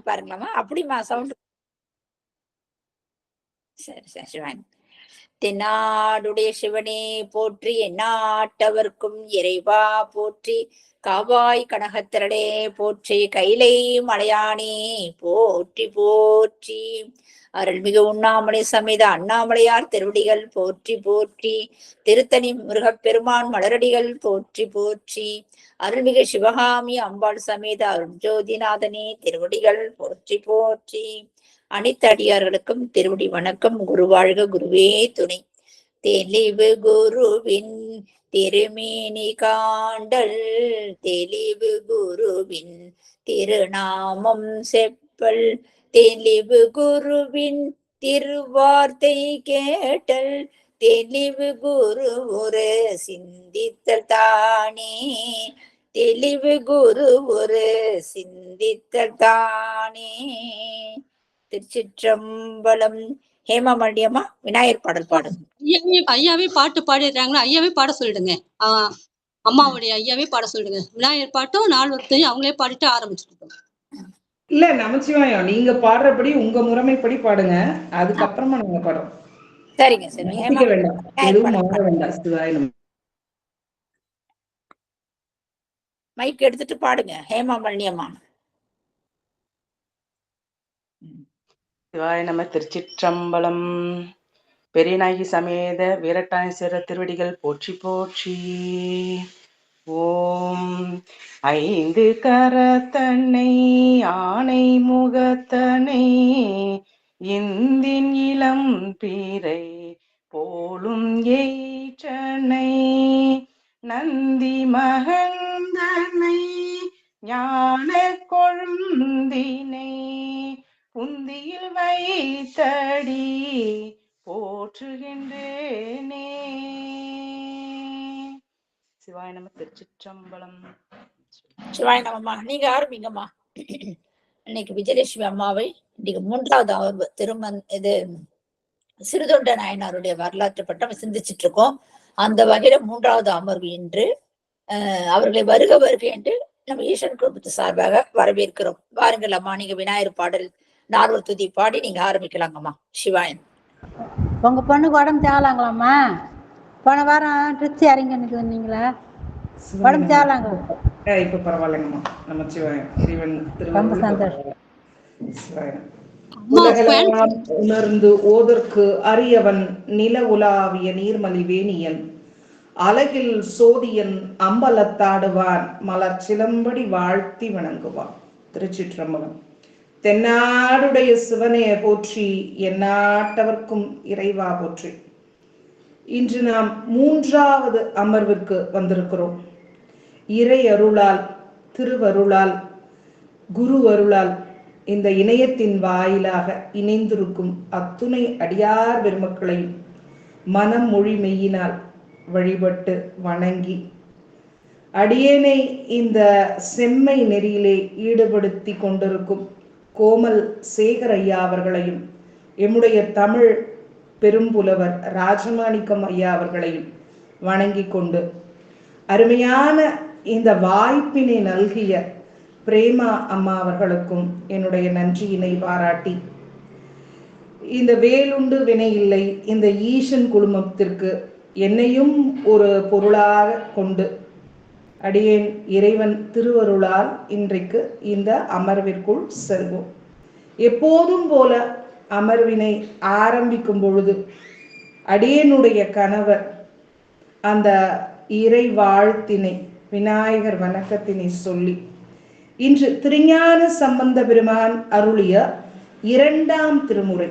பாருங்களாமா. அப்படிமா சவுண்ட். சரி சரி சிவன். தென்னாடுடைய சிவனே போற்றி, எந்நாட்டவர்க்கும் இறைவா போற்றி, காவாய் கனகத்திரளே போற்றி, கைலை மலையானே போற்றி போற்றி, அருள்மிகு உண்ணாமலை சமேத அண்ணாமலையார் திருவடிகள் போற்றி போற்றி, திருத்தணி முருகப்பெருமான் மலரடிகள் போற்றி போற்றி, அருள்மிகு சிவகாமி அம்பாள் சமேத அருள்ஜோதிநாதனே திருவடிகள் போற்றி போற்றி. அனைத்து அடியார்களுக்கும் திருவடி வணக்கம். குருவாழ்க, குருவே துணை. தெளிவு குருவின் திருமேனி காண்டல், தெளிவு குருவின் திருநாமம் செப்பல், தெளிவு குருவின் திருவார்த்தை கேட்டல், தெளிவு குரு ஒரு சிந்தித்தல் தானே, தெளிவு குரு ஒரு சிந்தித்தல் தானே. திருச்சிற்றம்பலம். ஹேமாமண்டியம்மா விநாயகர் பாடல் பாடுங்க. ஐயாவே பாட்டு பாடிடுறாங்களா? ஐயாவே பாட சொல்லிடுங்க. அம்மாவுடைய ஐயாவே பாட சொல்லிடுங்க. விநாயகர் பாட்டும் 4 வருத்தையும் அவங்களே பாடிட்டு ஆரம்பிச்சுட்டோம். இல்ல நமச்சிவாயம், நீங்க பாடுறபடி உங்க முறைமைப்படி பாடுங்க, அதுக்கப்புறமா நாங்க பாடுறோம். சரிங்க சரி. வேண்டாம், எதுவும் மாற வேண்டாம். சிவாயம் மைக் எடுத்துட்டு பாடுங்க ஹேமாமண்டியம்மா. சிவாய நம. திருச்சிற்றம்பலம். பெரியநாயகி சமேத வீரட்டானேஸ்வரர் திருவடிகள் போற்றி போற்றி. ஓம் ஐந்து கரத்தனை ஆனை முகத்தனை, இந்தின் இளம் பீரை போலும் ஏற்றனை, நந்தி மகந்தனை ஞான கொழுந்தினை, புந்தியில் வைத்தடி போற்றுகின்றேனே. சிவாய நம. திருச்சிற்றம்பலம். சிவாய நமம்மா. நீங்க ஆரம்பிங்கம்மா. இன்னைக்கு விஜயலட்சுமி அம்மாவை இன்னைக்கு 3வது அமர்வு இது சிறுதொண்ட நாயனாருடைய வரலாற்று பட்டம் சிந்திச்சிட்டு இருக்கோம். அந்த வகையில 3வது அமர்வு இன்று. அவர்களை வருக வருக என்று நம்ம ஈசன் குடும்பத்து சார்பாக வரவேற்கிறோம். வாருங்கள் அம்மா, நீங்க விநாயகர் பாடல் 4 துதி பாடி நீங்க ஆரம்பிக்கலாங்கம்மா. சிவாயன். உங்க பொண்ணுக்கு உடம்பு தேவலாங்களாம்மா? போன வாரம் ட்ரிப்ஸ் இறங்கி வந்தீங்களா? உடம்பு தேவலாங்க? இப்ப பரவாயில்லைங்கம்மா. நமச்சிவாயம். இறைவன் ரொம்ப சந்தோஷம். உலகெல்லாம் உணர்ந்து ஓதற்கு அரியவன், நில உலாவிய நீர்மலி வேணியன், அலகில் சோதியன் அம்பலத்தாடுவான், மலர் சிலம்படி வாழ்த்தி வணங்குவான். திருச்சிற்றம்பலம். தென்னாடுடைய சிவனே போற்றி, எந்நாட்டவர்க்கும் இறைவா போற்றி. இன்று நாம் 3வது அமர்விற்கு வந்திருக்கிறோம். இறை அருளால், திருவருளால், குரு அருளால் இந்த இணையத்தின் வாயிலாக இணைந்திருக்கும் அத்துணை அடியார் பெருமக்களையும் மனம் மொழி மெய்யினால் வழிபட்டு வணங்கி, அடியேனை இந்த செம்மை நெறியிலே ஈடுபடுத்தி கொண்டிருக்கும் கோமல் சேகர் ஐயா அவர்களையும், எம்முடைய தமிழ் பெரும்புலவர் ராஜமாணிக்கம் ஐயா அவர்களையும் வணங்கி கொண்டு, அருமையான இந்த வாய்ப்பினை நல்கிய பிரேமா அம்மா அவர்களுக்கும் என்னுடைய நன்றியினை பாராட்டி, இந்த வேலுண்டு வினை இல்லை இந்த ஈசன் குழுமத்திற்கு என்னையும் ஒரு பொருளாக கொண்டு அடியேன் இறைவன் திருவருளால் இன்றைக்கு இந்த அமர்விற்குள் செல்வோம். எப்போதும் போல அமர்வினை ஆரம்பிக்கும் பொழுது அடியேனுடைய கணவர் அந்த இறை வாழ்த்தினை, விநாயகர் வணக்கத்தினை சொல்லி, இன்று திருஞான சம்பந்த பெருமான் அருளிய 2ஆம் திருமுறை,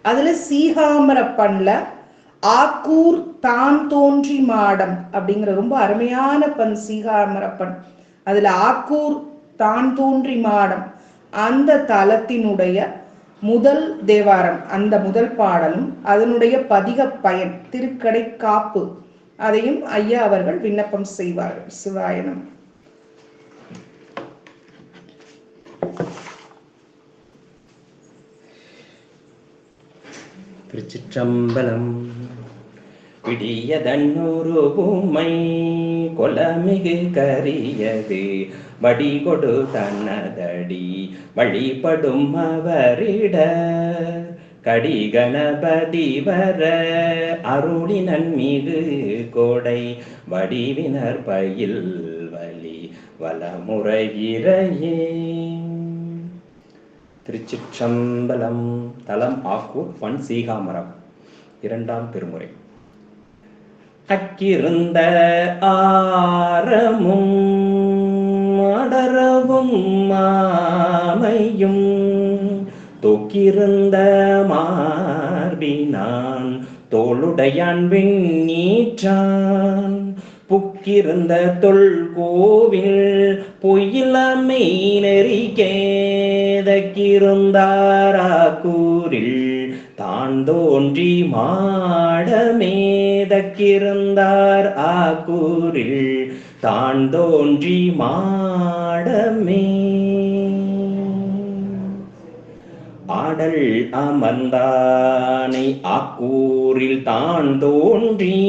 அதுல சீகாமரப்பண்ல ஆக்கூர் தான் தோன்றி மாடம் அப்படிங்கிற ரொம்ப அருமையான பண் சீகாமரப்பண். அதுல ஆக்கூர் தான் தோன்றி மாடம் அந்த தலத்தினுடைய முதல் தேவாரம், அந்த முதல் பாடலும் அதனுடைய பதிக பயன் திருக்கடை காப்பு, அதையும் ஐயா அவர்கள் விண்ணப்பம் செய்வார்கள். சிவாயனம். திருச்சிற்றம்பலம். விடியதன்னொரு பூமை கொலமிகு கரியது வடிகொடு தன்னதடி வழிபடும் அவரிட கடி கணபதி வர அருளினன் மிகு கோடை வடிவினர் பயில் வலி வலமுறையிறையே. திருச்சிற்றம்பலம். தலம் ஆக்கூர், பண் சீகாமரம். இரண்டாம் திருமுறை. அக்கிருந்த ஆரமும் அடரவும் மாமையும் தொக்கிருந்த மார்பினான் தோளுடையான் வெண்ணீற்றான் புக்கிருந்த தொல்கோவில் பொய்யிலமை நெறிக்கேதக்கிருந்தாராக்கூரில் தான் தோன்றி மாடமேதக்கிருந்தார் ஆக்கூரில் தான் தோன்றி மாடமே. ஆடல் அமர்ந்தானை ஆக்கூரில் தான் தோன்றி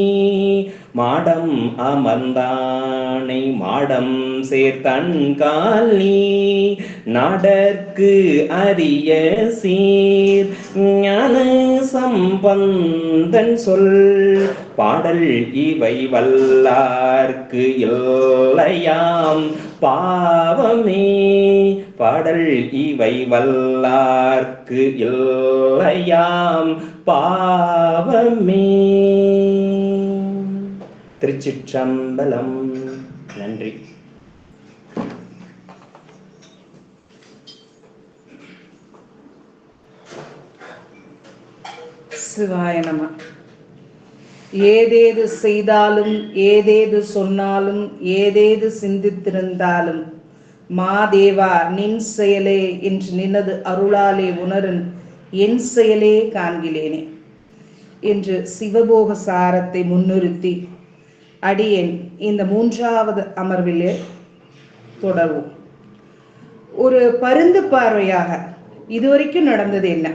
மாடம் அமர்ந்தானை மாடம் சேர்த்தன் காலி நாடற்கு அரிய சீர் ஞான சம்பந்தன் சொல் பாடல் இவை வல்லார்க்கு இல்லையாம் பாவமே. பாடல் இவை வல்லார்க்கு இல்லையாம் பாவமே. திருச்சிற்றம்பலம். நன்றி. சிவாய நம. ஏதேது செய்தாலும் ஏதேது சொன்னாலும் ஏதேது சிந்தித்திருந்தாலும் மாதேவா நின் செயலே என்று நினது அருளாலே உணரன் என் செயலே காண்கிலேனே என்று சிவபோக சாரத்தை முன்னிறுத்தி அடியேன் இந்த மூன்றாவது அமர்விலே தொடர்வோம். ஒரு பருந்து பார்வையாக இதுவரைக்கும் நடந்தது என்ன?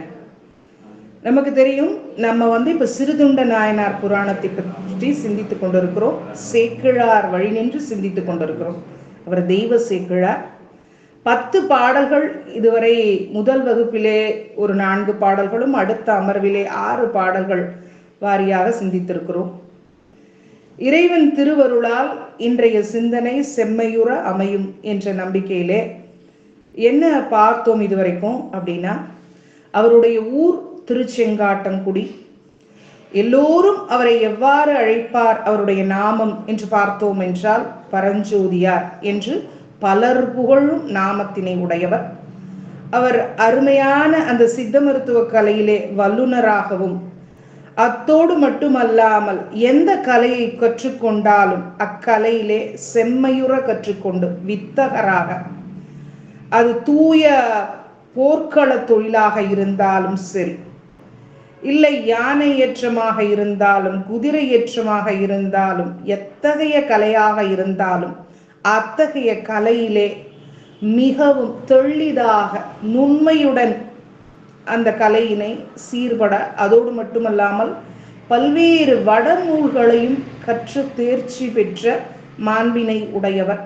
நமக்கு தெரியும், நம்ம இப்ப சிறுதுண்ட நாயனார் புராணத்தை பற்றி சிந்தித்துக் கொண்டிருக்கிறோம். சேக்கிழார் வழி நின்று சிந்தித்துக் கொண்டிருக்கிறோம். அவர் தெய்வ சேக்கிழார். 10 பாடல்கள் இதுவரை முதல் வகுப்பிலே ஒரு 4 பாடல்களும் அடுத்த அமர்விலே 6 பாடல்கள் வாரியாக சிந்தித்திருக்கிறோம். இறைவன் திருவருளால் இன்றைய சிந்தனை செம்மையுற அமையும் என்ற நம்பிக்கையிலே என்ன பார்த்தோம் இதுவரைக்கும் அப்படின்னா, அவருடைய ஊர் திருச்செங்காட்டங்குடி. எல்லோரும் அவரை எவ்வாறு அழைப்பார் அவருடைய நாமம் என்று பார்த்தோம் என்றால் பரஞ்சோதியார் என்று பலர் புகழும் நாமத்தினை உடையவர். அவர் அருமையான அந்த சித்த மருத்துவ கலையிலே வல்லுநராகவும் அத்தோடு மட்டுமல்லாமல் எந்த கலையை கற்றுக்கொண்டாலும் அக்கலையிலே செம்மையுற கற்றுக்கொண்டு வித்தகராக, அது தூய போர்க்கள தொழிலாக இருந்தாலும் சரி, இல்லை யானை ஏற்றமாக இருந்தாலும் குதிரை ஏற்றமாக இருந்தாலும் எத்தகைய கலையாக இருந்தாலும் அத்தகைய கலையிலே மிகவும் தெளிதாக நுண்மையுடன் அந்த கலையினை சீர்பட, அதோடு மட்டுமல்லாமல் பல்வேறு வடநூல்களையும் கற்று தேர்ச்சி பெற்ற மாண்பினை உடையவர்.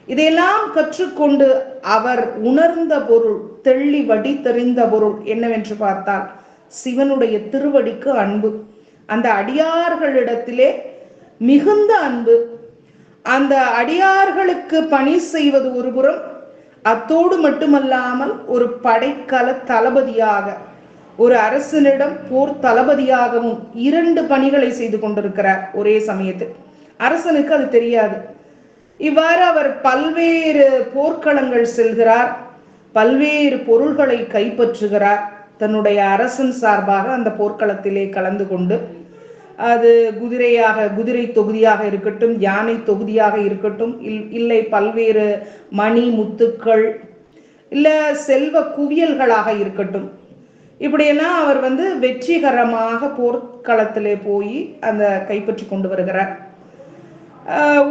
இதையெல்லாம் கற்றுக்கொண்டு அவர் உணர்ந்த பொருள், தெள்ளி வடி தெரிந்த பொருள் என்னவென்று பார்த்தால் சிவனுடைய திருவடிக்கு அன்பு. அந்த அடியார்களிடத்திலே மிகுந்த அன்பு. அந்த அடியார்களுக்கு பணி செய்வது ஒரு புறம், அத்தோடு மட்டுமல்லாமல் ஒரு படைக்கல தளபதியாக, ஒரு அரசனிடம் போர் தளபதியாகவும் 2 பணிகளை செய்து கொண்டிருக்கிறார் ஒரே சமயத்தில். அரசனுக்கு அது தெரியாது. இவ்வாறு அவர் பல்வேறு போர்க்களங்கள் செல்கிறார், பல்வேறு பொருள்களை கைப்பற்றுகிறார். தன்னுடைய அரசன் சார்பாக அந்த போர்க்களத்திலே கலந்து கொண்டு, அது குதிரை தொகுதியாக இருக்கட்டும், யானை தொகுதியாக இருக்கட்டும், இல்லை பல்வேறு மணி முத்துக்கள், இல்ல செல்வ குவியல்களாக இருக்கட்டும், இப்படியெல்லாம் அவர் வெற்றிகரமாக போர்க்களத்திலே போய் அந்த கைப்பற்றி கொண்டு வருகிறார்.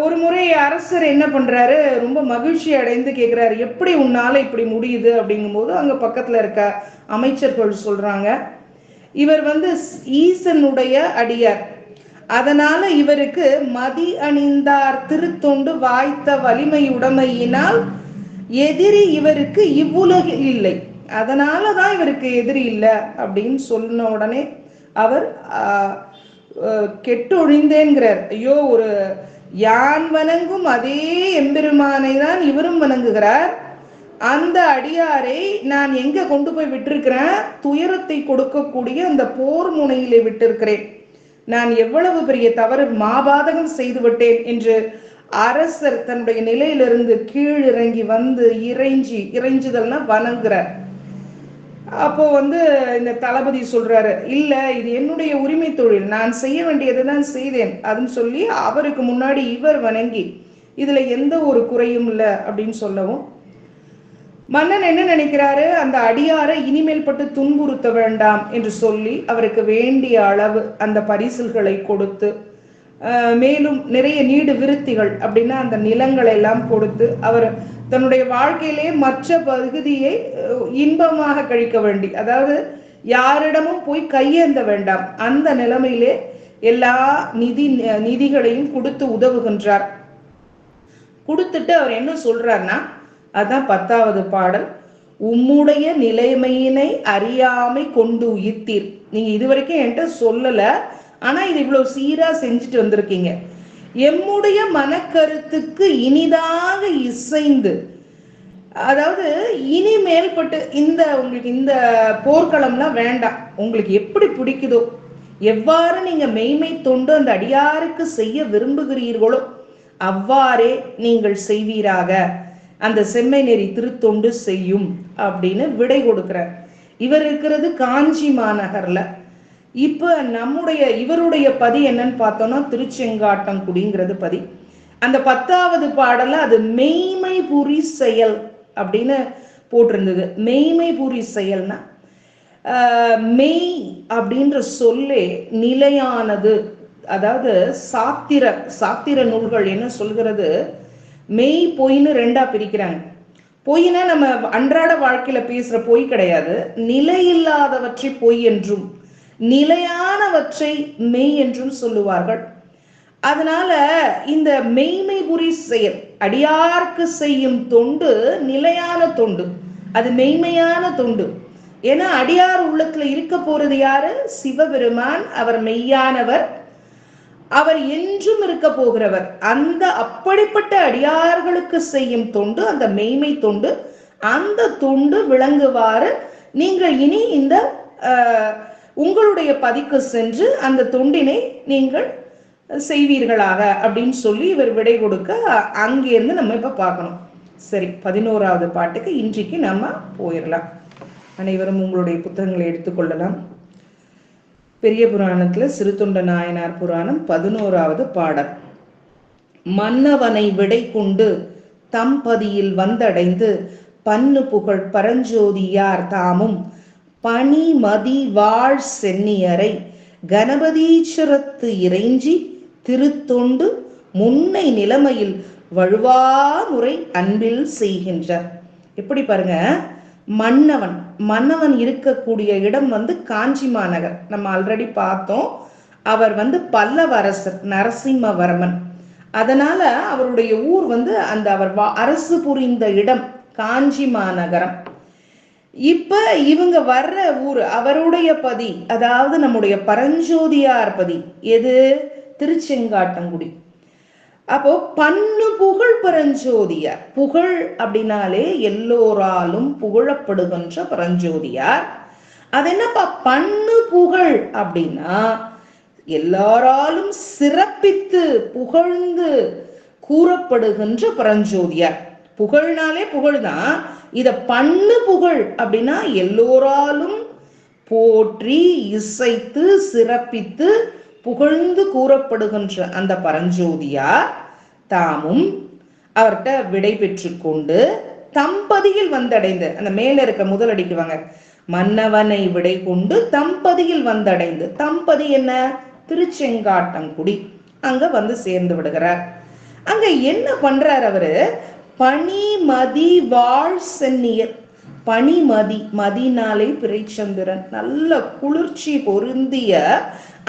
ஒரு முறை அரசர் என்ன பண்றாரு, ரொம்ப மகிழ்ச்சி அடைந்து கேட்கிறாரு, எப்படி உன்னால இப்படி முடியுது அப்படிங்கும்போது அங்க பக்கத்துல இருக்க அமைச்சர்கள் சொல்றாங்க, இவர் ஈசனுடைய அடியார். அதனால இவருக்கு மதி அணிந்தார் திருத்தொண்டு வாய்த்த வலிமை உடைமையினால் எதிரி இவருக்கு இவ்வுலகில் இல்லை, அதனாலதான் இவருக்கு எதிரி இல்லை அப்படின்னு சொன்ன உடனே அவர் கெட்டு ஒழிந்தேங்கிறார். ஐயோ, ஒரு யான் வணங்கும் அதே எம்பெருமானை தான் இவரும் வணங்குகிறார். அந்த அடியாரை நான் எங்க கொண்டு போய் விட்டிருக்கிறேன்? துயரத்தை கொடுக்கக்கூடிய அந்த போர் முனையிலே விட்டிருக்கிறேன். நான் எவ்வளவு பெரிய தவறு மாபாதகம் செய்து விட்டேன் என்று அரசர் தன்னுடைய நிலையிலிருந்து கீழிறங்கி வந்து இறைஞ்சுதல்னா வணங்குறார். அப்போ இந்த தளபதி சொல்றாரு, இல்ல இது என்னுடைய உரிமை தொழில், நான் செய்ய வேண்டியதுதான் செய்தேன் அப்படின்னு சொல்லி அவருக்கு முன்னாடி இவர் வணங்கி இதுல எந்த ஒரு குறையும் இல்லை அப்படின்னு சொல்லவும், மன்னன் என்ன நினைக்கிறாரு, அந்த அடியாரை இனிமேல் பட்டு துன்புறுத்த வேண்டாம் என்று சொல்லி அவருக்கு வேண்டிய அளவு அந்த பரிசுகளை கொடுத்து, மேலும் நிறைய நீடு விருத்திகள் அப்படின்னா அந்த நிலங்களை எல்லாம் கொடுத்து அவர் தன்னுடைய வாழ்க்கையிலே மற்ற பகுதியை இன்பமாக கழிக்க வேண்டி, அதாவது யாரிடமும் போய் கையேந்த வேண்டாம், அந்த நிலைமையிலே எல்லா நிதிகளையும் கொடுத்து உதவுகின்றார். கொடுத்துட்டு அவர் என்ன சொல்றாருன்னா, அதான் 10வது பாடல், உம்முடைய நிலைமையினை அறியாமை கொண்டு உயிர்த்தீர். நீங்க இதுவரைக்கும் என்கிட்ட சொல்லல, ஆனா இது இவ்வளவு சீரா செஞ்சுட்டு வந்திருக்கீங்க. எம்முடைய மனக்கருத்துக்கு இனிதாக இசைந்து, அதாவது இனிமேல் பட்டு உங்களுக்கு இந்த போர்க்களம்லாம் வேண்டாம், உங்களுக்கு எப்படி பிடிக்குதோ, எவ்வாறு நீங்க மெய்மை தொண்டு அந்த அடியாருக்கு செய்ய விரும்புகிறீர்களோ அவ்வாறே நீங்கள் செய்வீராக, அந்த செம்மை நெறி திருத்தொண்டு செய்யும் அப்படின்னு விடை கொடுக்கிறார். இவர் இருக்கிறது காஞ்சி மாநகர்ல. இப்ப இவருடைய பதி என்னன்னு பார்த்தோம்னா திருச்செங்காட்டங்குடிங்கிறது பதி. அந்த 10வது பாடல்ல அது மெய்மை புரி செயல் அப்படின்னு போட்டிருந்தது. மெய்மை புரி செயல்னா மெய் அப்படின்ற சொல்லே நிலையானது. அதாவது சாத்திர நூல்கள் என்ன சொல்கிறது, மெய் பொய்ன்னு 2ஆ பிரிக்கிறாங்க. பொய்னா நம்ம அன்றாட வாழ்க்கையில பேசுற பொய் கிடையாது, நிலையில்லாதவற்றை பொய் என்றும் நிலையானவற்றை மெய் என்றும் சொல்லுவார்கள். அதனால இந்த மெய்மை புரி செயல், அடியார்க்கு செய்யும் தொண்டு நிலையான தொண்டு, அது மெய்மையான தொண்டு. ஏன்னா அடியார் உள்ளத்துல இருக்க போறது யாரு? சிவபெருமான். அவர் மெய்யானவர், அவர் என்றும் இருக்க போகிறவர். அந்த அப்படிப்பட்ட அடியார்களுக்கு செய்யும் தொண்டு அந்த மெய்மை தொண்டு. அந்த தொண்டு விளங்குவாறு நீங்கள் இனி இந்த உங்களுடைய பதிக்கு சென்று அந்த தொண்டினை நீங்கள் செய்வீர்களாக அப்படின்னு சொல்லி இவர் விடை கொடுக்க, அங்கிருந்து நம்ம இப்ப பார்க்கணும். சரி, 11வது பாட்டுக்கு இன்றைக்கு நம்ம போயிடலாம். அனைவரும் உங்களுடைய புத்தகங்களை எடுத்துக்கொள்ளலாம். பெரிய புராணத்துல சிறுத்தொண்ட நாயனார் புராணம் 11வது பாடல். மன்னவனை விடை கொண்டு தம்பதியில் வந்தடைந்து பன்னு புகழ் பரஞ்சோதியார் தாமும் பனி மதி வாழ் சென்னியரை கணபதீஸ்வரத்து இறைஞ்சி திருத்தொண்டு முன்னை நிலைமையில் வழுவா முறை அன்பில் செய்கின்றார். எப்படி பாருங்க, மன்னவன் இருக்கக்கூடிய இடம் காஞ்சி மாநகர். நம்ம ஆல்ரெடி பார்த்தோம். அவர் பல்லவரசர் நரசிம்மவர்மன். அதனால அவருடைய ஊர் அந்த அவர் அரசு புரிந்த இடம் காஞ்சி மாநகரம். இப்ப இவங்க வர்ற ஊர் அவருடைய பதி, அதாவது நம்முடைய பரஞ்சோதியார் பதி. எது? திருச்செங்காட்டங்குடி. அப்போ பன்னு புகழ் பரஞ்சோதியார். புகழ் அப்படின்னாலே எல்லோராலும் புகழப்படுகின்ற பரஞ்சோதியார். அது என்னப்பா பன்னு புகழ் அப்படின்னா, எல்லாராலும் சிறப்பித்து புகழ்ந்து கூறப்படுகின்ற பரஞ்சோதியார். புகழ்னாலே புகழ்தான். இத பன்னு புகழ் அப்படின்னா எல்லோராலும் போற்றி இசைத்து சிறப்பித்து புகழ்ந்து கூறப்படுகின்ற அந்த பரஞ்சோதியார் தாமும் அவர்கிட்ட விடை பெற்று கொண்டு தம்பதியில் வந்தடைந்து, அந்த மேல இருக்க முதல் அடிக்குவாங்க, மன்னவனை விடை கொண்டு தம்பதியில் வந்தடைந்து. தம்பதி என்ன? திருச்செங்காட்டங்குடி. அங்க சேர்ந்து விடுகிறார். அங்க என்ன பண்றார் அவரு? பனி மதி வாழ் சென்னியர். பனிமதி, மதினாலே பிறைச்சந்திரன், நல்ல குளிர்ச்சி பொருந்திய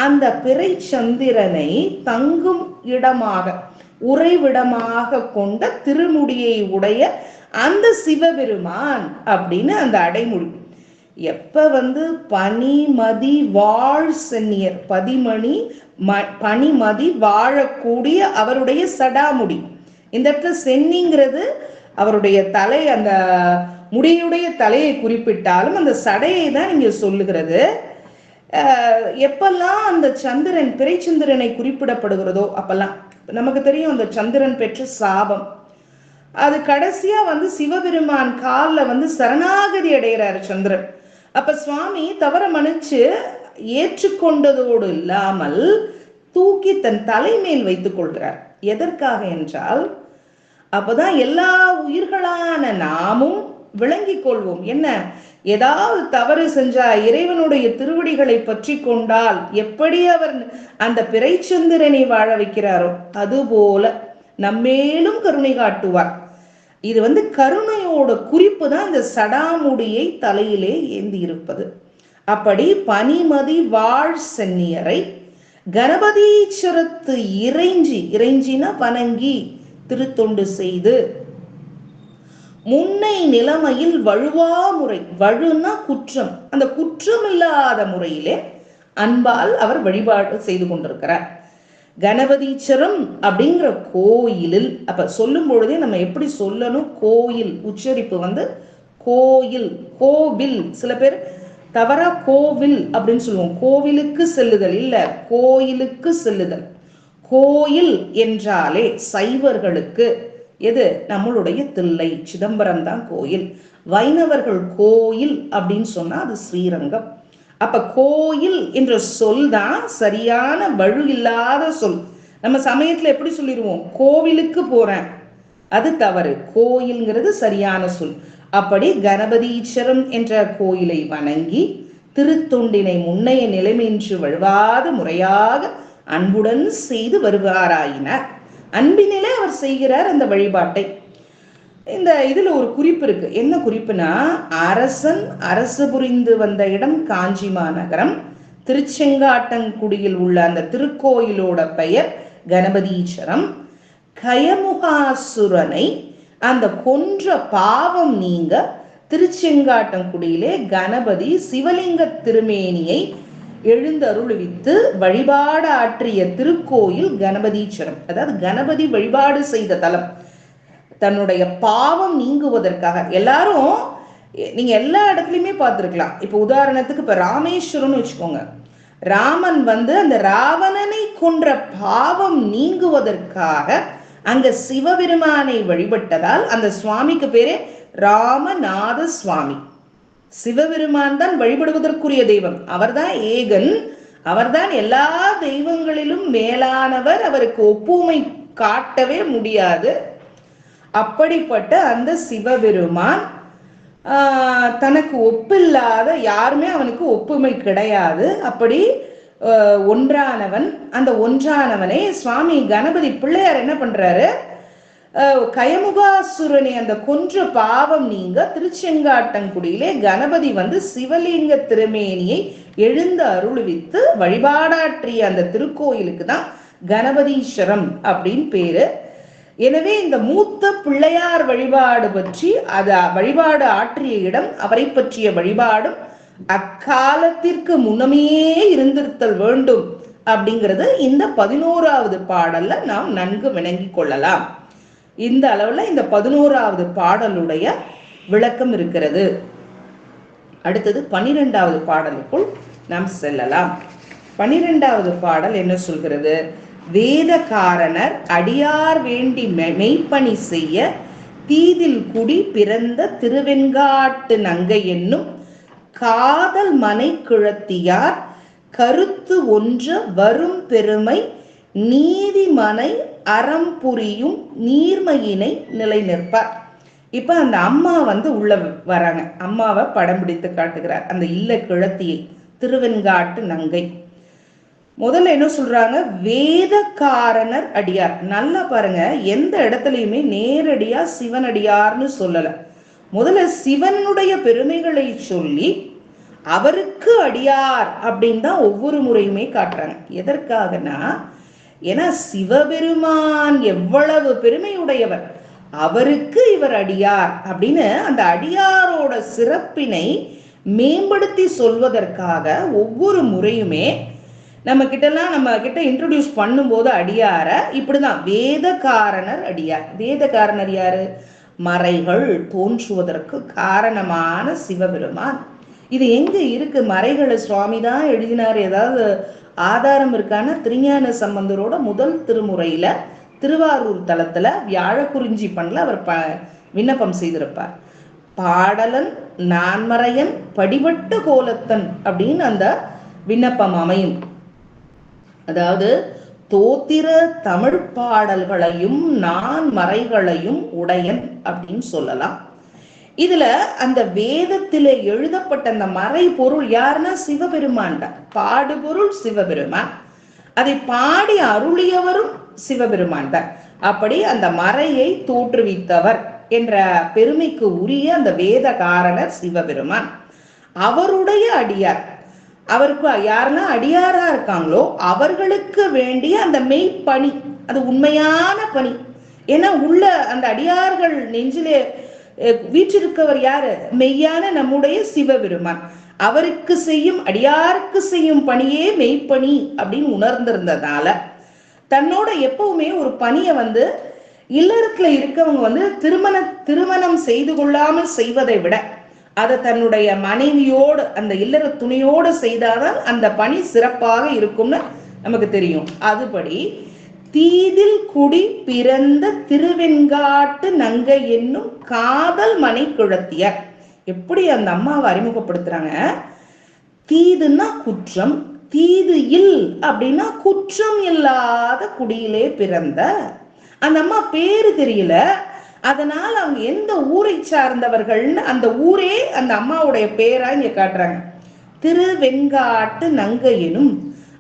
அந்த பிறைச்சந்திரனை தங்கும் இடமாக உறைவிடமாக கொண்ட திருமுடியை உடைய அந்த சிவபெருமான் அப்படின்னு அந்த அடைமொழி. எப்ப பனிமதி வாழ் சென்னியர், பனிமதி வாழக்கூடிய அவருடைய சடாமுடி. இந்த இடத்துல சென்னிங்கிறது அவருடைய தலை, அந்த முடியுடைய தலையை குறிப்பிட்டாலும் அந்த சடையை தான் இங்க சொல்லுகிறது. எப்பெல்லாம் அந்த சந்திரன் பிறைச்சந்திரனை குறிப்பிடப்படுகிறதோ அப்பெல்லாம் நமக்கு தெரியும் அந்த சந்திரன் பெற்ற சாபம். அது கடைசியா சிவபெருமான் காலில் சரணாகதி அடைகிறாரு சந்திரன். அப்ப சுவாமி தவற மன்னிச்சு ஏற்றுக்கொண்டதோடு இல்லாமல் தூக்கி தன் தலைமேல் வைத்துக் கொள்கிறார். எதற்காக என்றால் அப்பதான் எல்லா உயிர்களான நாமும் விளங்கிக் கொள்வோம். என்ன, ஏதாவது தவறு செஞ்சா இறைவனுடைய திருவடிகளை பற்றி கொண்டால் எப்படி அவர் அந்த பிறைச்சந்திரனை வாழ வைக்கிறாரோ அதுபோல நம்மேலும் கருணை காட்டுவார். இது கருணையோட குறிப்பு தான் இந்த சடாமுடியை தலையிலே ஏந்தி இருப்பது. அப்படி பனிமதி வாழ் சென்னியரை கணபதீஸ்வரத்து இறைஞ்சினா வணங்கி திருத்தொண்டு செய்து முன்னை நிலைமையில் வழுவா முறை, வழுனா குற்றம், அந்த குற்றம் இல்லாத முறையிலே அன்பால் அவர் வழிபாடு செய்து கொண்டிருக்கிறார். கணபதீஸ்வரம் அப்படிங்கிற கோயிலில், அப்ப சொல்லும் பொழுதே நம்ம எப்படி சொல்லணும், கோயில் உச்சரிப்பு கோயில், கோவில். சில பேர் தவறா கோவில் அப்படின்னு சொல்லுவோம். கோவிலுக்கு செல்லுதல் இல்ல, கோயிலுக்கு செல்லுதல். கோயில் என்றாலே சைவர்களுக்கு எது, நம்மளுடைய தில்லை சிதம்பரம் தான் கோயில். வைணவர்கள் கோயில் அப்படின்னு சொன்னா அது ஸ்ரீரங்கம். அப்ப கோயில் என்ற சொல் தான் சரியான வழு இல்லாத சொல். நம்ம சமயத்துல எப்படி சொல்லிடுவோம், கோவிலுக்கு போறேன், அது தவறு. கோயில்ங்கிறது சரியான சொல். அப்படி கணபதீஸ்வரம் என்ற கோயிலை வணங்கி திருத்தொண்டினை முன்னைய நிலைமையின்றி வழுவாத முறையாக அன்புடன் செய்து வருவாராயினார். அன்பினிலே அவர் செய்கிறார் அந்த வழிபாட்டை. இந்த இதுல ஒரு குறிப்பு இருக்கு. என்ன குறிப்புனா, அரசன் அரசு புரிந்து வந்த இடம் காஞ்சி மாநகரம். திருச்செங்காட்டங்குடியில் உள்ள அந்த திருக்கோயிலோட பெயர் கணபதீஸ்வரம். கயமுகாசுரனை அந்த கொன்ற பாவம் நீங்க திருச்செங்காட்டங்குடியிலே கணபதி சிவலிங்க திருமேனியை எழுந்தருள்வித்து வழிபாடு ஆற்றிய திருக்கோயில் கணபதீஸ்வரம். அதாவது கணபதி வழிபாடு செய்த தலம். தன்னுடைய பாவம் நீங்குவதற்காக எல்லாரும் நீங்க எல்லா இடத்துலயுமே பார்த்திருக்கலாம். இப்ப உதாரணத்துக்கு இப்ப ராமேஸ்வரம்னு வச்சுக்கோங்க. ராமன் அந்த ராவணனை கொன்ற பாவம் நீங்குவதற்காக அங்க சிவபெருமானை வழிபட்டதால் அந்த சுவாமிக்கு பேரே ராமநாத சுவாமி. சிவபெருமான் தான் வழிபடுவதற்குரிய தெய்வம். அவர்தான் ஏகன், அவர்தான் எல்லா தெய்வங்களிலும் மேலானவர். அவருக்கு ஒப்புமை காட்டவே முடியாது. அப்படிப்பட்ட அந்த சிவபெருமான் தனக்கு ஒப்பில்லாத, யாருமே அவனுக்கு ஒப்புமை கிடையாது. அப்படி ஒன்றானவன். அந்த ஒன்றானவனை சுவாமி கணபதி பிள்ளையார் என்ன பண்றாரு, கயமுகாசுரனை அந்த கொன்ற பாவம் நீங்க திருச்செங்காட்டங்குடியிலே கணபதி சிவலிங்க திருமேனியை எழுந்து அருள்வித்து வழிபாடாற்றிய அந்த திருக்கோயிலுக்கு தான் கணபதீஸ்வரம் அப்படின்னு பேரு. எனவே இந்த மூத்த பிள்ளையார் வழிபாடு பற்றி, அது வழிபாடு ஆற்றிய இடம், அவரை பற்றிய வழிபாடும் அக்காலத்திற்கு முன்னமே இருந்திருத்தல் வேண்டும் அப்படிங்கிறது இந்த 11வது பாடல்ல நாம் நன்கு விளங்கி கொள்ளலாம். இந்த அளவுல இந்த 11வது பாடலுடைய விளக்கம் இருக்கிறது. அடுத்தது 12வது பாடலுக்குள் நாம் செல்லலாம். 12வது பாடல் என்ன சொல்கிறது, வேதகாரணர் அடியார் வேண்டி மெய்ப்பணி செய்ய தீதில் குடி பிறந்த திருவெண்காட்டு நங்கை என்னும் காதல் மனை கிழத்தியார் கருத்து ஒன்ற வரும் பெருமை நீதிமனை அறம் புரியும் நீர்மையினை நிலை நிற்பார். இப்ப அந்த அம்மா உள்ள வராங்க. அம்மாவை படம் பிடித்து காட்டுகிறார். அந்த இல்ல கிழத்தியை, திருவெண்காட்டு நங்கை. முதல்ல என்ன சொல்றாங்க, வேதகாரணர் அடியார். நல்லா பாருங்க, எந்த இடத்துலயுமே நேரடியா சிவனடியார்னு சொல்லல. முதல்ல சிவனுடைய பெருமைகளை சொல்லி அவருக்கு அடியார் அப்படின்னு தான் ஒவ்வொரு முறையுமே காட்டுறாங்க. எதற்காகனா, ஏன்னா சிவபெருமான் எவ்வளவு பெருமையுடையவர், அவருக்கு இவர் அடியார் அப்படின்னு அந்த அடியாரோட சிறப்பினை மேம்படுத்தி சொல்வதற்காக ஒவ்வொரு முறையுமே நம்ம கிட்ட இன்ட்ரோடியூஸ் பண்ணும்போது அடியார இப்படிதான் வேதகாரணர் அடியார். வேதகாரணர் யாரு? மறைகள் தோன்றுவதற்கு காரணமான சிவபெருமான். இது எங்க இருக்கு? மறைகளை சுவாமி தான் எழுதினார், ஏதாவது ஆதாரம் இருக்கான? திருஞான சம்பந்தரோட முதல் திருமுறையில திருவாரூர் தலத்துல வியாழக்குறிஞ்சி பண்ணல அவர் விண்ணப்பம் செய்திருப்பார். பாடலன் நான்மறையன் படிவட்ட கோலத்தன் அப்படின்னு அந்த விண்ணப்பம் அமையும். அதாவது தோத்திர தமிழ் பாடல்களையும் நான் மறைகளையும் உடையன் அப்படின்னு சொல்லலாம். இதுல அந்த வேதத்திலே எழுதப்பட்ட அந்த மறை பொருள் யாருன்னா சிவபெருமான் தான். பாடுபொருள் சிவபெருமான், அதை பாடி அருளியவரும் சிவபெருமான் தான். அப்படி அந்த மறையை தோற்றுவித்தவர் என்ற பெருமைக்கு உரிய அந்த வேத காரணர் சிவபெருமான். அவருடைய அடியார், அவருக்கு யாருன்னா அடியாரா இருக்காங்களோ அவர்களுக்கு வேண்டிய அந்த மெய்ப்பணி, அது உண்மையான பணி. ஏன்னா உள்ள அந்த அடியார்கள் நெஞ்சிலே வீற்றிருக்கவர் யாரு? மெய்யான நம்முடைய சிவபெருமான். அவருக்கு செய்யும் அடியாருக்கு செய்யும் பணியே மெய்ப்பணி அப்படின்னு உணர்ந்திருந்ததால தன்னோட எப்பவுமே ஒரு பணியை இல்லறத்துல இருக்கவங்க திருமணம் செய்து கொள்ளாமல் செய்வதை விட அதை தன்னுடைய மனைவியோடு அந்த இல்லற துணையோடு செய்தாதான் அந்த பணி சிறப்பாக இருக்கும்னு நமக்கு தெரியும். அதுபடி தீதில் குடி பிறந்த திருவெண்காட்டு நங்கை என்னும் காதல் மனை குழத்தியர். எப்படி அந்த அம்மாவை அறிமுகப்படுத்துறாங்க? தீதுன்னா குற்றம், தீது இல் அப்படின்னா குற்றம் இல்லாத குடியிலே பிறந்த அந்த அம்மா பேரு தெரியல, அதனால அவங்க எந்த ஊரை சார்ந்தவர்கள்னு அந்த ஊரே அந்த அம்மாவுடைய பேரா இங்க காட்டுறாங்க. திருவெண்காட்டு நங்கையினும்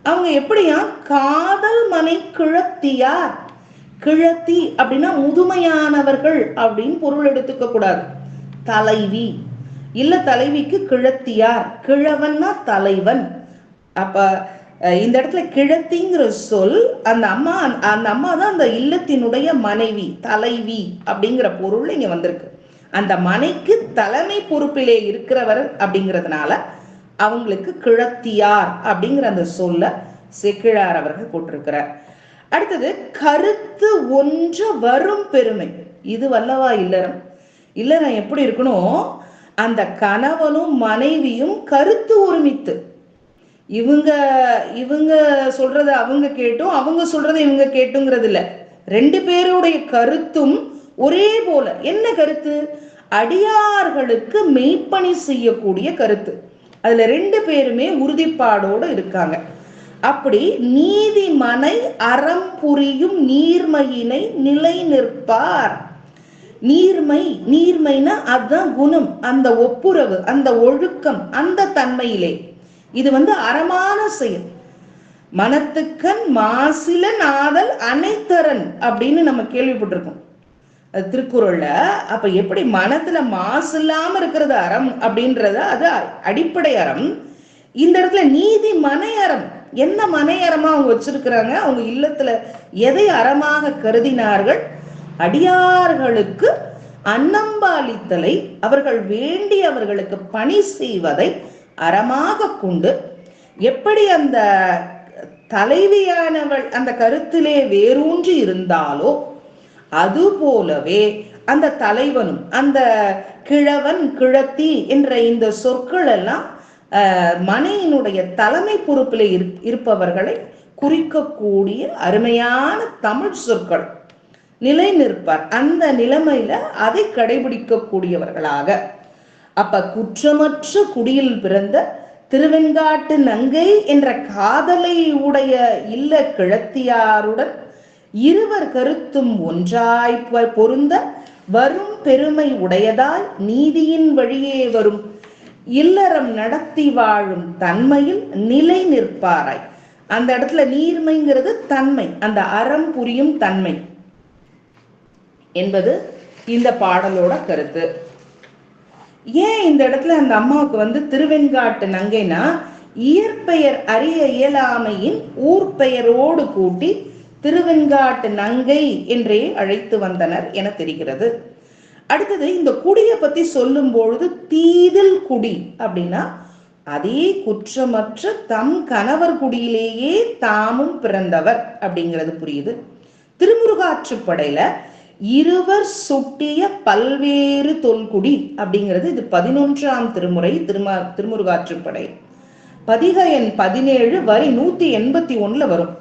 அவங்க எப்படியா காதல் மனை கிழத்தியார். கிழத்தி அப்படின்னா முதுமையானவர்கள் அப்படின்னு பொருள் எடுத்துக்க கூடாது. தலைவி இல்ல, தலைவிக்கு கிழத்தியார். கிழவன்னா தலைவன். அப்ப இந்த இடத்துல கிழத்திங்கிற சொல் அந்த அம்மா தான் அந்த இல்லத்தினுடைய மனைவி, தலைவி அப்படிங்கிற பொருள் இங்க வந்திருக்கு. அந்த மனைக்கு தலைமை பொறுப்பிலே இருக்கிறவர் அப்படிங்கிறதுனால அவங்களுக்கு கிழத்தியார் அப்படிங்கிற அந்த சொல்ல செக்கிழார் அவர்கள் போட்டிருக்கிறார். அடுத்தது கருத்து ஒன்று வரும் பெருமை. இது வல்லவா இல்லறம். இல்லறம் எப்படி இருக்கணும்? அந்த கணவனும் மனைவியும் கருத்து ஒருமித்து, இவங்க சொல்றத அவங்க கேட்டும் அவங்க சொல்றத இவங்க கேட்டுங்கிறது இல்ல, ரெண்டு பேருடைய கருத்தும் ஒரே போல. என்ன கருத்து? அடியார்களுக்கு மெய்ப்பணி செய்யக்கூடிய கருத்து. அதுல ரெண்டு பேருமே உறுதிப்பாடோடு இருக்காங்க. அப்படி நீதிமனை அறம் புரியும் நீர்மையினை நிலை நிற்பார். நீர்மைனா அதுதான் குணம், அந்த ஒப்புரவு, அந்த ஒழுக்கம், அந்த தன்மையிலே. இது அறமான செயல். மனத்துக்கண் மாசில நாதல் அனைத்தரன் அப்படின்னு நம்ம கேள்விப்பட்டிருக்கோம் அது திருக்குறள்ல. அப்ப எப்படி மனத்துல மாசு இல்லாம இருக்கிறது அறம் அப்படின்றத, அது அடிப்படை அறம். இந்த இடத்துல நீதி மனை அறம். என்ன மனை அறமா அவங்க வச்சிருக்கிறாங்க? அவங்க இல்லத்துல எதை அறமாக கருதினார்கள்? அடியார்களுக்கு அன்னம்பாலித்தலை, அவர்கள் வேண்டியவர்களுக்கு பணி செய்வதை அறமாக கொண்டு, எப்படி அந்த தலைவியானவள் அந்த கருத்திலே வேரூன்றி இருந்தாலோ அது போலவே அந்த தலைவனும், அந்த கிழவன் கிழத்தி என்ற இந்த சொற்கள் எல்லாம் மனையினுடைய தலைமை பொறுப்பில் இருப்பவர்களை குறிக்கக்கூடிய அருமையான தமிழ் சொற்கள். நிலை நிற்பார். அந்த நிலைமையில அதை கடைபிடிக்க கூடியவர்களாக. அப்ப குற்றமற்ற குடியில் பிறந்த திருவெண்காட்டு நங்கை என்ற காதலை உடைய இல்ல கிழத்தியாருடன் இருவர் கருத்தும் ஒன்றாய் பொருந்த வரும் பெருமை உடையதாய் நீதியின் வழியே வரும் இல்லறம் நடத்தி வாழும் தன்மையில் நிலை நிற்பாராய். அந்த இடத்துல நீர்மைங்கிறது தன்மை, அந்த அறம் புரியும் தன்மை என்பது இந்த பாடலோட கருத்து. ஏன் இந்த இடத்துல அந்த அம்மாவுக்கு வந்து திருவெண்காட்டு நங்கைனா இயற்பெயர் அறிய இயலாமையின் ஊர் பெயரோடு கூட்டி திருவெண்காட்டு நங்கை என்றே அழைத்து வந்தனர் என தெரிகிறது. அடுத்தது இந்த குடியை பத்தி சொல்லும் பொழுது தீதில் குடி அப்படின்னா அதே குற்றமற்ற தம் கணவர் குடியிலேயே தாமும் பிறந்தவர் அப்படிங்கிறது புரியுது. திருமுருகாற்றுப்படையில இருவர் சுட்டிய பல்வேறு தொல்குடி அப்படிங்கிறது இது 11ஆம் திருமுறை திருமுருகாற்றுப்படை. பதிக எண் 17 வரி 181 வரும்.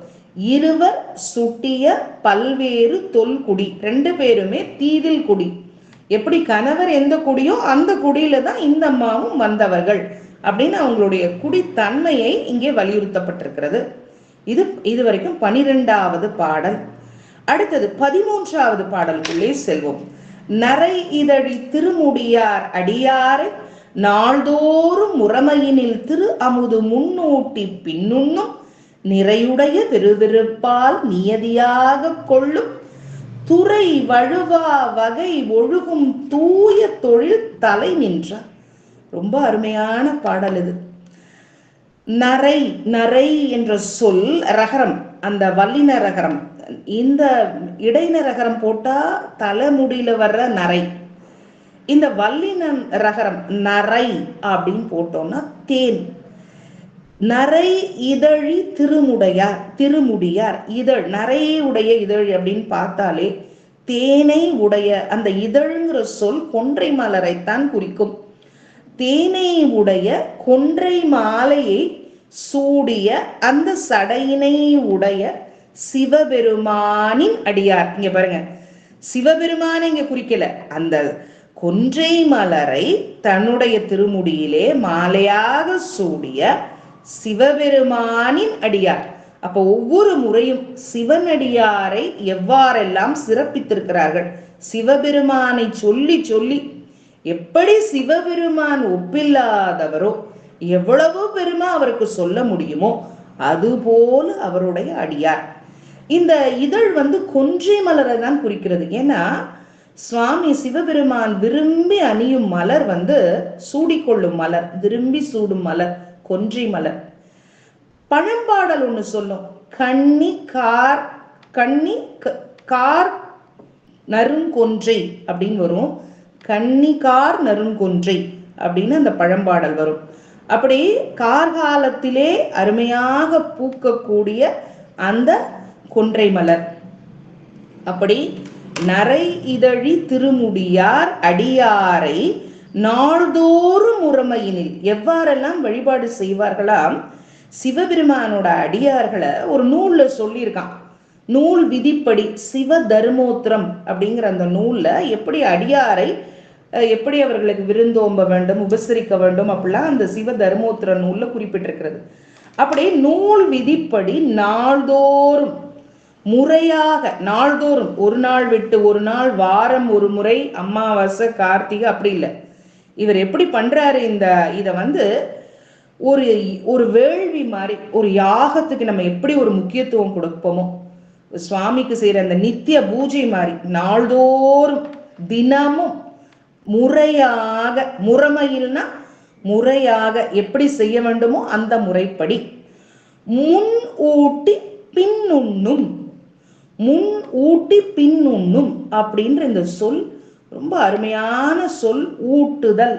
இருவர் சுட்டிய பல்வேறு தொல்குடி, 2 பேருமே தீதில் குடி. எப்படி கணவர் எந்த குடியோ அந்த குடியில தான் இந்த அம்மாவும் வந்தவர்கள் அப்படின்னு அவங்களுடைய குடித்தன்மையை இங்கே வலியுறுத்தப்பட்டிருக்கிறது. இது வரைக்கும் 12வது பாடல். அடுத்தது 13வது பாடலுக்குள்ளே செல்வோம். நரை இதழி திருமுடியார் அடியாரை நாள்தோறும் முறைமையினில் திரு அமுது முன்னூட்டி பின்னுண்ணும் நிறையுடைய திருவிருப்பால் நியதியாக கொள்ளும் துறை வழுவா வகை ஒழுகும் தூய தொழில் தலை நின்றார். ரொம்ப அருமையான பாடல் இது. நரை, நரை என்ற சொல் ரகரம், அந்த வல்லின ரகரம். இந்த இடையின ரகரம் போட்டா தலைமுடியில வர்ற நரை. இந்த வல்லின ரகரம் நரை அப்படின்னு போட்டோம்னா தேன். நரை இதழி திருமுடியார் இதழ், நரையை உடைய இதழ் அப்படின்னு பார்த்தாலே தேனை உடைய அந்த இதழ்ங்கிற சொல் கொன்றை மலரைத்தான் குறிக்கும். தேனை உடைய கொன்றை மாலையை சூடிய அந்த சடையினை உடைய சிவபெருமானின் அடியார். இங்க பாருங்க, சிவபெருமான இங்க குறிக்கல, அந்த கொன்றை மலரை தன்னுடைய திருமுடியிலே மாலையாக சூடிய சிவபெருமானின் அடியார். அப்ப ஒவ்வொரு முறையும் சிவனடியாரை எவ்வாறெல்லாம் சிறப்பித்திருக்கிறார்கள். சிவபெருமானை சொல்லி சொல்லி எப்படி சிவபெருமான் ஒப்பில்லாதவரோ எவ்வளவு பெருமை அவருக்கு சொல்ல முடியுமோ அதுபோல அவருடைய அடியார். இந்த இதழ் வந்து கொன்றை மலரை தான் குறிக்கிறது. ஏன்னா சுவாமி சிவபெருமான் விரும்பி அணியும் மலர் வந்து சூடிக்கொள்ளும் மலர், விரும்பி சூடும் மலர் கொன்றை மலர். பழம்பாடல் ஒண்ணு சொல்லும், கண்ணி கார் நறுங்கொன்றை அப்படின்னு வரும். கன்னிகார் நறுங்கொன்றை அப்படின்னு அந்த பழம்பாடல் வரும். அப்படி கார்காலத்திலே அருமையாக பூக்கக்கூடிய அந்த கொன்றை மலர். அப்படி நரை இதழி திருமுடியார் அடியாரை நாள்தோறும் முறைமையினில் எவ்வாறெல்லாம் வழிபாடு செய்வார்களாம். சிவபெருமானோட அடியார்களை ஒரு நூல்ல சொல்லியிருக்கான். நூல் விதிப்படி சிவ தர்மோத்திரம் அப்படிங்கிற அந்த நூல்ல எப்படி அடியாரை எப்படி அவர்களுக்கு விருந்தோம்ப வேண்டும், உபசரிக்க வேண்டும் அப்படிலாம் அந்த சிவ தர்மோத்திர நூல்ல குறிப்பிட்டிருக்கிறது. அப்படி நூல் விதிப்படி நாள்தோறும் முறையாக, நாள்தோறும் ஒரு நாள் விட்டு ஒரு நாள், வாரம் ஒரு முறை, அமாவாசை கார்த்திகை அப்படி இல்லை. இவர் எப்படி பண்றாரு, இத வந்து ஒரு வேள்வி மாதிரி, ஒரு யாகத்துக்கு நம்ம எப்படி ஒரு முக்கியத்துவம் கொடுப்போமோ சுவாமிக்கு செய்யற அந்த நித்திய பூஜை மாதிரி நாள்தோறும் தினமும் முறையாக, முறைமையில்னா முறையாக எப்படி செய்ய வேண்டுமோ அந்த முறைப்படி முன் ஊட்டி பின்னுண்ணும், முன் ஊட்டி பின்னுண்ணும் அப்படின்ற இந்த சொல் ரொம்ப அருமையான சொல். ஊட்டுதல்.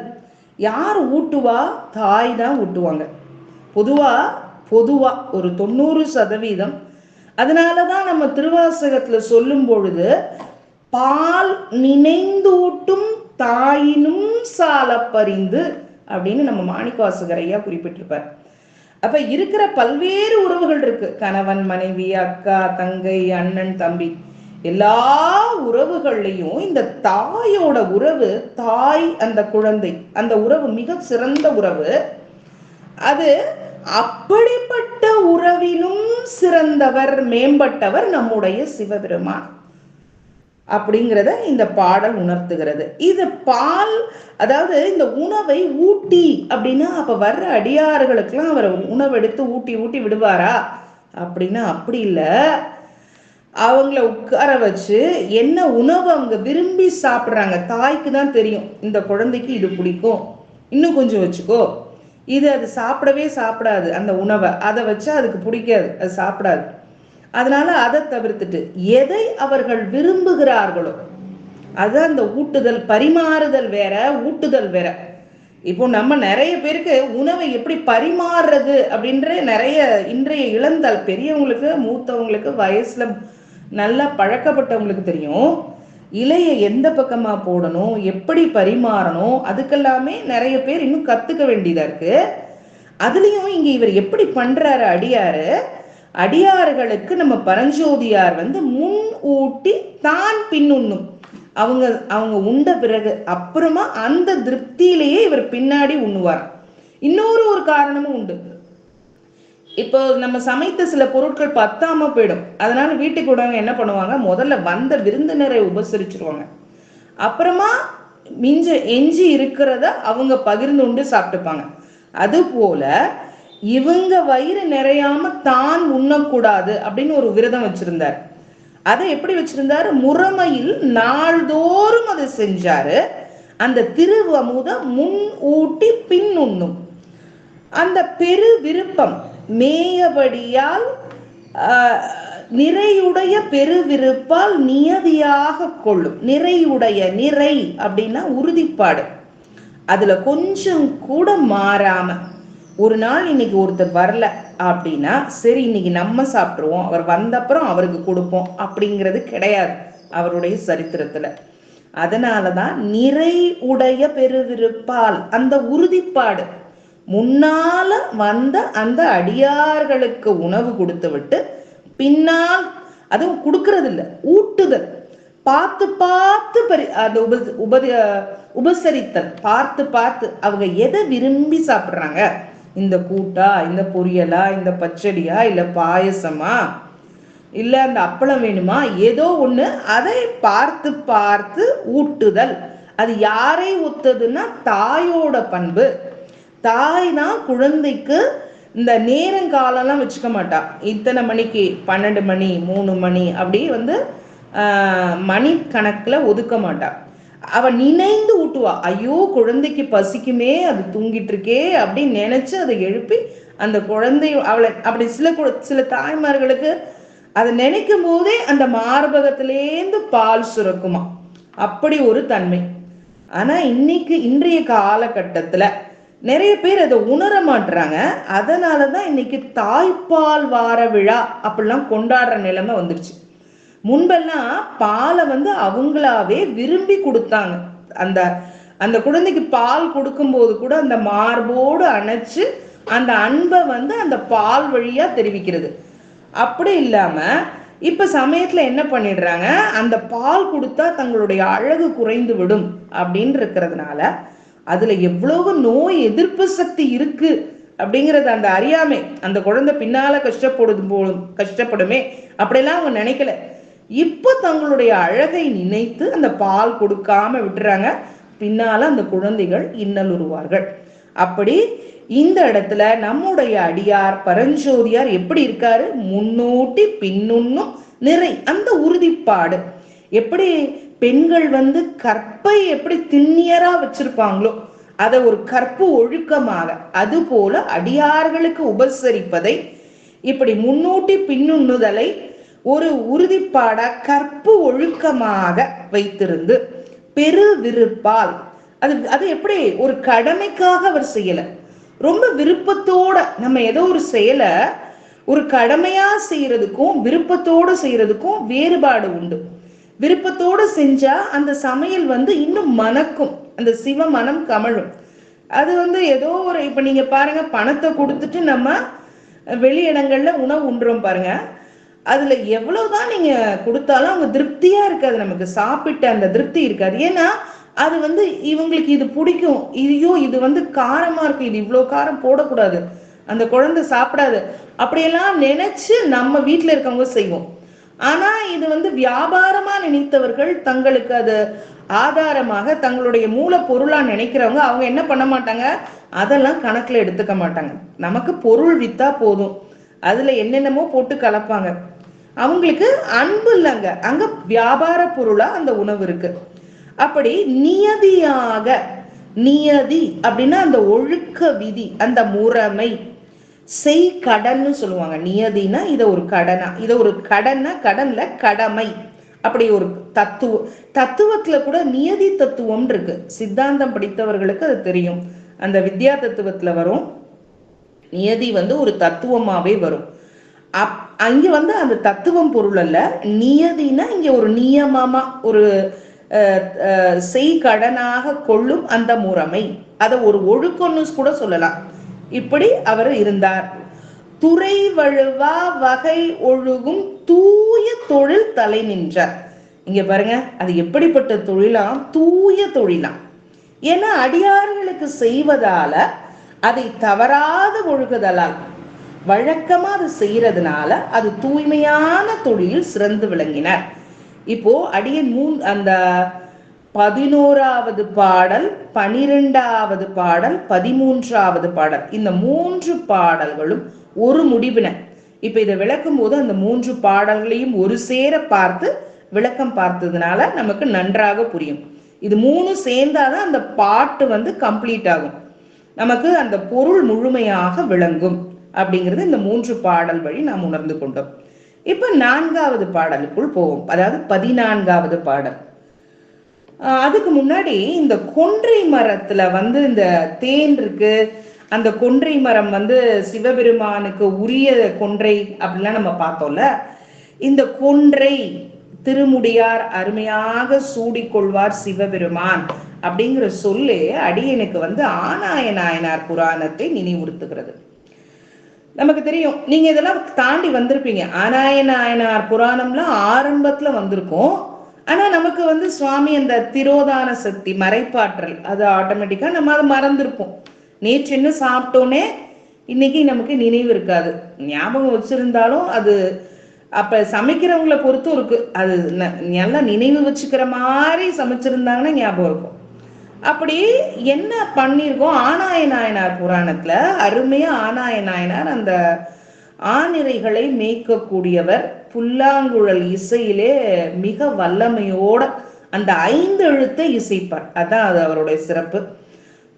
யார் ஊட்டுவா? தாய் தான் ஊட்டுவாங்க. பொதுவா ஒரு 90%. அதனாலதான் நம்ம திருவாசகத்துல சொல்லும் பொழுது பால் நினைந்தூட்டும் தாயினும் சால பறிந்து அப்படின்னு நம்ம மாணிக்கவாசகர் ஐயா குறிப்பிட்டிருப்பார். அப்ப இருக்கிற பல்வேறு உறவுகள் இருக்கு. கணவன் மனைவி, அக்கா தங்கை, அண்ணன் தம்பி, எல்லா உறவுகள்லையும் இந்த தாயோட உறவு, தாய் அந்த குழந்தை, அந்த உறவு மிக சிறந்த உறவு. அது அப்படிப்பட்ட உறவிலும் சிறந்தவர், மேம்பட்டவர் நம்முடைய சிவபெருமான் அப்படிங்கிறத இந்த பாடல் உணர்த்துகிறது. இது பால், அதாவது இந்த உணவை ஊட்டி அப்படின்னா அப்ப வர்ற அடியார்களுக்கெல்லாம் அவர் உணவெடுத்து ஊட்டி ஊட்டி விடுவாரா அப்படின்னா அப்படி இல்லை. அவங்கள உட்கார வச்சு என்ன உணவு அவங்க விரும்பி சாப்பிட்றாங்க, தாய்க்கு தான் தெரியும் இந்த குழந்தைக்கு இது பிடிக்கும், இன்னும் கொஞ்சம் வச்சுக்கோ, இது அது சாப்பிடவே சாப்பிடாது அந்த உணவை, அதை வச்சா அதுக்கு பிடிக்காது, அது சாப்பிடாது. அதனால அதை தவிர்த்துட்டு எதை அவர்கள் விரும்புகிறார்களோ அதுதான் அந்த ஊட்டுதல். பரிமாறுதல் வேற, ஊட்டுதல் வேற. இப்போ நம்ம நிறைய பேருக்கு உணவை எப்படி பரிமாறுறது அப்படின்ற நிறைய இன்றைய இளந்தல் பெரியவங்களுக்கு, மூத்தவங்களுக்கு, வயசுல நல்லா பழக்கப்பட்டவங்களுக்கு தெரியும். இலைய எந்த பக்கமா போடணும், எப்படி பரிமாறணும், அதுக்கெல்லாமே நிறைய பேர் இன்னும் கத்துக்க வேண்டியதா இருக்கு. அதுலயும் இங்க இவர் எப்படி பண்றாரு அடியாரு, அடியார்களுக்கு நம்ம பரஞ்சோதியார் முன் ஊட்டி தான் பின்னுண்ணும். அவங்க அவங்க உண்ட பிறகு அப்புறமா அந்த திருப்தியிலேயே இவர் பின்னாடி உண்ணுவார். இன்னொரு காரணமும் உண்டு. இப்போ நம்ம சமைத்த சில பொருட்கள் பத்தாம போயிடும். அதனால வீட்டுக்கு உடனே என்ன பண்ணுவாங்க, முதல்ல வந்த விருந்தினரை உபசரிச்சிருவாங்க, அப்புறமா எஞ்சி இருக்கிறத அவங்க பகிர்ந்து உண்டு சாப்பிட்டுப்பாங்க. அது போல இவங்க வயிறு நிறையாம தான் உண்ணக்கூடாது அப்படின்னு ஒரு விரதம் வச்சிருந்தார். அதை எப்படி வச்சிருந்தாரு, முறைமையில் நாள்தோறும் அதை செஞ்சாரு. அந்த திருவமுத முன் ஊட்டி பின் உண்ணும். அந்த பெரு விருப்பம் மேயபடியால் நிறையுடைய பெருவிருப்பால் நியதியாக கொள்ளும். நிறையுடைய, நிறை அப்படின்னா உறுதிப்பாடு, அதுல கொஞ்சம் கூட மாறாம. ஒரு நாள் இன்னைக்கு ஒருத்தர் வரல அப்படின்னா சரி இன்னைக்கு நம்ம சாப்பிட்டுருவோம், அவர் வந்தப்புறம் அவருக்கு கொடுப்போம் அப்படிங்கிறது கிடையாது அவருடைய சரித்திரத்துல. அதனாலதான் நிறை உடைய பெருவிருப்பால் அந்த உறுதிப்பாடு, முன்னால வந்த அந்த அடியார்களுக்கு உணவு கொடுத்து விட்டு பின்னால் அதுவும் கொடுக்கறது இல்லை, ஊட்டுதல், பார்த்து பார்த்து அந்த உபசரித்தல், பார்த்து பார்த்து அவங்க எதை விரும்பி சாப்பிட்றாங்க, இந்த கூட்டா, இந்த பொரியலா, இந்த பச்சடியா, இல்ல பாயசமா, இல்ல அந்த அப்பளம் வேணுமா, ஏதோ ஒண்ணு, அதை பார்த்து பார்த்து ஊட்டுதல். அது யாரை ஒத்ததுன்னா தாயோட பண்பு. தாய் தான் குழந்தைக்கு இந்த நேரங்காலம்லாம் வச்சுக்க மாட்டா. இத்தனை மணிக்கு 12 மணி 3 மணி அப்படி மணி கணக்குல ஒதுக்க மாட்டா. அவ நினைந்து ஊட்டுவா. ஐயோ குழந்தைக்கு பசிக்குமே, அது தூங்கிட்டு இருக்கே அப்படின்னு நினைச்சு அதை எழுப்பி அந்த குழந்தை அவளை அப்படி சில தாய்மார்களுக்கு அதை நினைக்கும் போதே அந்த மார்பகத்திலேந்து பால் சுரக்குமா, அப்படி ஒரு தன்மை. ஆனா இன்றைய காலகட்டத்துல நிறைய பேர் அதை உணர மாட்டுறாங்க. அதனாலதான் இன்னைக்கு தாய்ப்பால் வார விழா அப்படிலாம் கொண்டாடுற நிலைமை வந்துருச்சு. முன்பெல்லாம் பாலை அவங்களாவே விரும்பி கொடுத்தாங்க. அந்த அந்த குழந்தைக்கு பால் கொடுக்கும்போது கூட அந்த மார்போடு அணைச்சு அந்த அன்பை அந்த பால் வழியா தெரிவிக்கிறது. அப்படி இல்லாம இப்ப சமயத்துல என்ன பண்ணிடுறாங்க, அந்த பால் கொடுத்தா தங்களுடைய அழகு குறைந்து விடும் அப்படின்னு இருக்கிறதுனால அதுல எவ்வளவு நோய் எதிர்ப்பு சக்தி இருக்கு அப்படிங்கறது அந்த அறியாமை. அந்த குழந்தை பின்னால கஷ்டப்படுமே அப்படியெல்லாம் அவங்க நினைக்கல. இப்ப தங்களுடைய அழகை நினைத்து அந்த பால் கொடுக்காம விட்டுறாங்க. பின்னால அந்த குழந்தைகள் இன்னலுறுவார்கள். அப்படி இந்த இடத்துல நம்முடைய அடியார் பரஞ்சோதியார் எப்படி இருக்காரு, முன்னூட்டி பின்னுண்ணும் நிறை, அந்த உறுதிப்பாடு. எப்படி பெண்கள் கற்பை எப்படி திண்ணியரா வச்சிருப்பாங்களோ அதை ஒரு கற்பு ஒழுக்கமாக, அது போல அடியார்களுக்கு உபசரிப்பதை இப்படி முன்னூட்டி பின்னுண்ணுதலை ஒரு உறுதிப்பாட கற்பு ஒழுக்கமாக வைத்திருந்து பெரு விருப்பால், அது எப்படி ஒரு கடமைக்காக அவர் செய்யல, ரொம்ப விருப்பத்தோட. நம்ம ஏதோ ஒரு செயலை ஒரு கடமையா செய்யறதுக்கும் விருப்பத்தோடு செய்யறதுக்கும் வேறுபாடு உண்டு. விருப்பத்தோடு செஞ்சா அந்த சமையல் இன்னும் மணக்கும், அந்த சிவ மனம் கமழும். அது ஏதோ ஒரு, இப்ப நீங்க பாருங்க, பணத்தை கொடுத்துட்டு நம்ம வெளி இடங்கள்ல உணவு உண்றோம் பாருங்க, அதுல எவ்வளவுதான் நீங்க கொடுத்தாலும் அவங்க திருப்தியா இருக்காது, நமக்கு சாப்பிட்ட அந்த திருப்தி இருக்காது. ஏன்னா அது இவங்களுக்கு இது பிடிக்கும், இது காரமா இருக்கு, இது இவ்வளவு காரம் போடக்கூடாது, அந்த குழந்தை சாப்பிடாது, அப்படியெல்லாம் நினைச்சு நம்ம வீட்டுல இருக்கவங்க செய்வோம். ஆனா இது வியாபாரமா நினைத்தவர்கள், தங்களுக்கு அது ஆதாரமாக தங்களுடைய மூல பொருளா நினைக்கிறவங்க, அவங்க என்ன பண்ண மாட்டாங்க, அதெல்லாம் கணக்குல எடுத்துக்க மாட்டாங்க. நமக்கு பொருள் வித்தா போதும், அதுல என்னென்னமோ போட்டு கலப்பாங்க. அவங்களுக்கு அன்பு இல்லைங்க, அங்க வியாபார பொருளா அந்த உணவு இருக்கு. அப்படி நியதியாக, நியதி அப்படின்னா அந்த ஒழுக்க விதி, அந்த முறைமை, செய் கடன்னு சொல்லுவாங்க. நியதினா இத ஒரு கடனா, இத ஒரு கடன்னா கடன்ல கடமை, அப்படி ஒரு தத்துவத்துல கூட நியதி தத்துவம் இருக்கு. சித்தாந்தம் படித்தவர்களுக்கு அது தெரியும். அந்த வித்யா தத்துவத்துல வரும், நியதி ஒரு தத்துவமாவே வரும். அங்க அந்த தத்துவம் பொருள் அல்ல. நியதினா இங்க ஒரு நியமமா, ஒரு செய் கடனாக கொள்ளும் அந்த முறைமை, அத ஒரு ஒழுக்கம்னு கூட சொல்லலாம். இப்படி அவர் இருந்தார். துறை வழுவா வகை ஒழுகும் தூய தொழில் தலை நின்றார். இங்க பாருங்க, அது எப்படிப்பட்ட தொழிலாம்? தூய தொழிலாம். ஏன்னா அடியார்களுக்கு செய்வதால, அதை தவறாத ஒழுகுதலால், வழக்கமா அது செய்யறதுனால அது தூய்மையான தொழில் சிறந்து விளங்கினார். இப்போ அடியன் அந்த 11வது பாடல், 12வது பாடல், 13வது பாடல், இந்த 3 பாடல்களும் ஒரு முடிவின. இப்ப இதை விளக்கும் போது அந்த 3 பாடல்களையும் ஒரு சேர பார்த்து விளக்கம் பார்த்ததுனால நமக்கு நன்றாக புரியும். இது 3 சேர்ந்தாதான் அந்த பாட்டு கம்ப்ளீட் ஆகும், நமக்கு அந்த பொருள் முழுமையாக விளங்கும் அப்படிங்கிறது இந்த 3 பாடல் வழி நாம் உணர்ந்து கொண்டோம். இப்ப 4வது பாடலுக்குள் போவோம், அதாவது 14வது பாடல். அதுக்கு முன்னாடி இந்த கொன்றை மரத்துல இந்த தேன் இருக்கு. அந்த கொன்றை மரம் சிவபெருமானுக்கு உரிய கொன்றை அப்படிலாம் நம்ம பார்த்தோம்ல. இந்த கொன்றை திருமுடியார் அருமையாக சூடிக்கொள்வார் சிவபெருமான் அப்படிங்கிற சொல்லே அடியனுக்கு ஆனாய நாயனார் புராணத்தை நினைவுறுத்துகிறது. நமக்கு தெரியும், நீங்க இதெல்லாம் தாண்டி வந்திருப்பீங்க. ஆனாய நாயனார் புராணம்லாம் ஆரம்பத்துல வந்திருக்கும். ஆனா நமக்கு சுவாமி அந்த திரோதான சக்தி, மறைப்பாற்றல், அது ஆட்டோமேட்டிக்கா நம்ம அதை மறந்துருப்போம். நேற்று என்ன சாப்பிட்டோன்னே இன்னைக்கு நமக்கு நினைவு இருக்காது. ஞாபகம் வச்சிருந்தாலும் அது அப்ப சமைக்கிறவங்களை பொறுத்தும் இருக்கு. அது நல்லா நினைவு வச்சுக்கிற மாதிரி சமைச்சிருந்தாங்கன்னா ஞாபகம் இருக்கும். அப்படி என்ன பண்ணிருக்கோம்? ஆனாய நாயனார் புராணத்துல அருமையா ஆனாய நாயனார் அந்த ஆநிரைகளை மேய்க்கக்கூடியவர், புல்லாங்குழல் இசையிலே மிக வல்லமையோட அந்த 5 எழுத்தை இசைப்பார். அதான் அது அவருடைய சிறப்பு.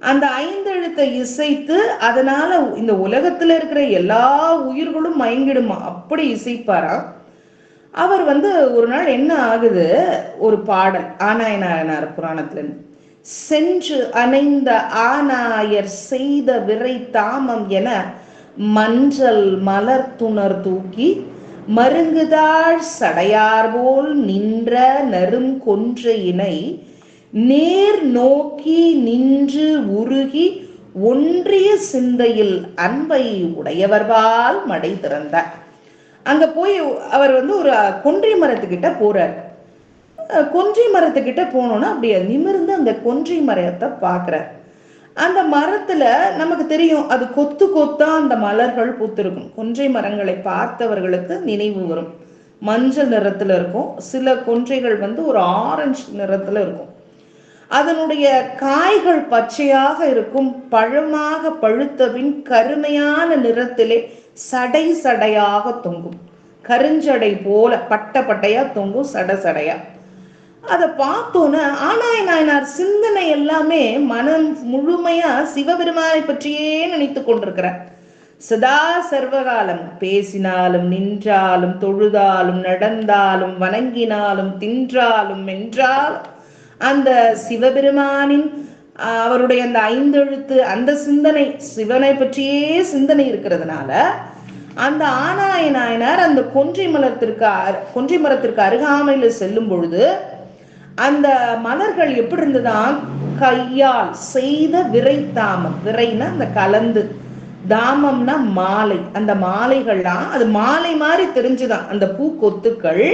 அந்த 5 எழுத்தை இசைத்து அதனால இந்த உலகத்துல இருக்கிற எல்லா உயிர்களும் மயங்கிடுமா, அப்படி இசைப்பாரா. அவர் ஒரு நாள் என்ன ஆகுது, ஒரு பாடல் ஆனாய நாயனார் புராணத்துல, சென்று அணைந்த ஆனாயர் செய்த விரை தாமம் என மஞ்சள் மலர் துணர் தூக்கி மருங்குதாள் சடையார் போல் நின்ற நரும் கொன்றையினை நேர் நோக்கி நின்று உருகி ஒன்றிய சிந்தையில் அன்பை உடையவர்பால் மடை திறந்தார். அங்க போய் அவர் ஒரு கொன்றை மரத்துக்கிட்ட போறார். கொன்றை மரத்துக்கிட்ட போனோம்னா அப்படியே நிமிர்ந்து அந்த கொன்றை மரத்தை பாக்குறார். அந்த மரத்துல நமக்கு தெரியும், அது கொத்து கொத்தா அந்த மலர்கள் பூத்திருக்கும். கொன்றை மரங்களை பார்த்தவர்களுக்கு நினைவு வரும். மஞ்சள் நிறத்துல இருக்கும், சில கொன்றைகள் ஒரு ஆரஞ்சு நிறத்துல இருக்கும். அதனுடைய காய்கள் பச்சையாக இருக்கும், பழமாக பழுத்தபின் கருமையான நிறத்திலே சடை சடையாக தொங்கும். கருஞ்சடை போல பட்ட பட்டையா தொங்கும், சட சடையா. அதை பார்த்தோன்னா ஆனாய நாயனார் சிந்தனை எல்லாமே மனம் முழுமையா சிவபெருமானை பற்றியே நினைத்து கொண்டிருக்கிறார். சதா சர்வகாலம் பேசினாலும் நின்றாலும் தொழுதாலும் நடந்தாலும் வணங்கினாலும் தின்றாலும் மென்றாலும் அந்த சிவபெருமானின் அவருடைய அந்த 5 எழுத்து அந்த சிந்தனை, சிவனை பற்றியே சிந்தனை இருக்கிறதுனால அந்த ஆனாய நாயனார் அந்த கொன்றை மரத்திற்கு அருகாமையில செல்லும் பொழுது அந்த மலர்கள் எப்படி இருந்ததுதான், கையால் செய்த விரை தாமம், விரைனா அந்த கலந்து, தாமம்னா மாலை, அந்த மாலைகள்லாம் அது மாலை மாதிரி தெரிஞ்சுதான். அந்த பூக்கொத்துக்கள்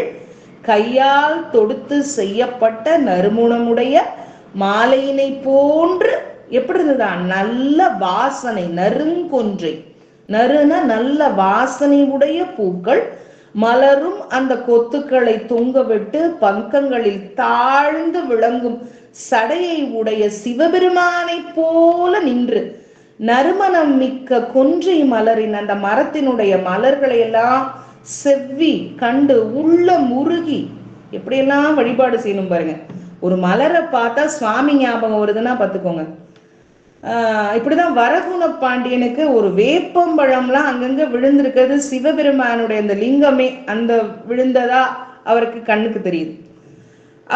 கையால் தொடுத்து செய்யப்பட்ட நறுமுணமுடைய மாலையினை போன்று எப்படி இருந்ததுதான், நல்ல வாசனை, நறுங்கொன்றை, நறுனா நல்ல வாசனை உடைய பூக்கள் மலரும் அந்த கொத்துக்களை தொங்க விட்டு பங்கங்களில் தாழ்ந்து விளங்கும் சடையை உடைய சிவபெருமானை போல நின்று நறுமணம் மிக்க கொன்றை மலரின் அந்த மரத்தினுடைய மலர்களை எல்லாம் செவ்வி கண்டு உள்ள முருகி எப்படியெல்லாம் வழிபாடு செய்யணும் பாருங்க. ஒரு மலரை பார்த்தா சுவாமி ஞாபகம் வருதுன்னா பார்த்துக்கோங்க. இப்படிதான் வரகுண பாண்டியனுக்கு ஒரு வேப்பம்பழம்லாம் அங்கங்க விழுந்திருக்கிறது, சிவபெருமானுடைய அந்த லிங்கமே அந்த விழுந்ததா அவருக்கு கண்ணுக்கு தெரியுது.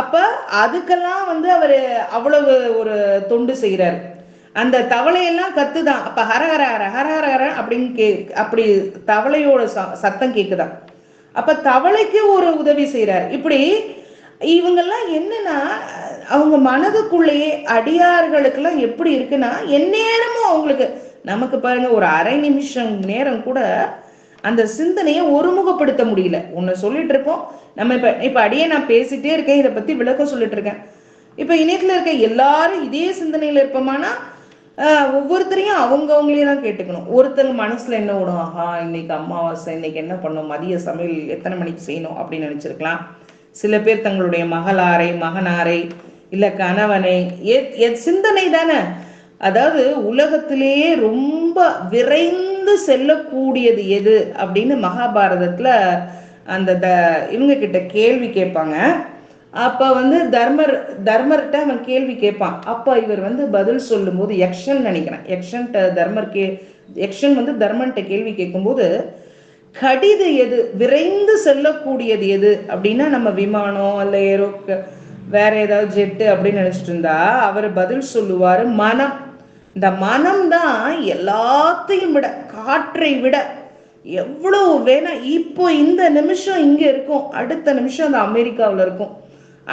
அப்ப அதுக்கெல்லாம் அவரு அவ்வளவு ஒரு தொண்டு செய்யறாரு. அந்த தவளையெல்லாம் கத்துதான். அப்ப ஹரஹர ஹர ஹரஹர ஹர அப்படின்னு அப்படி தவளையோட சத்தம் கேக்குதான். அப்ப தவளைக்கு ஒரு உதவி செய்யறாரு. இப்படி இவங்கெல்லாம் என்னன்னா அவங்க மனதுக்குள்ளேயே அடியார்களுக்கெல்லாம் எப்படி இருக்குன்னா எந்நேரமும் அவங்களுக்கு, நமக்கு பாருங்க ஒரு அரை நிமிஷம் நேரம் கூட அந்த சிந்தனையை ஒருமுகப்படுத்த முடியல. ஒன்னு சொல்லிட்டு இருக்கோம் நம்ம, இப்ப அடியே நான் பேசிட்டே இருக்கேன், இதை பத்தி விளக்கம் சொல்லிட்டு இருக்கேன். இப்ப இணையத்துல இருக்க எல்லாரும் இதே சிந்தனையில இருப்போமானா ஒவ்வொருத்தரையும் அவங்கவுங்களே தான் கேட்டுக்கணும். ஒருத்தங்க மனசுல என்ன விடும், ஆஹா இன்னைக்கு அமாவாசை, இன்னைக்கு என்ன பண்ணும், மதிய சமையல் எத்தனை மணிக்கு செய்யணும் அப்படின்னு நினைச்சிருக்கலாம். சில பேர் தங்களுடைய மகளாரை மகனாரை இல்ல கணவனை சிந்தனை தானே. அதாவது உலகத்திலேயே ரொம்ப விரைந்து செல்லக்கூடியது எது அப்படின்னு மகாபாரதத்துல அந்த இவங்க கிட்ட கேள்வி கேட்பாங்க. அப்ப தர்மர்கிட்ட அவன் கேள்வி கேட்பான். அப்ப இவர் பதில் சொல்லும் போது யக்ஷன் நினைக்கிறேன், யக்ஷன் தர்மன்ட்ட கேள்வி கேட்கும்போது கடிது எது, விரைந்து செல்லக்கூடியது எது அப்படின்னா நம்ம விமானம் அல்ல ஏரோ வேற ஏதாவது ஜெட்டு அப்படின்னு நினைச்சிட்டு இருந்தா அவர் பதில் சொல்லுவாரு மனம். இந்த மனம் தான் எல்லாத்தையும் விட, காற்றை விட எவ்வளவு வேணா. இப்போ இந்த நிமிஷம் இங்க இருக்கும், அடுத்த நிமிஷம் அது அமெரிக்காவில் இருக்கும்,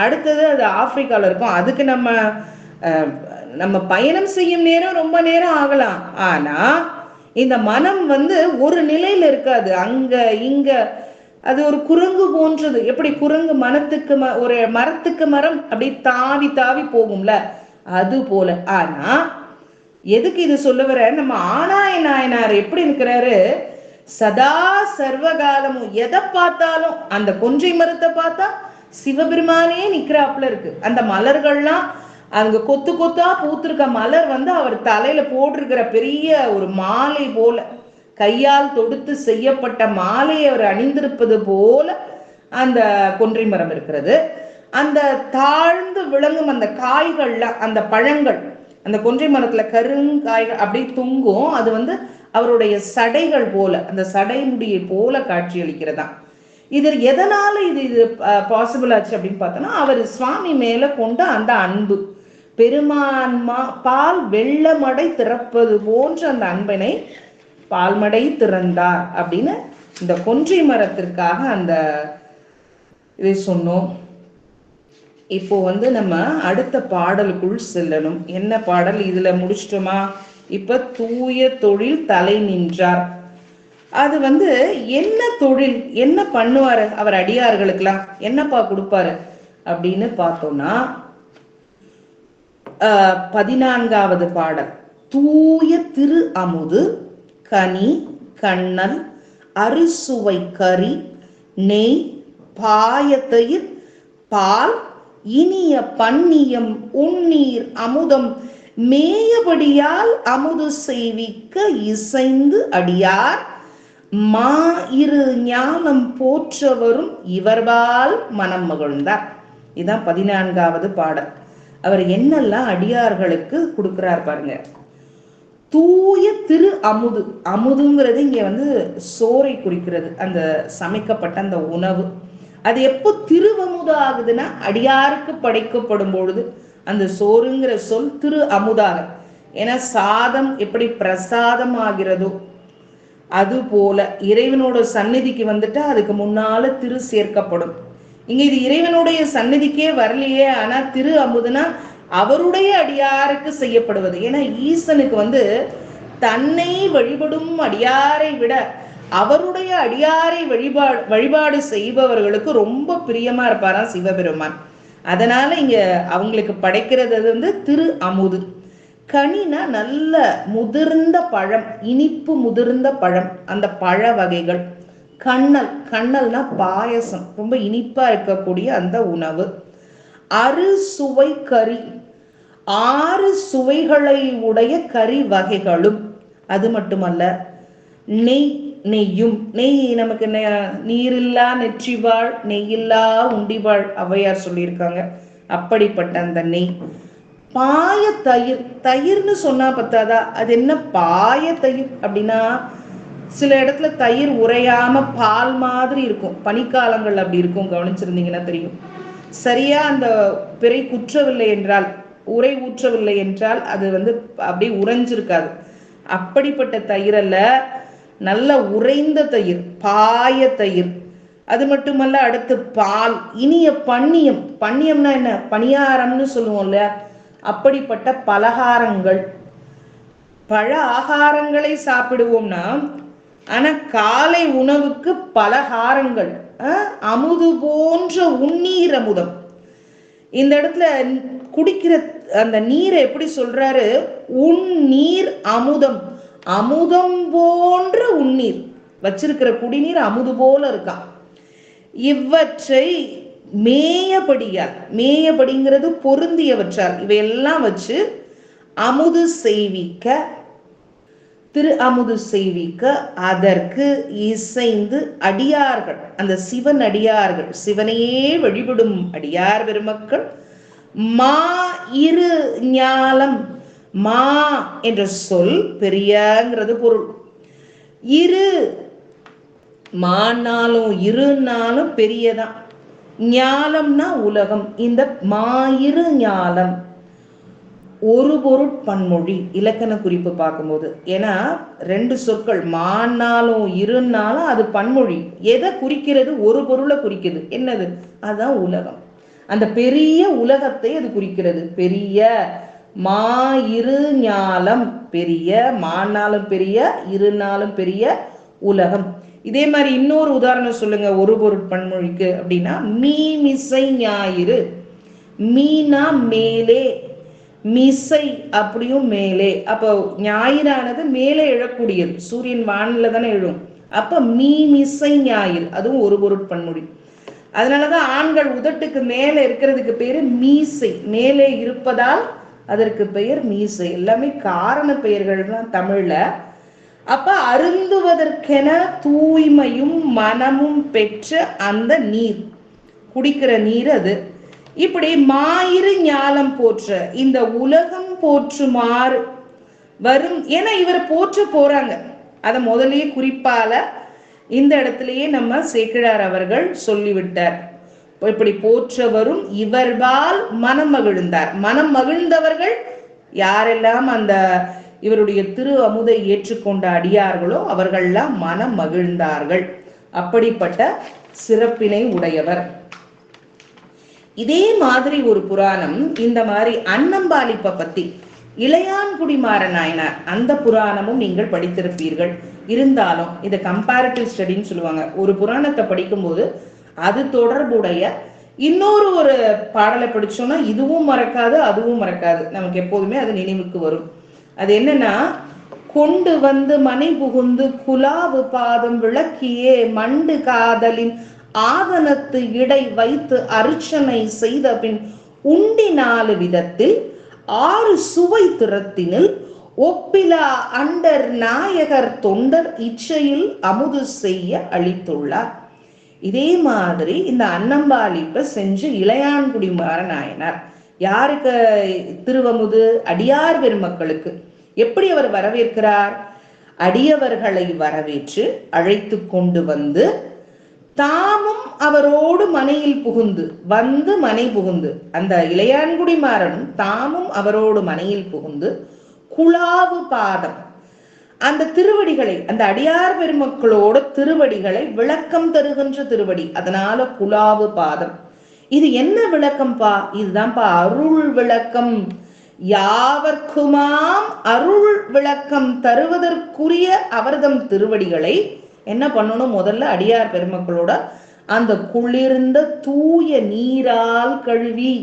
அடுத்தது அது ஆப்பிரிக்காவில் இருக்கும். அதுக்கு நம்ம பயணம் செய்யும் நேரம் ரொம்ப நேரம் ஆகலாம். ஆனா இந்த மனம் ஒரு நிலையில இருக்காது, அங்க இங்க. அது ஒரு குரங்கு போன்றது. எப்படி குரங்கு ஒரு மரத்துக்கு மரம் அப்படி தாவி தாவி போகும்ல, அது போல. ஆனா எதுக்கு இது சொல்ல வர, நம்ம ஆனாய நாயனார் எப்படி இருக்கிறாரு, சதா சர்வகாலமும் எதை பார்த்தாலும், அந்த கொன்றை மரத்தை பார்த்தா சிவபெருமானே நிக்கிறாப்புல இருக்கு. அந்த மலர்கள்லாம் அங்க கொத்து கொத்தா பூத்திருக்க மலர் அவர் தலையில போட்டிருக்கிற பெரிய ஒரு மாலை போல, கையால் தொடுத்து செய்யப்பட்ட மாலையை அவர் அணிந்திருப்பது போல அந்த கொன்றை மரம் இருக்கிறது. அந்த தாழ்ந்து விளங்கும் அந்த காய்கள்லாம், அந்த பழங்கள் அந்த கொன்றை மரத்துல கருங்காய்கள் அப்படி தொங்கும். அது அவருடைய சடைகள் போல, அந்த சடை முடியை போல காட்சி அளிக்கிறதா. இது எதனால இது பாசிபிள் ஆச்சு அப்படின்னு பார்த்தோம்னா, அவர் சுவாமி மேல கொண்ட அந்த அன்பு, பெருமான்மா பால் வெள்ளமடை திறப்பது போன்ற அந்த அன்பினை பால்மடை திறந்தார் அப்படின்னு இந்த கொன்றை மரத்திற்காக அந்த இதை சொன்னோம். இப்போ நம்ம அடுத்த பாடலுக்குள் செல்லணும். என்ன பாடல், இதுல முடிச்சிட்டோமா? இப்ப தூய தொழில் தலை நின்றார். அது என்ன தொழில், என்ன பண்ணுவாரு அவர் அடியார்களுக்கெல்லாம், என்னப்பா கொடுப்பாரு அப்படின்னு பார்த்தோம்னா 14வது பாடல். தூய திரு அமுது கனி கண்ணல் அறுசுவை கறி நெய் பாயத்தயிர் பால் இனிய பன்னியம் உன்னீர் அமுதம் மேயபடியால் அமுது செய்விக்க இசைந்து அடியார் மா இரு ஞானம் போற்றவரும் இவர்பால் மனம் மகிழ்ந்தார். இதுதான் 14வது பாடல். அவர் என்னெல்லாம் அடியார்களுக்கு கொடுக்கிறார் பாருங்க. தூய திரு அமுது, அமுதுங்கிறது இங்க சோறை குறிக்கிறது, அந்த சமைக்கப்பட்ட அந்த உணவு. அது எப்போ திருவமுது ஆகுதுன்னா அடியாருக்கு படைக்கப்படும் பொழுது அந்த சோறுங்கிற சொல் திரு அமுதாக. ஏன்னா சாதம் எப்படி பிரசாதம் ஆகிறதோ அது போல இறைவனோட சந்நிதிக்கு வந்துட்டா அதுக்கு முன்னால திரு சேர்க்கப்படும். இங்க இது இறைவனுடைய சந்நிதிக்கே வரலையே, ஆனா திரு அமுதுனா அவருடைய அடியாருக்கு செய்யப்படுவது. ஏன்னா ஈசனுக்கு தன்னை வழிபடும் அடியாரை விட அவருடைய அடியாரை வழிபாடு செய்பவர்களுக்கு ரொம்ப பிரியமா இருப்பாராம் சிவபெருமான். அதனால இங்க அவங்களுக்கு படைக்கிறது திரு அமுது. கனினா நல்ல முதிர்ந்த பழம், இனிப்பு முதிர்ந்த பழம், அந்த பழ வகைகள். கண்ணல், கண்ணல்னா பாயசம், ரொம்ப இனிப்பா இருக்கக்கூடிய அந்த உணவு. அறுசுவை கறி, 6 சுவைகளை உடைய கறி வகைகளும். அது மட்டுமல்ல, நெய், நெய்யும். நெய் நமக்கு நீரில்லா நெற்றிவாள் நெய்யில்லா உண்டிவாள் ஔவையார் சொல்லியிருக்காங்க. அப்படிப்பட்ட அந்த நெய். பாய தயிர். தயிர்னு சொன்னா பத்தாதா, அது என்ன பாய தயிர் அப்படின்னா, சில இடத்துல தயிர் உறையாம பால் மாதிரி இருக்கும். பனிக்காலங்கள் அப்படி இருக்கும், கவனிச்சிருந்தீங்கன்னா தெரியும். சரியா அந்த பிறை குற்றவில்லை என்றால், உரை ஊற்றவில்லை என்றால் அது அப்படியே உறைஞ்சிருக்காது. அப்படிப்பட்ட தயிர் அல்ல, நல்ல உறைந்த தயிர், பாய தயிர். அது மட்டுமல்ல, அடுத்து பால், இனிய பன்னியம். பன்னியம்னா என்ன? பணியாரம்னு சொல்லுவோம்ல, அப்படிப்பட்ட பலகாரங்கள். பழ ஆகாரங்களை சாப்பிடுவோம்னா, ஆனா காலை உணவுக்கு பலகாரங்கள். அமுது போன்ற உண்ணீர் அமுதம். இந்த இடத்துல குடிக்கிற அந்த நீரை எப்படி சொல்றாரு? உண்ணீர் அமுதம். அமுதம் போன்ற உண்ணீர். வச்சிருக்கிற குடிநீர் அமுது போல இருக்கான். இவற்றை மேயபடியால், மேயபடிங்கிறது பொருந்தியவற்றால், இவையெல்லாம் வச்சு அமுது செய்விக்க, திரு அமுது செய்விக்க, அதற்கு இசைந்து அடியார்கள், அந்த சிவன் அடியார்கள், சிவனையே வழிபடும் அடியார் பெருமக்கள் மா இரு ஞாலம். மா என்ற சொல் பெரியங்கிறது பொருள். இரு மானாலும் இருனாலும் பெரியதான். ஞாலம்னா உலகம். இந்த மாயிரு ஞாலம் ஒரு பொருட்பன்மொழி இலக்கண குறிப்பு பார்க்கும்போது. ஏன்னா ரெண்டு சொற்கள், மானாலும் இருனாலும் அது பன்மொழி. எதை குறிக்கிறது? ஒரு பொருளை குறிக்கிறது. என்னது? அதுதான் உலகம். அந்த பெரிய உலகத்தை அது குறிக்கிறது. பெரிய மா இரு ஞாலம், பெரிய, மானாலும் பெரிய, இருநாளும் பெரிய உலகம். இதே மாதிரி இன்னொரு உதாரணம் சொல்லுங்க ஒரு பொருட்பன்மொழிக்கு அப்படின்னா, மீ மிசை ஞாயிறு. மீனா மேலே, மிசை அப்படியும் மேலே. அப்போ ஞாயிறானது மேலே எழக்கூடியது, சூரியன் வானில தானே எழும். அப்ப மீ மிசை ஞாயிறு, அதுவும் ஒரு பொருட்பன்மொழி. அதனாலதான் ஆண்கள் உதட்டுக்கு மேல இருக்கிறதுக்கு பேரு மீசை, மேலே இருப்பதால் அதற்கு பெயர் மீசை. எல்லாமே காரண பெயர்கள் தான் தமிழ்ல. அப்ப அருந்துவதற்கென தூய்மையும் மனமும் பெற்ற அந்த நீர், குடிக்கிற நீர் அது. இப்படி மாயிரு ஞாலம் போற்ற, இந்த உலகம் போற்றுமாறு வரும். ஏன்னா இவரை போற்ற போறாங்க, அதை முதல்லயே குறிப்பால இந்த இடத்திலேயே நம்ம சேக்கிழார் அவர்கள் சொல்லிவிட்டார். இப்படி போற்ற வரும் இவர்பால் மனம் மகிழ்ந்தார். மனம் மகிழ்ந்தவர்கள் யாரெல்லாம் அந்த இவருடைய திரு அமுதை ஏற்றுக்கொண்ட அடியார்களோ அவர்கள்லாம் மனம் மகிழ்ந்தார்கள். அப்படிப்பட்ட சிறப்பினை உடையவர். இதே மாதிரி ஒரு புராணம், இந்த மாதிரி அன்னம்பாளிப்பை பத்தி, இளையான்குடி மாறநாயனார், அந்த புராணமும் நீங்கள் படித்திருப்பீர்கள். இருந்தாலும் இதை கம்பேரிட்டிவ் ஸ்டடின்னு சொல்லுவாங்க. ஒரு புராணத்தை படிக்கும்போது அது தொடர்புடைய இன்னொரு ஒரு பாடலை படிச்சோம்னா இதுவும் மறக்காது அதுவும் மறக்காது, நமக்கு எப்போதுமே அது நினைவுக்கு வரும். அது என்னன்னா, கொண்டு வந்து மனை புகுந்து குலாவு பாதம் விளக்கியே மண்டு காதலின் ஆதனத்து இடை வைத்து அர்ச்சனை செய்த பின் உண்டி 4 விதத்தில் 6 சுவை திறத்தினில் ஒப்பிலா அண்டர் நாயகர் தொண்டர் இச்சையில் அமுது செய்ய அளித்துள்ளார். இதே மாதிரி இந்த அன்னம்பாளிப்பை செஞ்சு இளையான்குடி மாறநாயனார் யாருக்கு திருவமுது? அடியார் பெருமக்களுக்கு. எப்படி அவர் வரவேற்கிறார்? அடியவர்களை வரவேற்று அழைத்து கொண்டு வந்து தாமும் அவரோடு மனையில் புகுந்து, வந்து மனை புகுந்து, அந்த இளையான்குடி மாறனும் தாமும் அவரோடு மனையில் புகுந்து குலாவு பாதம், அந்த திருவடிகளை, அந்த அடியார் பெருமக்களோட திருவடிகளை விளக்கம் தருகின்ற திருவடி, அதனால குலாவு பாதம். இது என்ன விளக்கம்பா? இதுதான்ப்பா அருள் விளக்கம். யாவர்க்குமாம் அருள் விளக்கம் தருவதற்குரிய அவர்தம் திருவடிகளை என்ன பண்ணணும்? முதல்ல அடியார் பெருமக்களோட அந்த குளிர்ந்த தூய நீரால் கழுவி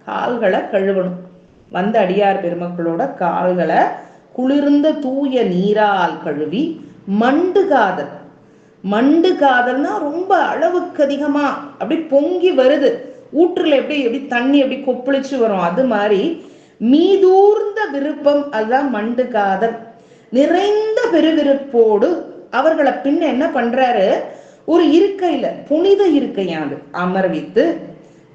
கால்களை கழுவணும். வந்த அடியார் பெருமக்களோட கால்களை குளிர்ந்த தூய நீரால் கழுவி மண்டு காதல். மண்டு காதல்னா ரொம்ப அளவுக்கு அதிகமா அப்படி பொங்கி வருது, ஊற்றுல எப்படி தண்ணி எப்படி கொப்பளிச்சு வரும், அது மாதிரி மீதூர்ந்த விருப்பம், அதுதான் மண்டு காதல். நிறைந்த பெருவிருப்போடு அவர்களை பின்ன என்ன பண்றாரு, ஒரு இருக்கையில, புனித இருக்கையாது அமர்வித்து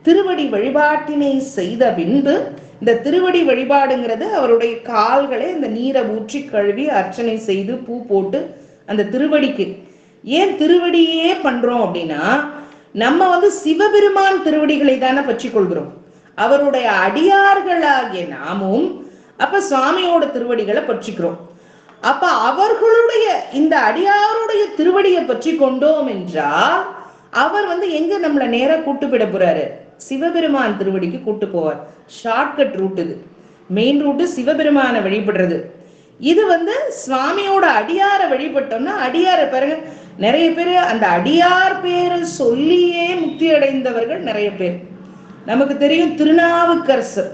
திருவடி வழிபாட்டினை செய்த பின்பு, இந்த திருவடி வழிபாடுங்கிறது அவருடைய கால்களை இந்த நீரை ஊற்றி கழுவி அர்ச்சனை செய்து பூ போட்டு அந்த திருவடிக்கு, ஏன் திருவடியே பண்றோம் அப்படின்னா, நம்ம சிவபெருமான் திருவடிகளை தானே பற்றி கொள்கிறோம். அவருடைய அடியார்களாகிய நாமும் அப்ப சுவாமியோட திருவடிகளை பற்றிக்கிறோம். அப்ப அவர்களுடைய இந்த அடியாருடைய திருவடியை பற்றி கொண்டோம் என்றால் அவர் எங்க நம்மளை நேரா கூட்டு போயிட போறாரு, சிவபெருமான் திருவடிக்கு கூட்டு போவார். ஷார்ட்கட் ரூட் இது. மெயின் ரூட்டு சிவபெருமான வழிபடுறது. இது சுவாமியோட அடியார வழிபட்டோம்னா, அடியார பாருங்க, நிறைய பேர் அந்த அடியார் பேரை சொல்லியே முக்தி அடைந்தவர்கள் நிறைய பேர் நமக்கு தெரியும். திருநாவுக்கரசர்,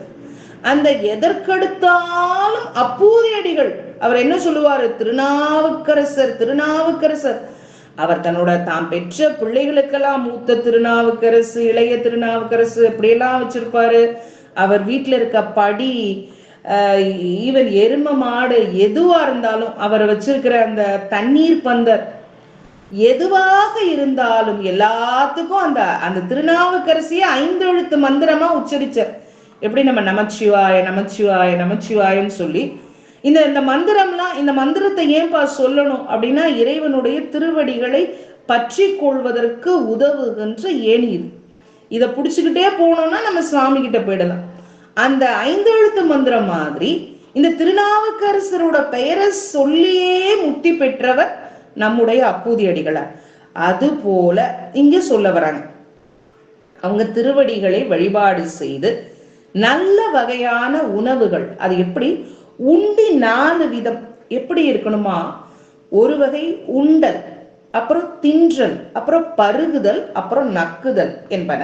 அந்த எதற்கெடுத்தாலும் அப்பூதியடிகள் அவர் என்ன சொல்லுவாரு, திருநாவுக்கரசர் திருநாவுக்கரசர். அவர் தன்னோட தாம் பெற்ற பிள்ளைகளுக்கெல்லாம் மூத்த திருநாவுக்கரசு, இளைய திருநாவுக்கரசு அப்படியெல்லாம் வச்சிருப்பாரு. அவர் வீட்டுல இருக்க படி, ஈவன் எரும மாடு எதுவா இருந்தாலும், அவர் வச்சிருக்கிற அந்த தண்ணீர் பந்தர் எதுவாக இருந்தாலும் எல்லாத்துக்கும் அந்த அந்த திருநாவுக்கரசிய 5 எழுத்து மந்திரமா உச்சரிச்சார். எப்படி நம்ம நமச்சிவாய நமச்சிவாய நமச்சிவாயன்னு சொல்லி இந்த மந்திரம்லாம், இந்த மந்திரத்தை ஏன்பா சொல்லணும் அப்படின்னா, இறைவனுடைய திருவடிகளை பற்றி கொள்வதற்கு உதவுகின்ற ஏணி இது. இதை பிடிச்சுக்கிட்டே போனோம்னா நம்ம சுவாமி கிட்ட போயிடலாம். அந்த 5 எழுத்து மந்திரம் மாதிரி இந்த திருநாவுக்கரசரோட பெயரை சொல்லியே முக்தி பெற்றவர் நம்முடைய அப்பூதி அடிகளார். அது போல இங்க சொல்ல வராங்க, அவங்க திருவடிகளை வழிபாடு செய்து நல்ல வகையான உணவுகள், அது எப்படி உண்டி 4 விதம் எப்படி இருக்கணுமா, ஒரு வகை உண்டல், அப்புறம் தின்றல், அப்புறம் பருகுதல், அப்புறம் நக்குதல் என்பன.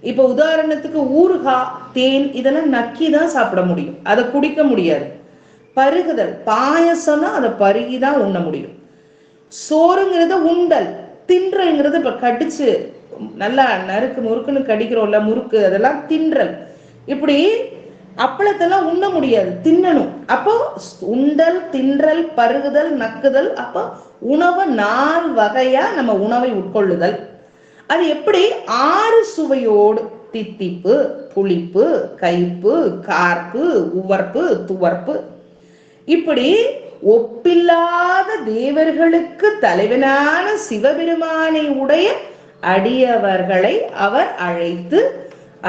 இப்ப உதாரணத்துக்கு ஊறுகாய், தேன் இதெல்லாம் நக்கிதான் சாப்பிட முடியும், அதை குடிக்க முடியாது. பருகுதல், பாயசம்னா அதை பருகிதான் உண்ண முடியும். சோறுங்கிறத உண்டல், தின்றல்ங்கிறது இப்ப கடிச்சு நல்லா நறுக்கு முறுக்குன்னு கடிக்கிறோம்ல, முறுக்கு, அதெல்லாம் தின்றல். இப்படி அப்பளத்தெல்லாம் உண்ண முடியாது, தின்னணும். அப்போ உண்டல், தின்றல், பருகுதல், நக்குதல். அப்போ உணவை 4 வகையா நம்ம உணவை உட்கொள்ளுதல். அது எப்படி 6 சுவையோடு, தித்திப்பு, புளிப்பு, கைப்பு, கார்ப்பு, உவர்ப்பு, துவர்ப்பு, இப்படி ஒப்பில்லாத தேவர்களுக்கு தலைவனான சிவபெருமானை உடைய அடியவர்களை அவர் அழைத்து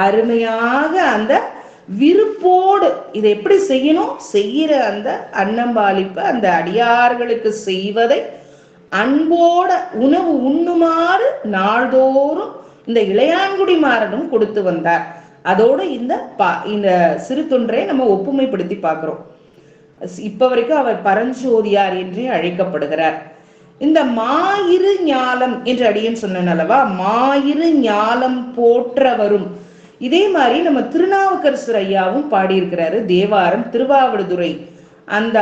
அருமையாக அந்த விருப்போடு இதை எப்படி செய்யணும், செய்கிற அந்த அன்னம்பாலிப்ப அந்த அடியார்களுக்கு செய்வதை அன்போட உணவு உண்ணுமாறு நாள்தோறும் இந்த இளையான்குடி மாறனும் கொடுத்து வந்தார். அதோட இந்த சிறு தொன்றை நம்ம ஒப்புமைப்படுத்தி பார்க்கிறோம். இப்ப வரைக்கும் அவர் பரஞ்சோதியார் என்றே அழைக்கப்படுகிறார். இந்த மாயிரு ஞாலம் என்று அடியேன் சொன்னேன் அல்லவா, மாயிரு ஞாலம் போற்ற வரும். இதே மாதிரி நம்ம திருநாவுக்கரசர் ஐயாவும் பாடியிருக்கிறாரு. தேவாரம் திருவாவடுதுறை அந்த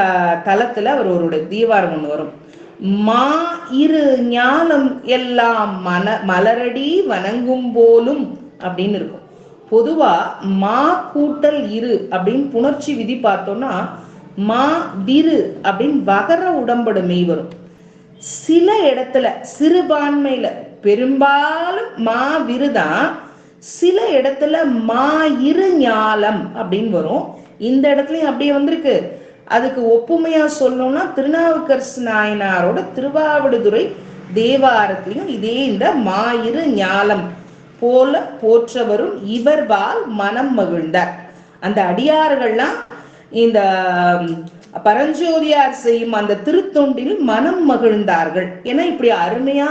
தலத்துல அவருடைய தேவாரம் ஒண்ணு வரும். மா இரு ஞானம் எல்லாம் மலரடி வணங்கும் போலும் அப்படின்னு இருக்கும். பொதுவா மா கூட்டல் இரு அப்படின்னு புணர்ச்சி விதி பார்த்தோம்னா மா விரு அப்படின்னு வகர உடம்படு மெய் வரும். சில இடத்துல சிறுபான்மையில பெரும்பாலும் மா விருதான், சில இடத்துல மா இரு ஞாலம் அப்படின்னு வரும். இந்த இடத்துலயும் அப்படியே வந்திருக்கு. அதுக்கு ஒப்புமையா சொல்லணும்னா திருநாவுக்கரசு நாயனாரோட திருவாவடுதுறை தேவாரத்திலையும் இதே இந்த மாயிரு ஞாலம் போல போற்றவரும் இவர்பால் மனம் மகிழ்ந்தார். அந்த அடியார்கள்லாம் இந்த பரஞ்சோதியார் செய்யும் அந்த திருத்தொண்டில் மனம் மகிழ்ந்தார்கள். ஏன்னா இப்படி அருமையா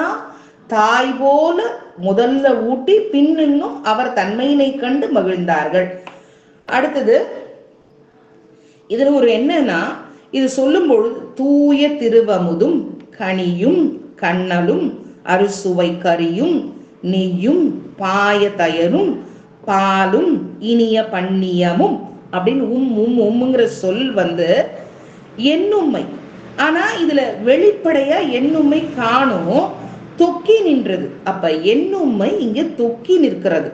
தாய் போல முதல்ல ஊட்டி பின்னும் அவர் தன்மையினை கண்டு மகிழ்ந்தார்கள். அடுத்தது இதுல ஒரு என்னன்னா, இது சொல்லும் பொழுது தூய திருவமுதும் கனியும் கண்ணலும் அறுசுவை கரியும் நெய்யும் பாய தயரும் பாலும் இனிய பன்னியமும் அப்படின்னு உம்முங்கிற சொல் எண்ணுமை. ஆனா இதுல வெளிப்படையா எண்ணுமை காணும், தொக்கி நின்றது. அப்ப எண்ணுமை இங்க தொக்கி நிற்கிறது,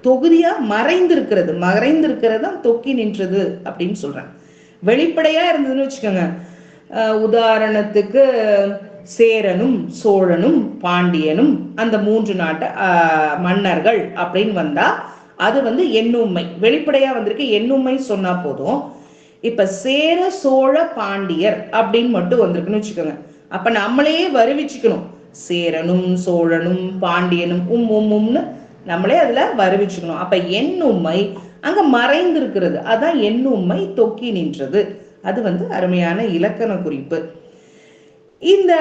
தொகுதியா மறைந்திருக்கிறது. மறைந்திருக்கிறது தான் தொக்கி நின்றது அப்படின்னு சொல்றேன். வெளிப்படையா இருந்ததுன்னு வச்சுக்கோங்க. உதாரணத்துக்கு சேரனும் சோழனும் பாண்டியனும் அந்த 3 நாட்டு மன்னர்கள் அப்படின்னு வந்தா அது வந்து எண்ணுமை, வெளிப்படையா வந்திருக்கு. எண்ணுமை சொன்னா போதும். இப்ப சேர சோழ பாண்டியர் அப்படின்னு மட்டும் வந்திருக்குன்னு வச்சுக்கோங்க. அப்ப நம்மளே வருவிச்சுக்கணும். சேரனும் சோழனும் பாண்டியனும் உம்னு நம்மளே அதுல வருவிச்சுக்கணும். அப்ப எண்ணுமை அங்க மறைந்திருக்கிறது, அதான் எண்ணுமை தொக்கி நின்றது. அது வந்து அருமையான இலக்கண குறிப்பு. இந்த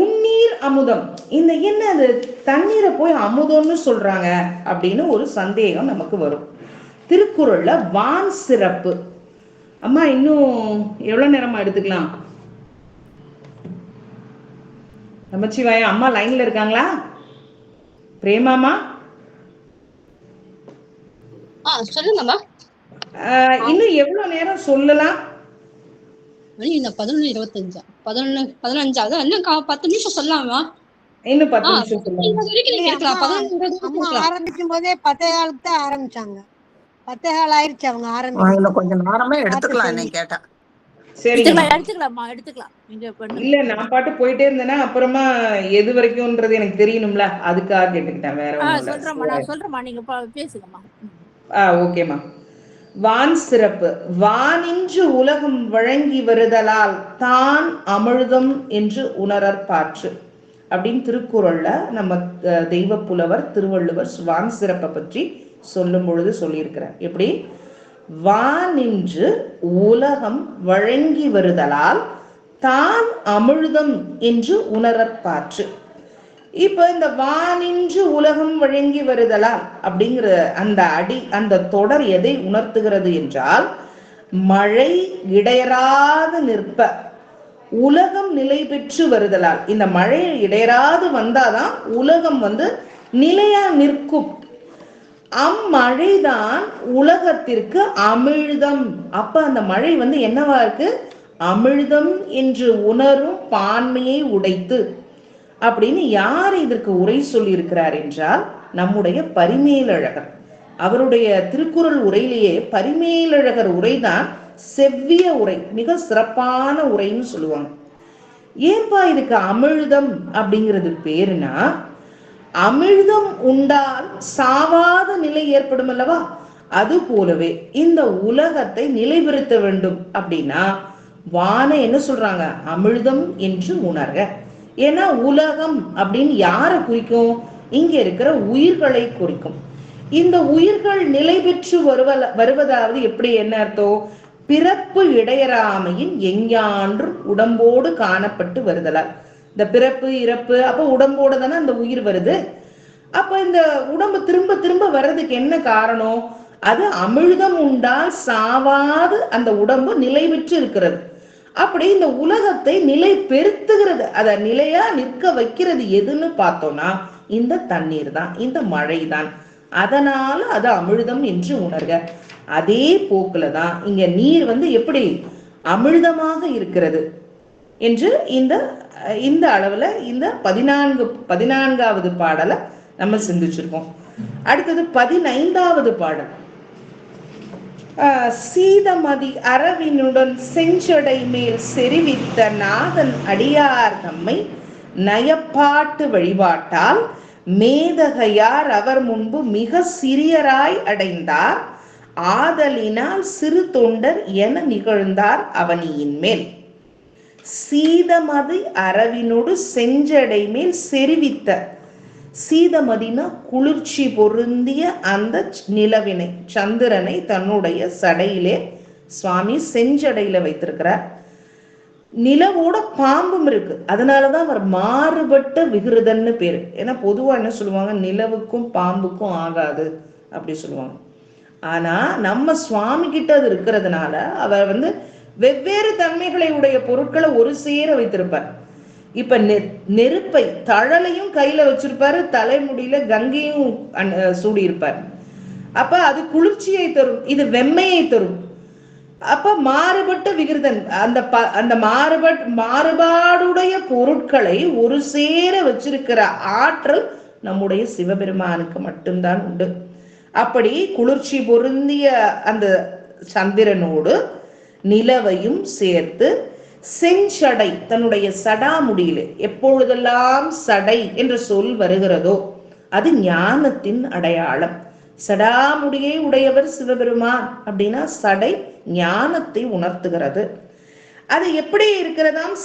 உன்னீர் அமுதம், இந்த என்ன அது தண்ணீரை போய் அமுதம்னு சொல்றாங்க அப்படின்னு ஒரு சந்தேகம் நமக்கு வரும். திருக்குறள்ல வான் சிறப்பு. அம்மா இன்னும் எவ்வளவு நேரமா எடுத்துக்கலாம்? நமச்சிவாயா அம்மா லைன்ல இருக்காங்களா? பிரேமாமா சொல்லுங்கம்மா. இன்னும் எவ்வளவு நேரம் சொல்லலாம்? மணி இந்த 11:25 15 இன்னும் 10 நிமிஷம் சொல்லலாமா? இன்னும் 10 நிமிஷம் சொல்லலாம். அம்மா ஆரம்பிக்கும் போதே 10:15 தான் ஆரம்பிச்சாங்க. 10:15 ஆயிருச்சு அவங்க ஆரம்பிச்சு. கொஞ்சம் நேரமே எடுத்துக்கலாம் என்ன கேட்டா. சரி எடுத்துக்கலாம். இல்ல நான் பாட்டு போயிட்டே இருந்தேன்னா அப்புறமா எது வரைக்கும்ன்றது எனக்கு தெரியணும்ல, அதுக்காக கேட்டுக்கிட்டேன். வேற ஒண்ணும் சொல்றேம்மா, நீங்க பேசுங்கம்மா. ஓகேம்மா. வான் சிறப்பு. வானின்று உலகம் வழங்கி வருதலால் தான் அமிழ்தம் என்று உணரற்பாற்று அப்படின்னு திருக்குறள்ல நம்ம தெய்வ புலவர் திருவள்ளுவர் வான் சிறப்பை பற்றி சொல்லும் பொழுது சொல்லியிருக்கிறார். எப்படி? வானின்று உலகம் வழங்கி வருதலால் தான் அமிழ்தம் என்று உணரற்பாற்று. இப்ப இந்த வானின்று உலகம் வழங்கி வருதலால் அப்படிங்கிற அந்த தொடர் எதை உணர்த்துகிறது என்றால், மழை இடையராது நிற்ப உலகம் நிலை பெற்று வருதலால். இந்த மழை இடையராது வந்தாதான் உலகம் வந்து நிலையா நிற்கும். அம்மழைதான் உலகத்திற்கு அமிழ்தம். அப்ப அந்த மழை வந்து என்னவா இருக்கு? அமிழ்தம் என்று உணரும் பான்மையை உடைத்து அப்படின்னு யார் இதற்கு உரை சொல்லி இருக்கிறார் என்றால் நம்முடைய பரிமேலழகர். அவருடைய திருக்குறள் உரையிலேயே பரிமேலழகர் உரைதான் செவ்விய உரை, மிக சிறப்பான உரைன்னு சொல்லுவாங்க. ஏன்பா இதுக்கு அமிழ்தம் அப்படிங்கிறது பேருனா, அமிழ்தம் உண்டால் சாவாத நிலை ஏற்படும் அல்லவா? அது போலவே இந்த உலகத்தை நிலைபெறுத்த வேண்டும் அப்படின்னா வான என்ன சொல்றாங்க? அமிழ்தம் என்று உணர்க. ஏன்னா உலகம் அப்படின்னு யாரை குறிக்கும்? இங்க இருக்கிற உயிர்களை குறிக்கும். இந்த உயிர்கள் நிலை பெற்று வருவதாவது எப்படி? என்ன அர்த்தம்? பிறப்பு இடையறாமையின் எஞ்ஞான்றும் உடம்போடு காணப்பட்டு வருதலால். இந்த பிறப்பு இறப்பு, அப்ப உடம்போடு தானே அந்த உயிர் வருது. அப்ப இந்த உடம்பு திரும்ப திரும்ப வர்றதுக்கு என்ன காரணம்? அது அமிழ்தம் உண்டால் சாவாது அந்த உடம்பு நிலை பெற்று இருக்கிறது. அப்படி இந்த உலகத்தை நிலை பெருத்துகிறது, அத நிலையா நிற்க வைக்கிறது எதுன்னு பார்த்தோம்னா இந்த தண்ணீர் தான், இந்த மழை தான். அதனால அது அமிழ்தம் என்று உணர்க. அதே போக்குல தான் இங்க நீர் வந்து எப்படி அமிழ்தமாக இருக்கிறது என்று இந்த அளவுல இந்த 14வது பாடலை நம்ம சிந்திச்சிருக்கோம். அடுத்தது 15வது பாடல். சீதமதி அரவினுடன் செஞ்சடை மேல் செறிவித்த நாதன் அடியார் தம்மை நயப்பாட்டு வழிபாட்டால் மேதகையார் அவர் முன்பு மிக சிறியராய் அடைந்தார். ஆதலினால் சிறு தொண்டர் என நிகழ்ந்தார் அவனியின் மேல். சீதமதி அரவினோடு செஞ்சடை மேல் செறிவித்த, சீதமதினா குளிர்ச்சி பொருந்திய அந்த நிலவினை, சந்திரனை தன்னுடைய சடையிலே சுவாமி செஞ்சடையில வைத்திருக்கிறார். நிலவோட பாம்பும் இருக்கு, அதனாலதான் அவர் மாறுபட்ட விகிருதன்னு பேரு. ஏன்னா பொதுவா என்ன சொல்லுவாங்க? நிலவுக்கும் பாம்புக்கும் ஆகாது அப்படி சொல்லுவாங்க. ஆனா நம்ம சுவாமி கிட்ட அது இருக்கிறதுனால அவர் வந்து வெவ்வேறு தன்மைகளை உடைய பொருட்களை ஒரு சேர வைத்திருப்பார். இப்ப நெருப்பை தழலையும் கையில வச்சிருப்பாரு, தலைமுடியில கங்கையும் சூடி இருப்பார். அப்ப அது குளிர்ச்சியை தரும், இது வெம்மையை தரும். அப்ப மாறுபட்ட விகிருதன், அந்த மாறுபாடுடைய பொருட்களை ஒரு சேர வச்சிருக்கிற ஆற்றல் நம்முடைய சிவபெருமானுக்கு மட்டும்தான் உண்டு. அப்படி குளிர்ச்சி பொருந்திய அந்த சந்திரனோடு நிலவையும் சேர்த்து செஞ்சடை, தன்னுடைய சடாமுடியிலே எப்பொழுதெல்லாம் சடை என்ற சொல் வருகிறதோ அது ஞானத்தின் அடையாளம். சடாமுடியை உடையவர் சிவபெருமான் அப்படின்னா சடை ஞானத்தை உணர்த்துகிறது. அது எப்படி இருக்கிறதாம்?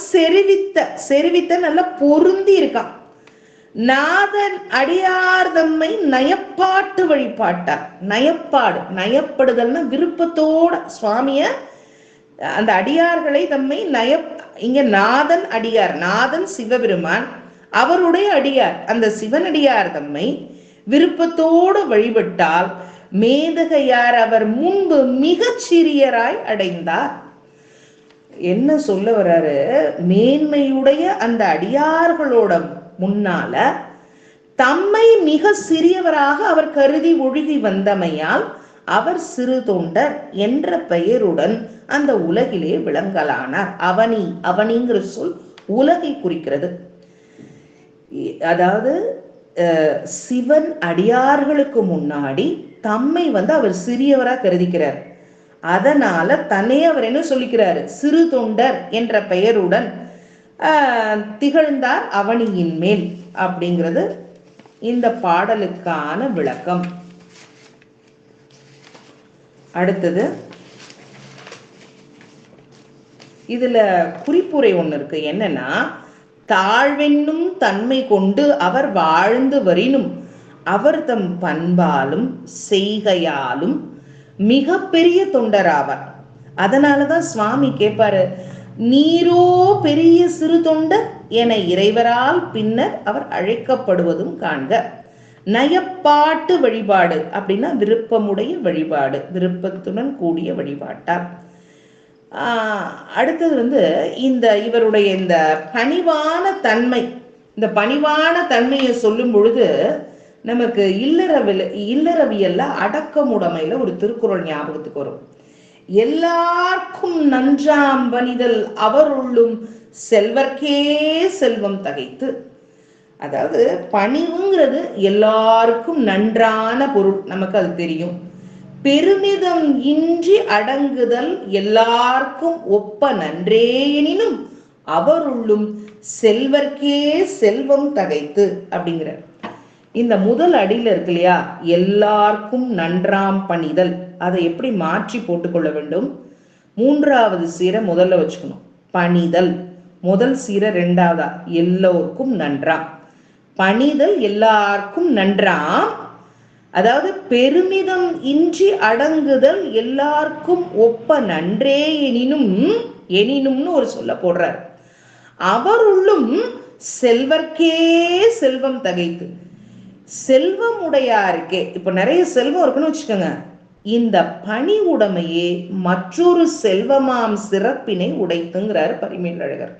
செருவித்த நல்ல பொருந்தி இருக்கான். நாதன் அடியார் தம்மை நயப்பாட்டு வழிபாட்டார். நயப்பாடு, நயப்படுதல்னா விருப்பத்தோட சுவாமிய அந்த அடியார்களை தம்மை இங்க நாதன் அடியார், நாதன் சிவபெருமான், அவருடைய அடியார் அந்த சிவனடியார் தம்மை விருப்பத்தோடு வழிபட்டால் மேதகையார் அவர் முன்பு மிகச் சிறியராய் அடைந்தார். என்ன சொல்ல வர்றாரு? மேன்மையுடைய அந்த அடியார்களோட முன்னால தம்மை மிக சிறியவராக அவர் கருதி ஒழுகி வந்தமையால் அவர் சிறு தொண்டர் என்ற பெயருடன் அந்த உலகிலே விளங்கலானார். அவனிங்கிற சொல் உலகை குறிக்கிறது. அதாவது சிவன் அடியார்களுக்கு முன்னாடி தம்மை அவர் சிறியவரா கருதிக்கிறார். அதனால தன்னை அவர் என்ன சொல்லிக்கிறாரு? சிறு தொண்டர் என்ற பெயருடன் திகழ்ந்தார் அவனியின் மேல் அப்படிங்கிறது இந்த பாடலுக்கான விளக்கம். அடுத்தது இதுல குறிப்புரை ஒண்ணு இருக்கு. என்னன்னா, தாழ்வென்னும் தன்மை கொண்டு அவர் வாழ்ந்து வரினும் அவர் தம் பண்பாலும் செய்கையாலும் மிக பெரிய தொண்டராவார். அதனாலதான் சுவாமி கேட்பாரு, நீரோ பெரிய சிறு தொண்டர் என இறைவரால் பின்னர் அவர் அழைக்கப்படுவதும் காண்க. நயப்பாட்டு வழிபாடு அப்படின்னா விருப்பமுடைய வழிபாடு, விருப்பத்துடன் கூடிய வழிபாட்டார். அடுத்தது இவருடைய இந்த பணிவான தன்மை, இந்த பணிவான தன்மையை சொல்லும் பொழுது நமக்கு இல்லறவியல்ல அடக்கமுடைமையில ஒரு திருக்குறள் ஞாபகத்துக்கு வரும். எல்லாருக்கும் நன்றாம் பணிதல் அவருள்ளும் செல்வர்க்கே செல்வம் தகைத்து. அதாவது பணிவுங்கிறது எல்லாருக்கும் நன்றான பொருள், நமக்கு அது தெரியும். பெருமிதம் இன்றி அடங்குதல் எல்லாருக்கும் ஒப்ப நன்றே எனினும் அவருள்ளும் செல்வர்க்கே செல்வம் தகைத்து அப்படிங்கிற இந்த முதல் அடியில இருக்கு இல்லையா, எல்லாருக்கும் நன்றாம் பணிதல், அதை எப்படி மாற்றி போட்டுக்கொள்ள வேண்டும்? மூன்றாவது சீரை முதல்ல வச்சுக்கணும். பணிதல் முதல் சீரை ரெண்டாவதா, எல்லோருக்கும் நன்றாம். பணிதல் எல்லாருக்கும் நன்றாம், அதாவது பெருமிதம் இன்றி அடங்குதல் எல்லாருக்கும் ஒப்ப நன்றே எனினும்னு ஒரு சொல்ல போடுறார். அவருள்ளும் செல்வர்க்கே செல்வம் தகைத்து. செல்வம் உடையாருக்கே, இப்ப நிறைய செல்வம் இருக்குன்னு வச்சுக்கோங்க, இந்த பணி உடைமையே மற்றொரு செல்வமாம் சிறப்பினை உடைத்துங்கிறாரு பரிமேலழகர்.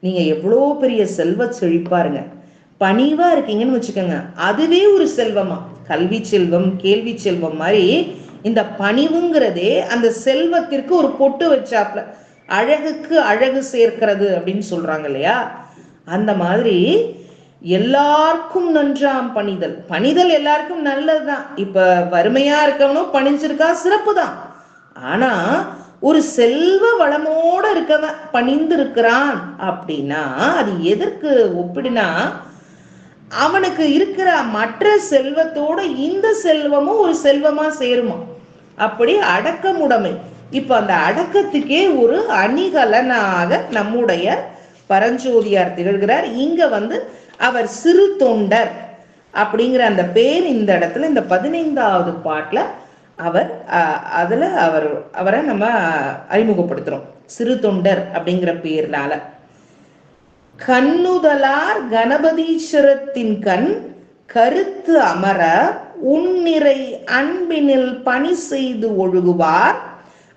நீங்க எவ்வளோ பெரிய செல்வ செழிப்பாருங்க, பணிவா இருக்கீங்கன்னு வச்சுக்கோங்க, அதுவே ஒரு செல்வமா. கல்வி செல்வம், கேள்வி செல்வம் மாதிரி இந்த பணிவுங்கிறதே அந்த செல்வத்திற்கு ஒரு பொட்டு வச்சாப்ல, அழகுக்கு அழகு சேர்க்கிறது அப்படின்னு சொல்றாங்க இல்லையா, அந்த மாதிரி எல்லாருக்கும் நன்றாம் பணிதல். பணிதல் எல்லாருக்கும் நல்லதுதான். இப்ப வறுமையா இருக்கவனும் பணிஞ்சிருக்கா, சிறப்பு தான். ஆனா ஒரு செல்வ வளமோட இருக்கவன் பணிந்து இருக்கிறான் அப்படின்னா அது எதற்கு ஒப்பிடுனா, அவனுக்கு இருக்கிற மற்ற செல்வத்தோட இந்த செல்வமும் ஒரு செல்வமா சேருமா. அப்படி அடக்கமுடைமை. இப்ப அந்த அடக்கத்துக்கே ஒரு அணிகலனாக நம்முடைய பரஞ்சோதியார் திகழ்கிறார். இங்க அவர் சிறு தொண்டர் அப்படிங்கிற அந்த பேர் இந்த இடத்துல இந்த 15வது பாட்டுல அவரை நம்ம அறிமுகப்படுத்துறோம். சிறு தொண்டர் அப்படிங்கிற பேர்னால. கண்ணுதலார் கணபதீஸ்வரத்தின் கண் கருத்து அமர உன்னிறை அன்பினில் பணி செய்து ஒழுகுவார்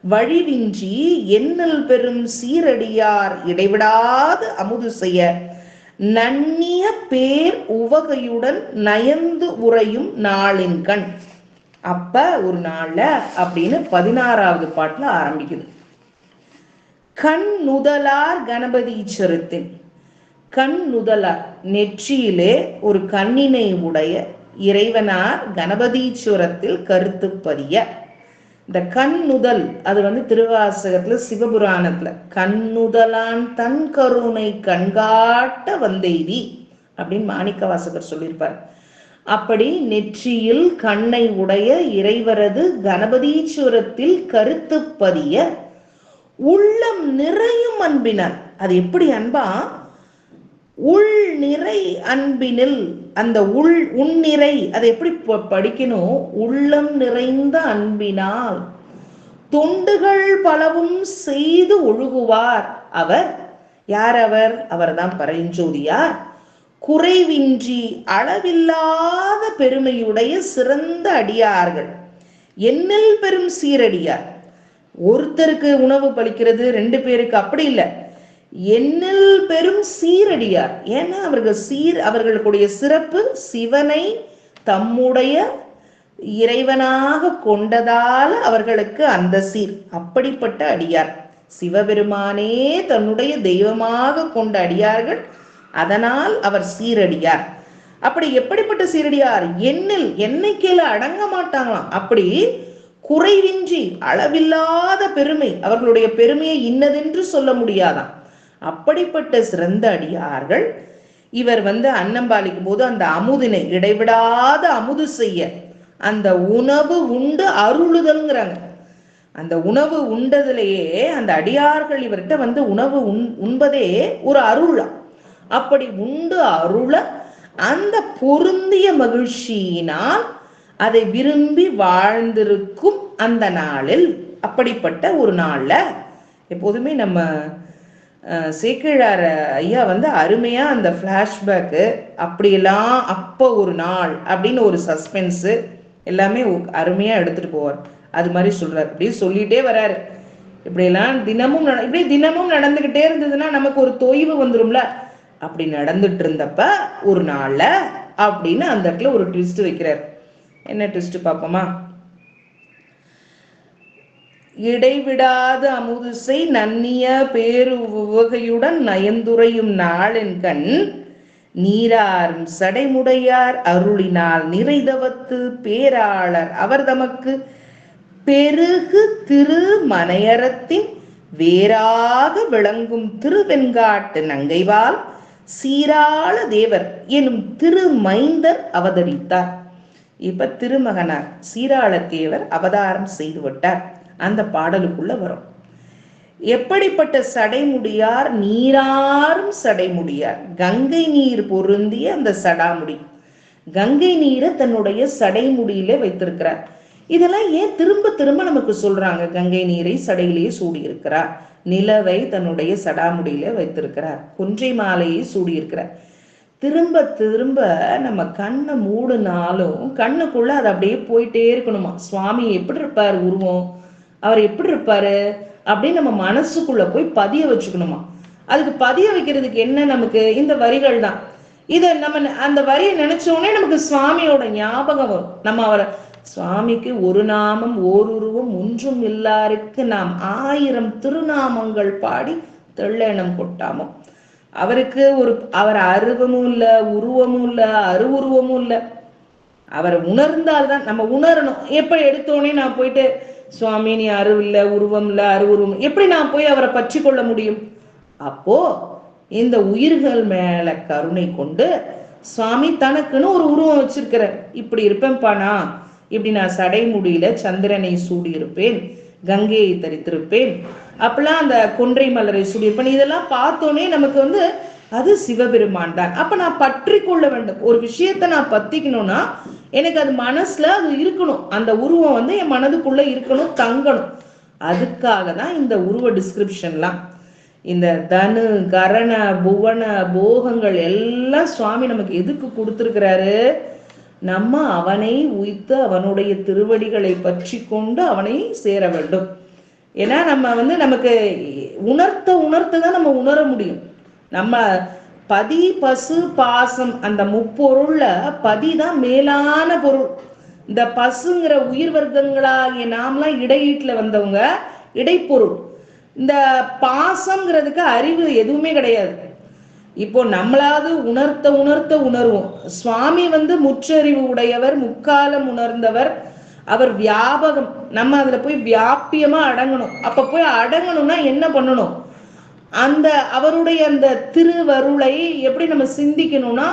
வழிவின்றி எண்ணல் பெரும் சீரடியார் இடைவிடாது அமுது செய்ய நன்னிய பேர் உவகையுடன் நயந்து உறையும் நாளின் கண். அப்ப ஒரு நாள்ல அப்படின்னு 16வது பாட்டுல ஆரம்பிக்குது. கண் நுதலார் கணபதீஸ்வரத்தின் கண் நுதலார், நெற்றியிலே ஒரு கண்ணினை உடைய இறைவனார் கணபதீஸ்வரத்தில் கருத்து பதிய. இந்த கண்ணுதல் அது வந்து திருவாசகத்துல சிவபுராணத்துல கண்ணுதலான் தன் கருணை கண்காட்ட வந்தெய்தி அப்படின்னு மாணிக்க வாசகர் சொல்லியிருப்பார். அப்படி நெற்றியில் கண்ணை உடைய இறைவரது கணபதீஸ்வரத்தில் கருத்து பதிய உள்ளம் நிறையும் அன்பினர். அது எப்படி அன்பா? உள் நிறை அன்பினில், அந்த உன்னிறை அதை எப்படி படிக்கணும்? உள்ளம் நிறைந்த அன்பினால் தொண்டுகள் பலவும் செய்து ஒழுகுவார். அவர் யார்? அவர்தான் பரஞ்சோதியார். குறைவின்றி அளவில்லாத பெருமையுடைய சிறந்த அடியார்கள், எண்ணில் பெரும் சீரடியார். ஒருத்தருக்கு உணவு பலிக்கிறது, 2 பேருக்கு அப்படி இல்லை, எண்ணில் பெரும் சீரடியார். ஏன்னா அவர்களுடைய சிறப்பு சிவனை தம்முடைய இறைவனாக கொண்டதால அவர்களுக்கு அந்த சீர். அப்படிப்பட்ட அடியார், சிவபெருமானே தன்னுடைய தெய்வமாக கொண்ட அடியார்கள், அதனால் அவர் சீரடியார். அப்படி எப்படிப்பட்ட சீரடியார்? எண்ணிக்கையில அடங்க மாட்டாங்களாம். அப்படி குறைவின்றி அளவில்லாத பெருமை, அவர்களுடைய பெருமையை இன்னதென்று சொல்ல முடியாதாம். அப்படிப்பட்ட சிறந்த அடியார்கள். இவர் வந்து அன்னம்பாலிக்கும் போது அந்த அமுதினை இடைவிடாத அமுது செய்ய, அந்த உணவு உண்டு அருளுதல்ங்கிறாங்க. அந்த உணவு உண்டதிலேயே அந்த அடியார்கள் இவர்கிட்ட வந்து உணவு உண்பதே ஒரு அருளா. அப்படி உண்டு அருள அந்த பொருந்திய மகிழ்ச்சியினால் அதை விரும்பி வாழ்ந்திருக்கும் அந்த நாளில், அப்படிப்பட்ட ஒரு நாள்ல எப்போதுமே நம்ம சேக்கிழார் ஐயா வந்து அருமையா அந்த பிளாஷ்பேக்கு அப்படியெல்லாம் அப்போ ஒரு நாள் அப்படின்னு ஒரு சஸ்பென்ஸு எல்லாமே அருமையா எடுத்துட்டு போவார். அது மாதிரி சொல்றாரு, அப்படியே சொல்லிட்டே வர்றாரு. இப்படியெல்லாம் தினமும் நடந்துகிட்டே இருந்ததுன்னா நமக்கு ஒரு தொய்வு வந்துரும்ல. அப்படி நடந்துட்டு இருந்தப்ப ஒரு நாள்ல அப்படின்னு அந்த இடத்துல ஒரு ட்விஸ்ட் வைக்கிறார். என்ன ட்விஸ்ட் பார்ப்போமா? இடைவிடாத அமுதுசை நன்னிய பேரு உவகையுடன் நயந்துரையும் நாளின் கண் நீராரும் சடைமுடையார் அருளினால் நிறைதவத்து பேராளர் அவர் தமக்கு பெருகு திரு மனையரத்தின் வேறாக விளங்கும் திருவெண்காட்டு நங்கைவால் சீராள தேவர் எனும் திருமைந்தர் அவதரித்தார். இப்ப திருமகனார் சீராள தேவர் அவதாரம் செய்து விட்டார். அந்த பாடலுக்குள்ள வரும். எப்படிப்பட்ட சடைமுடியார்? நீராறும் சடைமுடியார், கங்கை நீர் பொருந்திய அந்த சடாமுடி, கங்கை நீரை தன்னுடைய சடைமுடியிலே வைத்திருக்கிறார். இதெல்லாம் ஏன் திரும்ப திரும்ப நமக்கு சொல்றாங்க? கங்கை நீரை சடையிலேயே சூடி இருக்கிறார், நிலவை தன்னுடைய சடாமுடியில வைத்திருக்கிறார், கொன்றை மாலையை சூடி இருக்கிறார். திரும்ப திரும்ப நம்ம கண்ணை மூடுனாலும் கண்ணுக்குள்ள அது அப்படியே போயிட்டே இருக்கணுமா. சுவாமி எப்படி இருப்பார் உருவம், அவர் எப்படி இருப்பாரு அப்படின்னு நம்ம மனசுக்குள்ள போய் பதிய வச்சுக்கணுமா. அதுக்கு பதிய வைக்கிறதுக்கு என்ன? நமக்கு இந்த வரிகள் தான். இத நம்ம அந்த வரியை நினைச்சோடனே நமக்கு சுவாமியோட ஞாபகம் வரும். நம்ம அவரை சுவாமிக்கு ஒரு நாமம் ஓருருவம் ஒன்றும் இல்லாருக்கு நாம் 1000 திருநாமங்கள் பாடி தெள்ளெண்ணம் கொட்டாமோ. அவருக்கு அவர் அருவமும் இல்ல, உருவமும் இல்ல, அருவுருவமும் இல்ல. அவரை உணர்ந்தால்தான் நம்ம உணரணும். எப்ப எடுத்தோடனே நான் போயிட்டு சுவாமி நீ அருள் இல்ல, உருவம் இல்ல, அருவுருவம், எப்படி நான் போய் அவரை பற்றி கொள்ள முடியும்? அப்போ இந்த உயிர்கள் மேல கருணை கொண்டு சுவாமி தனக்குன்னு ஒரு உருவம் வச்சிருக்கிறார். இப்படி இருப்பேன்பானா, இப்படி நான் சடைமுடியில சந்திரனை சூடி இருப்பேன், கங்கையை தரித்திருப்பேன், அப்பெல்லாம் அந்த கொன்றை மலரை சூடியிருப்பேன். இதெல்லாம் பார்த்தோன்னே நமக்கு வந்து அது சிவபெருமான் தான். அப்ப நான் பற்றி கொள்ள வேண்டும். ஒரு விஷயத்த நான் பத்திக்கணும்னா எனக்கு அது மனசுல அது இருக்கணும். அந்த உருவம் வந்து என் மனதுக்குள்ள இருக்கணும், தங்கணும். அதுக்காக தான் இந்த உருவ டிஸ்கிரிப்ஷன்லாம். இந்த தனு கரண புவன போகங்கள் எல்லாம் சுவாமி நமக்கு எதுக்கு கொடுத்திருக்கிறாரு? நம்ம அவனை உய்த்து அவனுடைய திருவடிகளை பற்றி கொண்டு அவனை சேர வேண்டும். ஏன்னா நம்ம வந்து நமக்கு உணர்த்த நம்ம உணர முடியும். நம்ம பதி பசு பாசம் அந்த முப்பொருள்ல பதி தான் மேலான பொருள். இந்த பசுங்கிற உயிர் வர்க்கங்களாகிய நாமெல்லாம் இடையீட்டுல வந்தவங்க இடைப்பொருள். இந்த பாசம்ங்கிறதுக்கு அறிவு எதுவுமே கிடையாது. இப்போ நம்மளாவது உணர்த்த உணர்வோம். சுவாமி வந்து முற்றறிவு உடையவர், முக்காலம் உணர்ந்தவர், அவர் வியாபகம். நம்ம அதுல போய் வியாபியமா அடங்கணும். அப்ப போய் அடங்கணும்னா என்ன பண்ணணும்? அந்த அவருடைய அந்த திருவருளை எப்படி நம்ம சிந்திக்கணும்னா,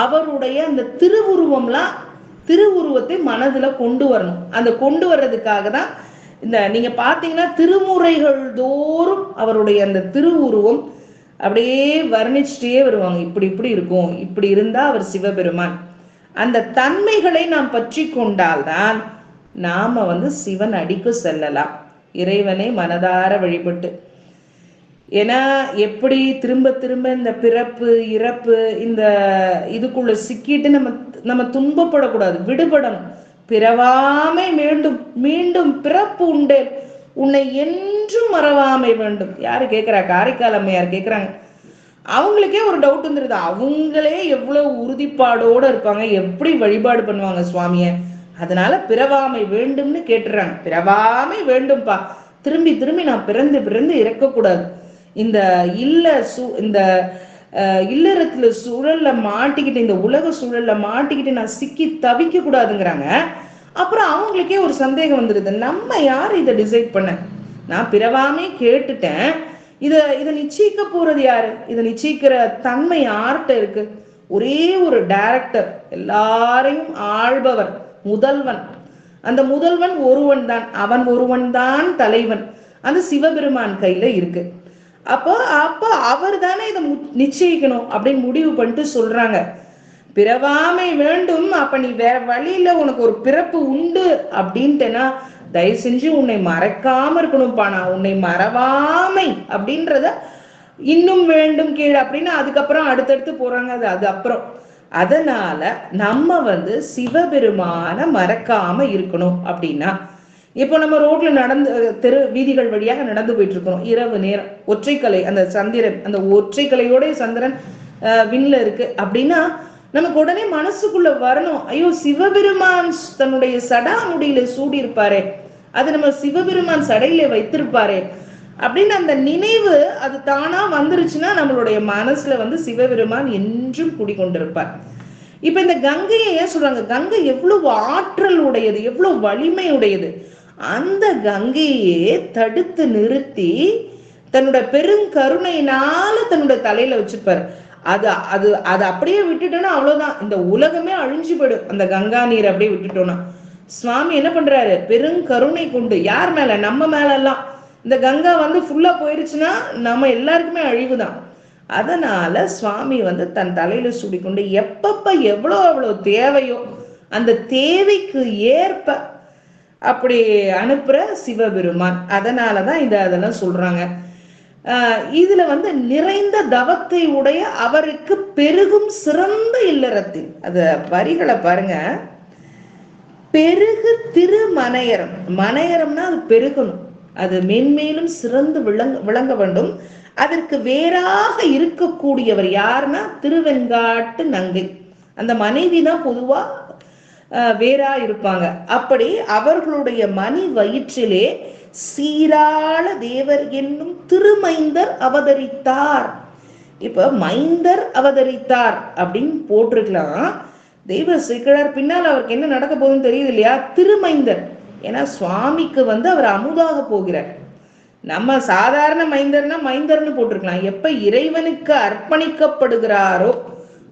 அவருடைய அந்த திருவுருவத்தை மனதுல கொண்டு வரணும். அந்த கொண்டு வர்றதுக்காக தான் இந்த நீங்க பாத்தீங்கன்னா திருமுறைகள் தோறும் அவருடைய அந்த திருவுருவம் அப்படியே வர்ணிச்சுட்டே வருவாங்க. இப்படி இப்படி இருக்கும், இப்படி இருந்தா அவர் சிவபெருமான். அந்த தன்மைகளை நாம் பற்றி கொண்டால்தான் நாம சிவன் அடிக்கு செல்லலாம், இறைவனை மனதார வழிபட்டு. ஏன்னா எப்படி திரும்ப திரும்ப இந்த பிறப்பு இறப்பு இந்த இதுக்குள்ள சிக்கிட்டு நம்ம துன்பப்படக்கூடாது, விடுபடணும். பிறவாமை மீண்டும் மீண்டும் பிறப்பு உண்டேல் உன்னை என்றும் மறவாமை வேண்டும். யாரு கேட்கிறா? காரைக்கால் அம்மையார் கேட்கிறாங்க. அவங்களுக்கே ஒரு டவுட் வந்துருது. அவங்களே எவ்வளவு உறுதிப்பாடோட இருப்பாங்க, எப்படி வழிபாடு பண்ணுவாங்க சுவாமிய. அதனால பிறவாமை வேண்டும்னு கேட்டுறாங்க. பிறவாமை வேண்டும்பா, திரும்பி திரும்பி நான் பிறந்து பிறந்து இறக்கக்கூடாது, இந்த இல்லறத்துல சூழல்ல மாட்டிக்கிட்டு, இந்த உலக சூழல்ல மாட்டிக்கிட்டு நான் சிக்கி தவிக்க கூடாதுங்கிறாங்க. அப்புறம் அவங்களுக்கே ஒரு சந்தேகம் வந்துருது, நம்ம யார் இதை டிசைட் பண்ண? நான் பிறவாமே கேட்டுட்டேன், இதை நிச்சயிக்க போறது யாரு? இதை நிச்சயிக்கிற தன்மை யார்கிட்ட இருக்கு? ஒரே ஒரு டைரக்டர், எல்லாரையும் ஆள்பவர், முதல்வன். அந்த முதல்வன் ஒருவன் தான், அவன் ஒருவன் தான் தலைவன். அந்த சிவபெருமான் கையில இருக்கு. அப்போ அவர் தானே இதை நிச்சயிக்கணும் அப்படின்னு முடிவு பண்ணிட்டு சொல்றாங்க, பிறவாமை வேண்டும். அப்ப நீ வேற வழியில உனக்கு ஒரு பிறப்பு உண்டு அப்படின்ட்டுனா தயவு செஞ்சு உன்னை மறக்காம இருக்கணும்ப்பா, நான் உன்னை மறவாமை அப்படின்றத இன்னும் வேண்டும் கீழே அப்படின்னு அதுக்கப்புறம் அடுத்தடுத்து போறாங்க. அது அப்புறம் அதனால நம்ம சிவபெருமான மறக்காம இருக்கணும். அப்படின்னா இப்போ நம்ம ரோட்ல தெரு வீதிகள் வழியாக நடந்து போயிட்டு இருக்கோம், இரவு நேரம், ஒற்றைக்கலை, அந்த சந்திரன், அந்த ஒற்றைக்கலையோட சந்திரன் விண்ல இருக்கு அப்படின்னா நமக்கு உடனே மனசுக்குள்ள வரணும், ஐயோ சிவபெருமான் தன்னுடைய சடாமுடியில சூடி இருப்பாரே, அது நம்ம சிவபெருமான் சடையில வைத்திருப்பாரே அப்படின்னு அந்த நினைவு அது தானா வந்துருச்சுன்னா நம்மளுடைய மனசுல சிவபெருமான் என்றும் குடிக்கொண்டிருப்பார். இப்ப இந்த கங்கையை ஏன் சொல்றாங்க? கங்கை எவ்வளவு ஆற்றல் உடையது, எவ்வளவு வலிமை உடையது. அந்த கங்கையே தடுத்து நிறுத்தி தன்னுடைய பெருங்கருணையினால தன்னுடைய தலையில வச்சிருப்பாரு. அது அது அது அப்படியே விட்டுட்டோம்னா அவ்வளவுதான், இந்த உலகமே அழிஞ்சு போயிடும். அந்த கங்கா நீர் அப்படியே விட்டுட்டோம்னா சுவாமி என்ன பண்றாரு? பெருங்கருணை கொண்டு யார் மேல? நம்ம மேல எல்லாம். இந்த கங்கா ஃபுல்லா போயிருச்சுன்னா நம்ம எல்லாருக்குமே அழிவுதான். அதனால சுவாமி தன் தலையில சூடிக்கொண்டு எப்பப்ப எவ்வளவு தேவையோ அந்த தேவைக்கு ஏற்ப அப்படி அனுப்புற சிவபெருமான். அதனாலதான் அதெல்லாம் சொல்றாங்க. இதுல நிறைந்த தவத்தை உடைய அவருக்கு பெருகும் சிறந்த இல்லறத்தில், அத வரிகளை பாருங்க. பெருகு திருமனையரம், மனையரம்னா அது பெருகணும், அது மென்மேலும் சிறந்து விளங்க வேண்டும். அதற்கு வேறாக இருக்கக்கூடியவர் யாருன்னா திருவெண்காட்டு நங்கை, அந்த மனைவி தான் பொதுவா வேறா இருப்பாங்க. அப்படி அவர்களுடைய மணி வயிற்றிலே சீராள தேவர் என்னும் திருமைந்தர் அவதரித்தார். இப்ப மைந்தர் அவதரித்தார் அப்படின்னு போட்டிருக்கலாம். தெய்வ சிக்கழார் பின்னால் அவருக்கு என்ன நடக்க போகுதுன்னு தெரியுது இல்லையா? திருமைந்தர். ஏன்னா சுவாமிக்கு அவர் அமுதாக போகிறார். நம்ம சாதாரண மைந்தர்னா மைந்தர்னு போட்டிருக்கலாம். எப்ப இறைவனுக்கு அர்ப்பணிக்கப்படுகிறாரோ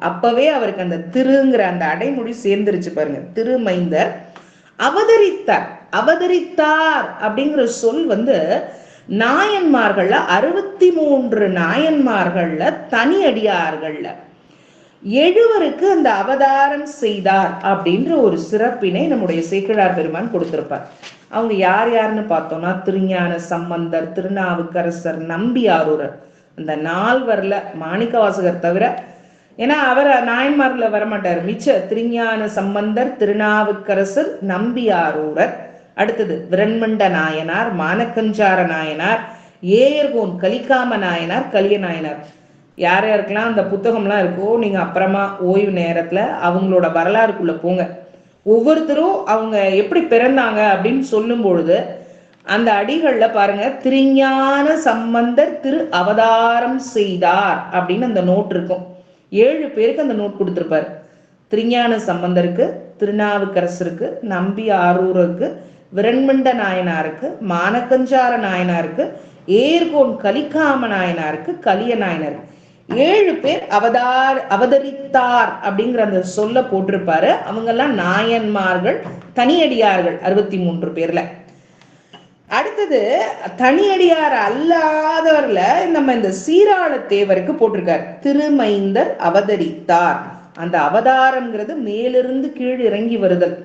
அப்பவே அவருக்கு அந்த திருங்கிற அந்த அடைமொழி சேர்ந்துருச்சு பாருங்க. திருமைந்தர் அவதரித்தார். அவதரித்தார் அப்படிங்கிற சொல் நாயன்மார்கள்ல 63 நாயன்மார்கள்ல தனி அடியார்கள்ல 7 அந்த அவதாரம் செய்தார் அப்படின்ற ஒரு சிறப்பினை நம்முடைய சேக்கிழார் பெருமான் கொடுத்திருப்பார். அவங்க யார் யாருன்னு பார்த்தோம்னா திருஞான சம்பந்தர், திருநாவுக்கரசர், நம்பியாரூரர். அந்த 4 மாணிக்கவாசகர் தவிர, ஏன்னா அவர் நாயன்மார்ல வரமாட்டார். மிச்ச திருஞான சம்பந்தர், திருநாவுக்கரசர், நம்பியாரூரர், அடுத்தது விரண்மண்ட நாயனார், மானக்கஞ்சார நாயனார், ஏயர்கோன் கலிக்காம நாயனார், கலிய நாயனார். யார் யாருக்கெல்லாம் அந்த புத்தகம்லாம் இருக்கோ நீங்க அப்புறமா ஓய்வு நேரத்துல அவங்களோட வரலாறுக்குள்ள போங்க. ஒவ்வொருத்தரும் அவங்க எப்படி பிறந்தாங்க அப்படின்னு சொல்லும் பொழுது அந்த அடிகள்ல பாருங்க, திருஞான சம்பந்தர் திரு அவதாரம் செய்தார் அப்படின்னு அந்த நோட் இருக்கும். 7 பேருக்கு அந்த நோட் கொடுத்திருப்பாரு. திருஞான சம்பந்தருக்கு, திருநாவுக்கரசருக்கு, நம்பி ஆரூருக்கு, விரண்மிண்ட நாயனாருக்கு, மானக்கஞ்சார நாயனாருக்கு, ஏர்கோன் கலிக்காம நாயனாருக்கு, கலிய நாயனாருக்கு 7 பேர் அவதரித்தார் அப்படிங்கிற அந்த சொல்ல போட்டிருப்பாரு. அவங்க எல்லாம் நாயன்மார்கள், தனியடியார்கள் 63 பேர்ல. அடுத்தது தனியடியார் அல்லாதவர்ல நம்ம இந்த சீராள தேவருக்கு போட்டிருக்காரு திருமைந்தர் அவதரித்தார். அந்த அவதாரம்ங்கிறது மேலிருந்து கீழ் இறங்கி வருதல்.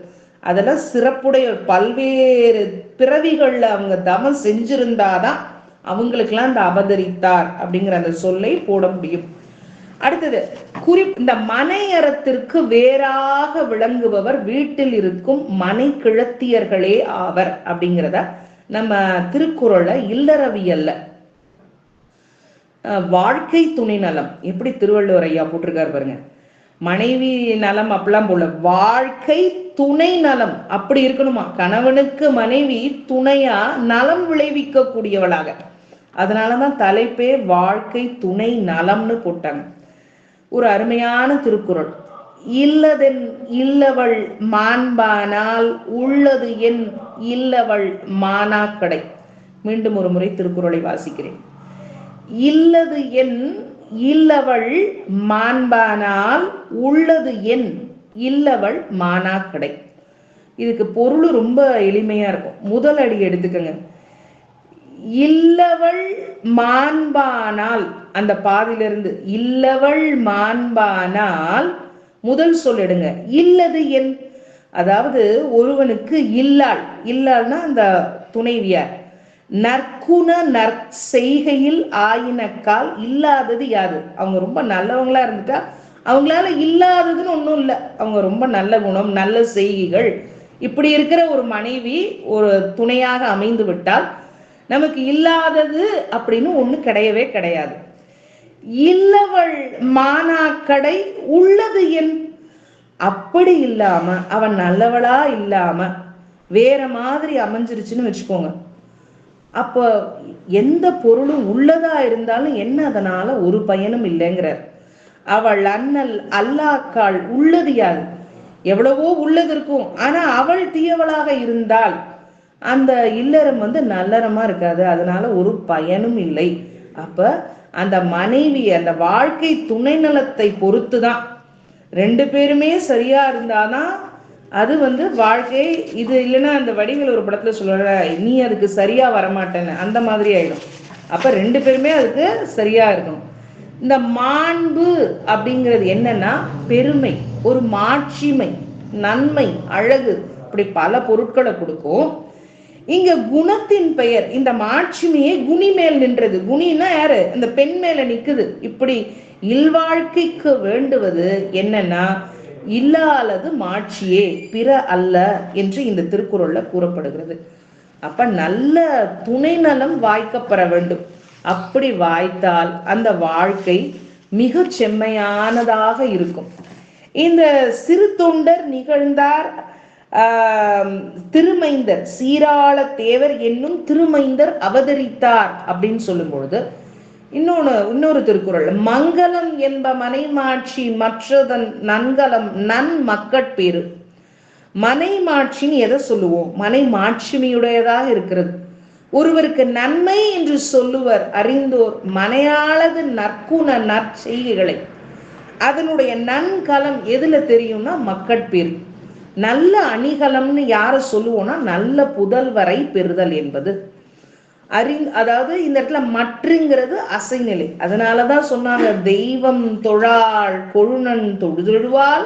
அதெல்லாம் சிறப்புடைய பல்வேறு பிறவிகள்ல அவங்க தவம் செஞ்சிருந்தாதான் அவங்களுக்கெல்லாம் இந்த அவதரித்தார் அப்படிங்கிற அந்த சொல்லை போட முடியும். அடுத்தது இந்த மனையறத்திற்கு வேறாக விளங்குபவர் வீட்டில் இருக்கும் மனை கிழத்தியர்களே ஆவர் அப்படிங்கிறத நம்ம திருக்குறள்ல இல்லறவியல்ல வாழ்க்கை துணை நலம் எப்படி திருவள்ளுவர் ஐயா போட்டிருக்காரு பாருங்க. மனைவி நலம் அப்படிலாம் போல, வாழ்க்கை துணை நலம் அப்படி இருக்கணுமா. கணவனுக்கு மனைவி துணையா நலம் விளைவிக்க கூடியவளாக. அதனாலதான் தலைப்பே வாழ்க்கை துணை நலம்னு போட்டாங்க. ஒரு அருமையான திருக்குறள். இல்லதென் இல்லவள் மாண்பானால் உள்ளது என் இல்லவள் மானாக்கடை. மீண்டும் ஒரு முறை திருக்குறளை வாசிக்கிறேன். இல்லது என் இல்லவள் மாண்பானால் உள்ளது என் இல்லவள் மானாக்கடை. இதுக்கு பொருள் ரொம்ப எளிமையா இருக்கும். முதல் அடி எடுத்துக்கங்க. இல்லவள் மாண்பானால், அந்த பாதிலிருந்து இல்லவள் மாண்பானால் முதல் சொல்லிடுங்க. இல்லது என், அதாவது ஒருவனுக்கு இல்லாள், இல்லாள்னா அந்த துணைவியார், நற்குண நற்செய்கையில் ஆயினக்கால் இல்லாதது யாது. அவங்க ரொம்ப நல்லவங்களா இருந்துட்டா அவங்களால இல்லாததுன்னு ஒன்றும் இல்லை. அவங்க ரொம்ப நல்ல குணம், நல்ல செய்கைகள், இப்படி இருக்கிற ஒரு மனைவி ஒரு துணையாக அமைந்து விட்டால் நமக்கு இல்லாதது அப்படின்னு ஒண்ணு கிடையவே கிடையாது. இல்லவள் மானாக்கடை உள்ளது என், அப்படி இல்லாம அவன் நல்லவளா இல்லாம வேற மாதிரி அமைஞ்சிருச்சுன்னு வச்சுக்கோங்க. அப்ப எந்த பொருளும் உள்ளதா இருந்தாலும் என்ன அதனால ஒரு பயனும் இல்லைங்கிறார். அவள் அண்ணல் அல்லாக்காள் உள்ளது யாது. எவ்வளவோ உள்ளது இருக்கும், ஆனா அவள் தீயவளாக இருந்தால் அந்த இல்லறம் நல்லறமா இருக்காது, அதனால ஒரு பயனும் இல்லை. அப்ப அந்த மனைவி அந்த வாழ்க்கை துணை நலத்தை பொறுத்துதான். 2 பேருமே சரியா இருந்தாதான் அது வாழ்க்கை. இது இல்லைன்னா அந்த வடிவில் ஒரு படத்துல சொல்ற, நீ அதுக்கு சரியா வரமாட்டேன்னு, அந்த மாதிரி ஆயிடும். அப்ப 2 பேருமே அதுக்கு சரியா இருக்கணும். இந்த மாண்பு அப்படிங்கிறது என்னன்னா பெருமை, ஒரு மாட்சிமை, நன்மை, அழகு, இப்படி பல பொருட்களை கொடுக்கும். இங்க குணத்தின் பெயர் இந்த மாட்சிமையே குணி மேல் நின்றது. குணின்னா யாரு? இந்த பெண் மேல நிக்குது. இப்படி இல்வாழ்க்கைக்கு வேண்டுவது என்னன்னா இல்லாதது மாட்சியே பிற அல்ல என்று இந்த திருக்குறள்ல கூறப்படுகிறது. அப்ப நல்ல துணை நலம் வாய்க்கப்பெற வேண்டும். அப்படி வாய்த்தால் அந்த வாழ்க்கை மிக செம்மையானதாக இருக்கும். இந்த சிறு தொண்டர் நிகழ்ந்தார் திருமைந்தர் சீராள தேவர் என்னும் திருமைந்தர் அவதரித்தார் அப்படின்னு சொல்லும் பொழுது இன்னொரு திருக்குறள், மங்களம் என்ப மனைமாட்சி மற்றதன் நன்கலம் நன் மக்கட்பேறு. மனைமாட்சின்னு எதை சொல்லுவோம்? மனை மாட்சிமையுடையதாக இருக்கிறது. ஒருவருக்கு நன்மை என்று சொல்லுவர் அறிந்தோர் மனையாளது நற்குண நற்செய்கைகளை. அதனுடைய நன்கலம் எதுல தெரியும்னா மக்கட்பேறு. நல்ல அணிகலம்னு யார சொல்லுவோம்னா நல்ல புதல்வரை பெறுதல் என்பது. அதாவது இந்த இடத்துல மற்றுங்கிறது அசைநிலை. அதனாலதான் சொன்னாங்க, தெய்வம் தொழாள் கொழுநன் தொழுதொழுவால்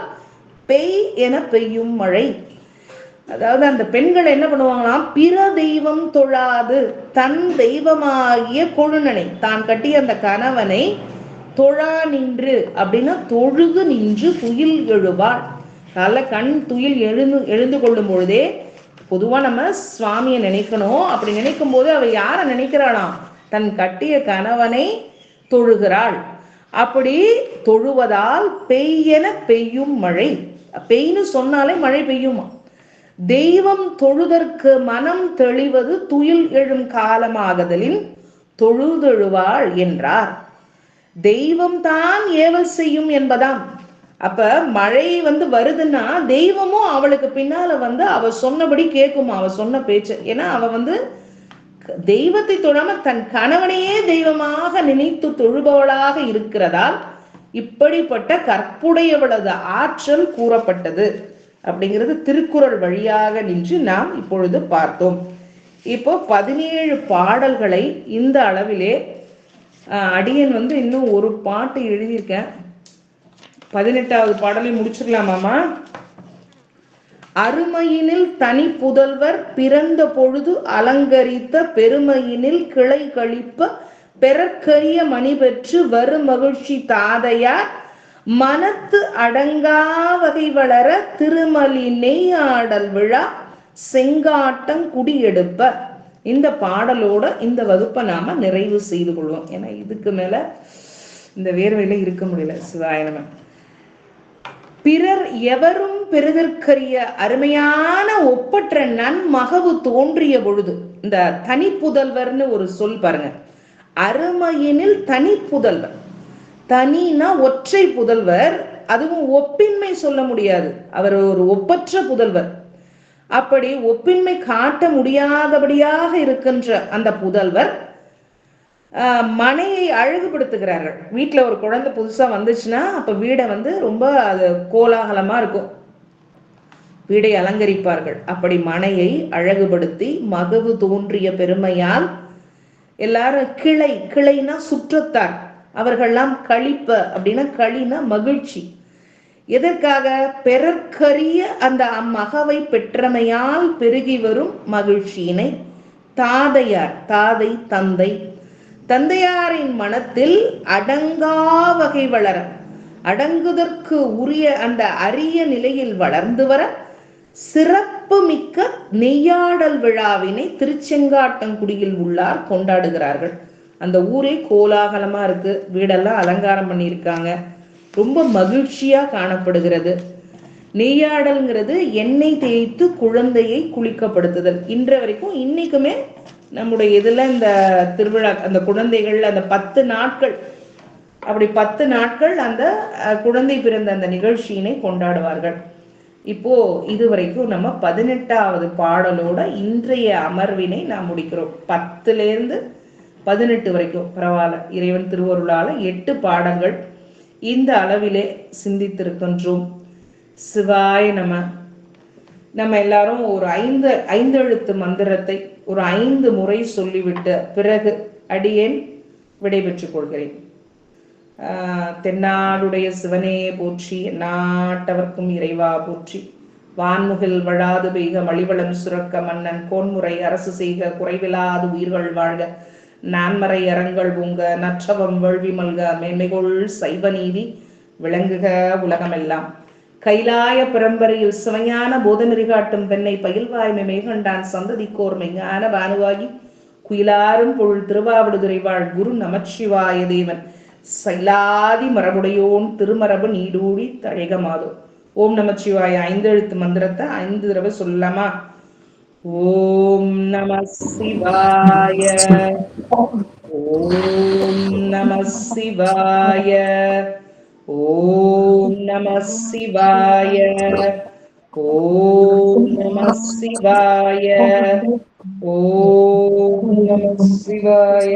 பெய் என பெய்யும் மழை. அதாவது அந்த பெண்கள் என்ன பண்ணுவாங்களாம், பிற தெய்வம் தொழாது தன் தெய்வமாகிய கொழுநனை, தான் கட்டிய அந்த கணவனை தொழா நின்று அப்படின்னா தொழுது நின்று துயில் எழுவாள். கால கண் துயில் எழுந்து கொள்ளும் பொழுதே பொதுவா நம்ம சுவாமியை நினைக்கணும். அப்படி நினைக்கும் போது அவ யார நினைக்கிறாளாம்? தன் கட்டிய கணவனை தொழுகிறாள். அப்படி தொழுவதால் பெய்யென பெய்யும் மழை. பெய்ன்னு சொன்னாலே மழை பெய்யுமா? தெய்வம் தொழுதற்கு மனம் தெளிவது துயில் எழும் காலமாகதலின் தொழுதெழுவாள் என்றார். தெய்வம் தான் ஏவல் செய்யும் என்பதாம். அப்ப மழை வருதுன்னா தெய்வமும் அவளுக்கு பின்னால அவ சொன்னபடி கேட்குமா, அவ சொன்ன பேச்சு. ஏன்னா அவ தெய்வத்தை தொழாம தன் கணவனையே தெய்வமாக நினைத்து தொழுபவளாக இருக்கிறதால் இப்படிப்பட்ட கற்புடையவளது ஆற்றல் கூறப்பட்டது அப்படிங்கிறது திருக்குறள் வழியாக நின்று நாம் இப்பொழுது பார்த்தோம். இப்போ 17 பாடல்களை இந்த அளவிலே அடியன் இன்னும் ஒரு பாட்டு எழுதியிருக்கேன். 18வது பாடலை முடிச்சிடலாமாமா? அருமையினில் தனி புதல்வர் பிறந்த பொழுது அலங்கரித்த பெருமையினில் கிளை கழிப்ப பெறற்கரிய மணி பெற்று வரு மகிழ்ச்சி தாதையார் மனத்து அடங்கா வகை வளர திருமலி நெய்யாடல் விழா செங்காட்டம் குடியெடுப்ப. இந்த பாடலோட இந்த வகுப்பை நாம நிறைவு செய்து கொள்வோம். ஏன்னா இதுக்கு மேல இந்த வேர்வையில இருக்க முடியல. சிவாய நம. பிறர் எவரும் பெறுதற்கரிய அருமையான ஒப்பற்ற நன்மகவு தோன்றிய பொழுது, இந்த தனி புதல்வர்னு ஒரு சொல் பாருங்க. அருமையினில் தனி புதல்வர், தனினா ஒற்றை புதல்வர், அதுவும் ஒப்பின்மை சொல்ல முடியாது, அவர் ஒரு ஒப்பற்ற புதல்வர். அப்படி ஒப்பின்மை காட்ட முடியாதபடியாக இருக்கின்ற அந்த புதல்வர் மனையை அழகுபடுத்துகிறார்கள். வீட்டுல ஒரு குழந்தை புதுசா வந்துச்சுன்னா அப்ப வீடை ரொம்ப அது கோலாகலமா இருக்கும், வீடை அலங்கரிப்பார்கள். அப்படி மனையை அழகுபடுத்தி மகவு தோன்றிய பெருமையால் எல்லாரும் கிளைனா சுற்றத்தார், அவர்கள்லாம் கழிப்ப அப்படின்னா களினா மகிழ்ச்சி. எதற்காக? பெறற்கரிய அந்த அம்மகவை பெற்றமையால் பெருகி வரும் மகிழ்ச்சியினை தாதையார், தாதை தந்தை, தந்தையாரின் மனத்தில் அடங்கா வகை வளர, அடங்குதற்கு உரிய அந்த அரிய நிலையில் வளர்ந்து வர சிறப்பு மிக்க நெய்யாடல் விழாவினை திருச்செங்காட்டங்குடியில் உள்ளார் கொண்டாடுகிறார்கள். அந்த ஊரே கோலாகலமா இருக்கு, வீடெல்லாம் அலங்காரம் பண்ணியிருக்காங்க, ரொம்ப மகிழ்ச்சியா காணப்படுகிறது. நெய்யாடல்ங்கிறது எண்ணெய் தேய்த்து குழந்தையை குளிக்கப்படுத்துதல். இன்ற வரைக்கும் இன்னைக்குமே நம்முடைய இதுல இந்த திருவிழா அந்த குழந்தைகள் அந்த 10 நாட்கள், அப்படி 10 நாட்கள் அந்த குழந்தை பிறந்த அந்த நிகழ்ச்சியினை கொண்டாடுவார்கள். இப்போ இதுவரைக்கும் நம்ம 18வது பாடலோட இன்றைய அமர்வினை நாம் முடிக்கிறோம். 10லேருந்து 18 வரைக்கும் பரவாயில்ல, இறைவன் திருவருளால 8 பாடங்கள் இந்த அளவிலே சிந்தித்திருக்கின்றோம். சிவாய நம. நம்ம எல்லாரும் ஒரு 5 எழுத்து மந்திரத்தை ஒரு 5 முறை சொல்லிவிட்ட பிறகு அடியேன் விடைபெற்றுக் கொள்கிறேன். தென்னாடுடைய சிவனே போற்றி, நாட்டவர்க்கும் இறைவா போற்றி, வான்முகில் வழாது பெய்க மலிவளம் சுரக்க, மன்னன் கோன்முறை அரசு செய்க, குறைவிலாது உயிர்கள் வாழ்க, நான்மறை அறங்கள் பூங்க, நற்றவம் வேள்வி மல்க, மேன்மைகொள் சைவ நீதி விளங்குக உலகமெல்லாம். கைலாய பரம்பரையில் சிவஞான போதநெறி காட்டும் பெண்ணை பயில்வாய்மை மேகண்டான் சந்ததிக்கோர் மெய்ஞான பானுவாகி குயிலாரும் பொருள் திருவாவடுதுறை வாழ் குரு நமச்சிவாய தேவன் சைலாதி மரபுடையோன் திருமரபு நீடூழி தழைகமாதோ. ஓம் நமச்சிவாய 5 எழுத்து மந்திரத்தை 5 தடவை சொல்லலாமா? ஓம் நம சிவாய, ஓம் நம சிவாய, ஓம் நம சிவாய, ஓம் நம சிவாய, ஓம் நம சிவாய.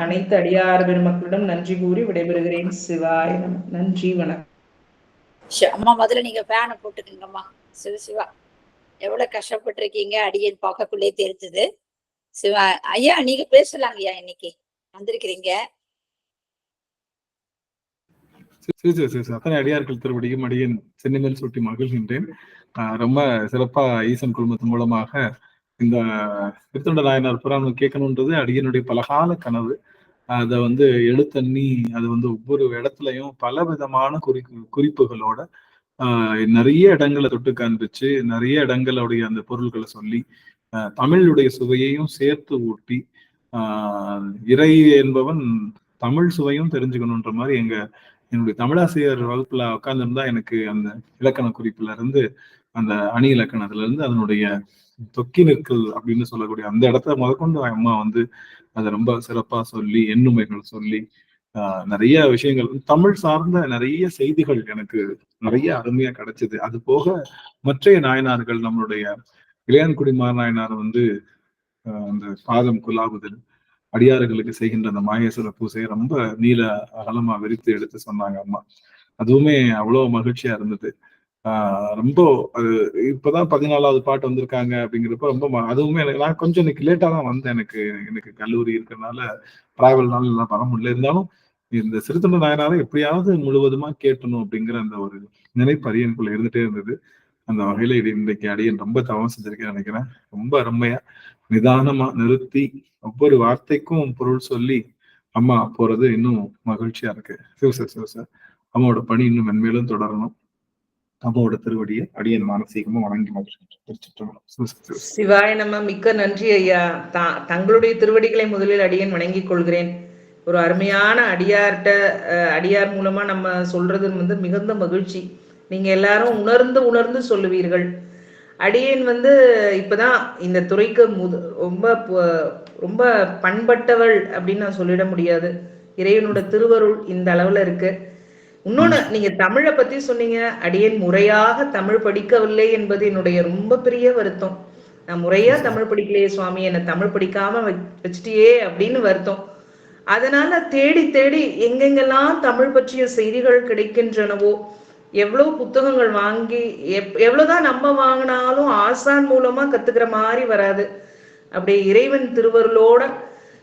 அனைத்து அடியார் பெருமக்களிடம் நன்றி கூறி விடைபெறுகிறேன். சிவாய நம. நன்றி, வணக்கம். அம்மா முதல்ல நீங்க ஃபேனை போட்டுக்கங்கம்மா. சிவ சிவா, எவ்வளவு கஷ்டப்பட்டிருக்கீங்க, அடியேன் பார்க்கக்குள்ளே தெரிஞ்சது. சிவா ஐயா, நீங்க பேசலாங்க ஐயா, இன்னைக்கு வந்திருக்கிறீங்க. அத்தனை அடியார்கள் திருவடியும் அடியேன் சென்னிமேல் சுட்டி மகிழ்கின்றேன். ரொம்ப சிறப்பா ஈசன் குழுமத்தின் மூலமாக இந்த திருத்தொண்ட நாயனார் புராணம் கேட்கணுன்றது அடியனுடைய பலகால கனவு. அதை எழுத்தண்ணி அது ஒவ்வொரு இடத்துலயும் பல விதமான குறிப்புகளோட நிறைய இடங்களை தொட்டு காண்பிச்சு, நிறைய இடங்களுடைய அந்த பொருள்களை சொல்லி தமிழுடைய சுவையையும் சேர்த்து ஊட்டி, இறை என்பவன் தமிழ் சுவையும் தெரிஞ்சுக்கணுன்ற மாதிரி என்னுடைய தமிழாசிரியர் வகுப்புல உட்கார்ந்துருந்தா எனக்கு அந்த இலக்கண குறிப்புல இருந்து, அந்த அணி இலக்கணத்துல இருந்து அதனுடைய தொக்கி நிற்கல் அப்படின்னு சொல்லக்கூடிய அந்த இடத்த முதற்கொண்டு அம்மா அதை ரொம்ப சிறப்பா சொல்லி எண்ணுமைகள் சொல்லி நிறைய விஷயங்கள் தமிழ் சார்ந்த நிறைய செய்திகள் எனக்கு நிறைய அருமையா கிடைச்சது. அது போக மற்றைய நாயனார்கள், நம்மளுடைய இளையான்குடி மாநாயனார் வந்து அந்த பாதம் குலாவுதல், அடியாறுகளுக்கு செய்கின்ற அந்த மாகேஸ்வர பூசையை ரொம்ப நீல அகலமா விரித்து எடுத்து சொன்னாங்க அம்மா. அதுவுமே அவ்வளவு மகிழ்ச்சியா இருந்தது. ரொம்ப அது இப்பதான் 14வது பாட்டு வந்திருக்காங்க அப்படிங்கிறப்ப ரொம்ப அதுவுமே நான் கொஞ்சம் இன்னைக்கு லேட்டா தான் வந்தேன். எனக்கு கல்லூரி இருக்கிறதுனால டிராவல்னால எல்லாம் வர முடியல. இருந்தாலும் இந்த சிறுத்தொண்ட நாயனாரை எப்படியாவது முழுவதுமா கேட்டணும் அப்படிங்கிற அந்த ஒரு நினைப்பு அடியனுக்குள்ள இருந்துட்டே இருந்தது. அந்த வகையில இது இன்றைக்கு அடியன் ரொம்ப தவம் செஞ்சிருக்கேன்னு நினைக்கிறேன். ரொம்ப அருமையா நிதானமா நிறுத்தி ஒவ்வொரு வார்த்தைக்கும் பொருள் சொல்லி அம்மா போறது இன்னும் மகிழ்ச்சியா இருக்கு. சிவசார் அம்மாவோட பணி இன்னும் மென்மேலும் தொடரணும். அம்மாவோட திருவடியை அடியன் மானசீகமா வணங்கி மகிழ்ச்சி. சிவாய நம்ம மிக்க நன்றி ஐயா. தங்களுடைய திருவடிகளை முதலில் அடியன் வணங்கிக் கொள்கிறேன். ஒரு அருமையான அடியார் மூலமா நம்ம சொல்றது வந்து மிகுந்த மகிழ்ச்சி. நீங்க எல்லாரும் உணர்ந்து சொல்லுவீர்கள். அடியேன் வந்து இப்பதான் இந்த துறைக்கு ரொம்ப பண்பட்டவள் அப்படின்னு நான் சொல்லிட முடியாது. இறைவனோட திருவருள் இந்த அளவுல இருக்கு. இன்னொன்னு, நீங்க தமிழை பத்தி சொன்னீங்க. அடியேன் முறையாக தமிழ் படிக்கவில்லை என்பது என்னுடைய ரொம்ப பெரிய வருத்தம். நான் முறையா தமிழ் படிக்கலையே சுவாமி, என்னை தமிழ் படிக்காம வச்சுட்டியே அப்படின்னு வருத்தம். அதனால தேடி தேடி எங்கெங்கெல்லாம் தமிழ் பற்றிய செய்திகள் கிடைக்கின்றனவோ, எவ்வளவு புத்தகங்கள் வாங்கி எவ்வளவுதான் நம்ம வாங்கினாலும் ஆசான் மூலமா கத்துக்கிற மாதிரி வராது. அப்படி இறைவன் திருவருளோட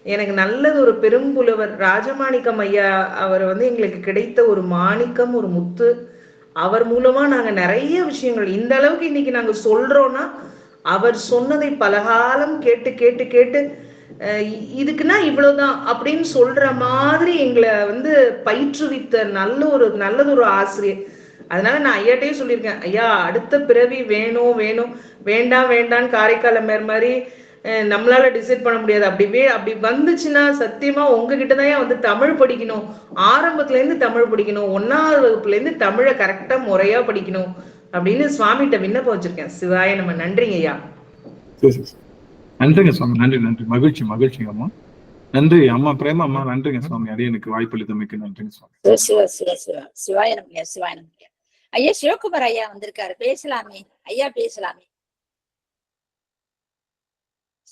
எனக்கு நல்லது ஒரு பெரும்புலவர் ராஜமாணிக்கம் ஐயா அவர் வந்து எங்களுக்கு கிடைத்த ஒரு மாணிக்கம், ஒரு முத்து. அவர் மூலமா நாங்க நிறைய விஷயங்கள் இந்த அளவுக்கு இன்னைக்கு நாங்க சொல்றோம்னா அவர் சொன்னதை பலகாலம் கேட்டு கேட்டு கேட்டு இதுக்குன்னா இவ்வளவுதான் அப்படின்னு சொல்ற மாதிரி எங்களை வந்து பயிற்றுவித்த நல்லதொரு ஆசிரியர். அதனால நான் ஐயாட்டையே சொல்லியிருக்கேன், ஐயா அடுத்த பிறவி வேணும் வேண்டான்னு காரைக்கால் மேர் மாதிரி நம்மளால டிசைட் பண்ண முடியாது. அப்படி வந்துச்சுன்னா சத்தியமா உங்ககிட்டதான் வந்து தமிழ் படிக்கணும். ஆரம்பத்துல இருந்து தமிழ் படிக்கணும். 1வது வகுப்புல இருந்து தமிழை கரெக்டா முறையா படிக்கணும் அப்படின்னு சுவாமிகிட்ட விண்ணப்பம் வச்சிருக்கேன். சிவாய நம்ம. நன்றிங்க ஐயா. நன்றிங்க சுவாமி. நன்றி. மகிழ்ச்சி அம்மா. நன்றி அம்மா. பிரேமா அம்மா. நன்றிங்க சுவாமி. அடியனுக்கு வாய்ப்பளித்தமைக்கு நன்றிங்க சுவாமி. சிவாய நம. ஐயா சிவகுமார் ஐயா வந்திருக்காரு, பேசலாமே ஐயா, பேசலாமே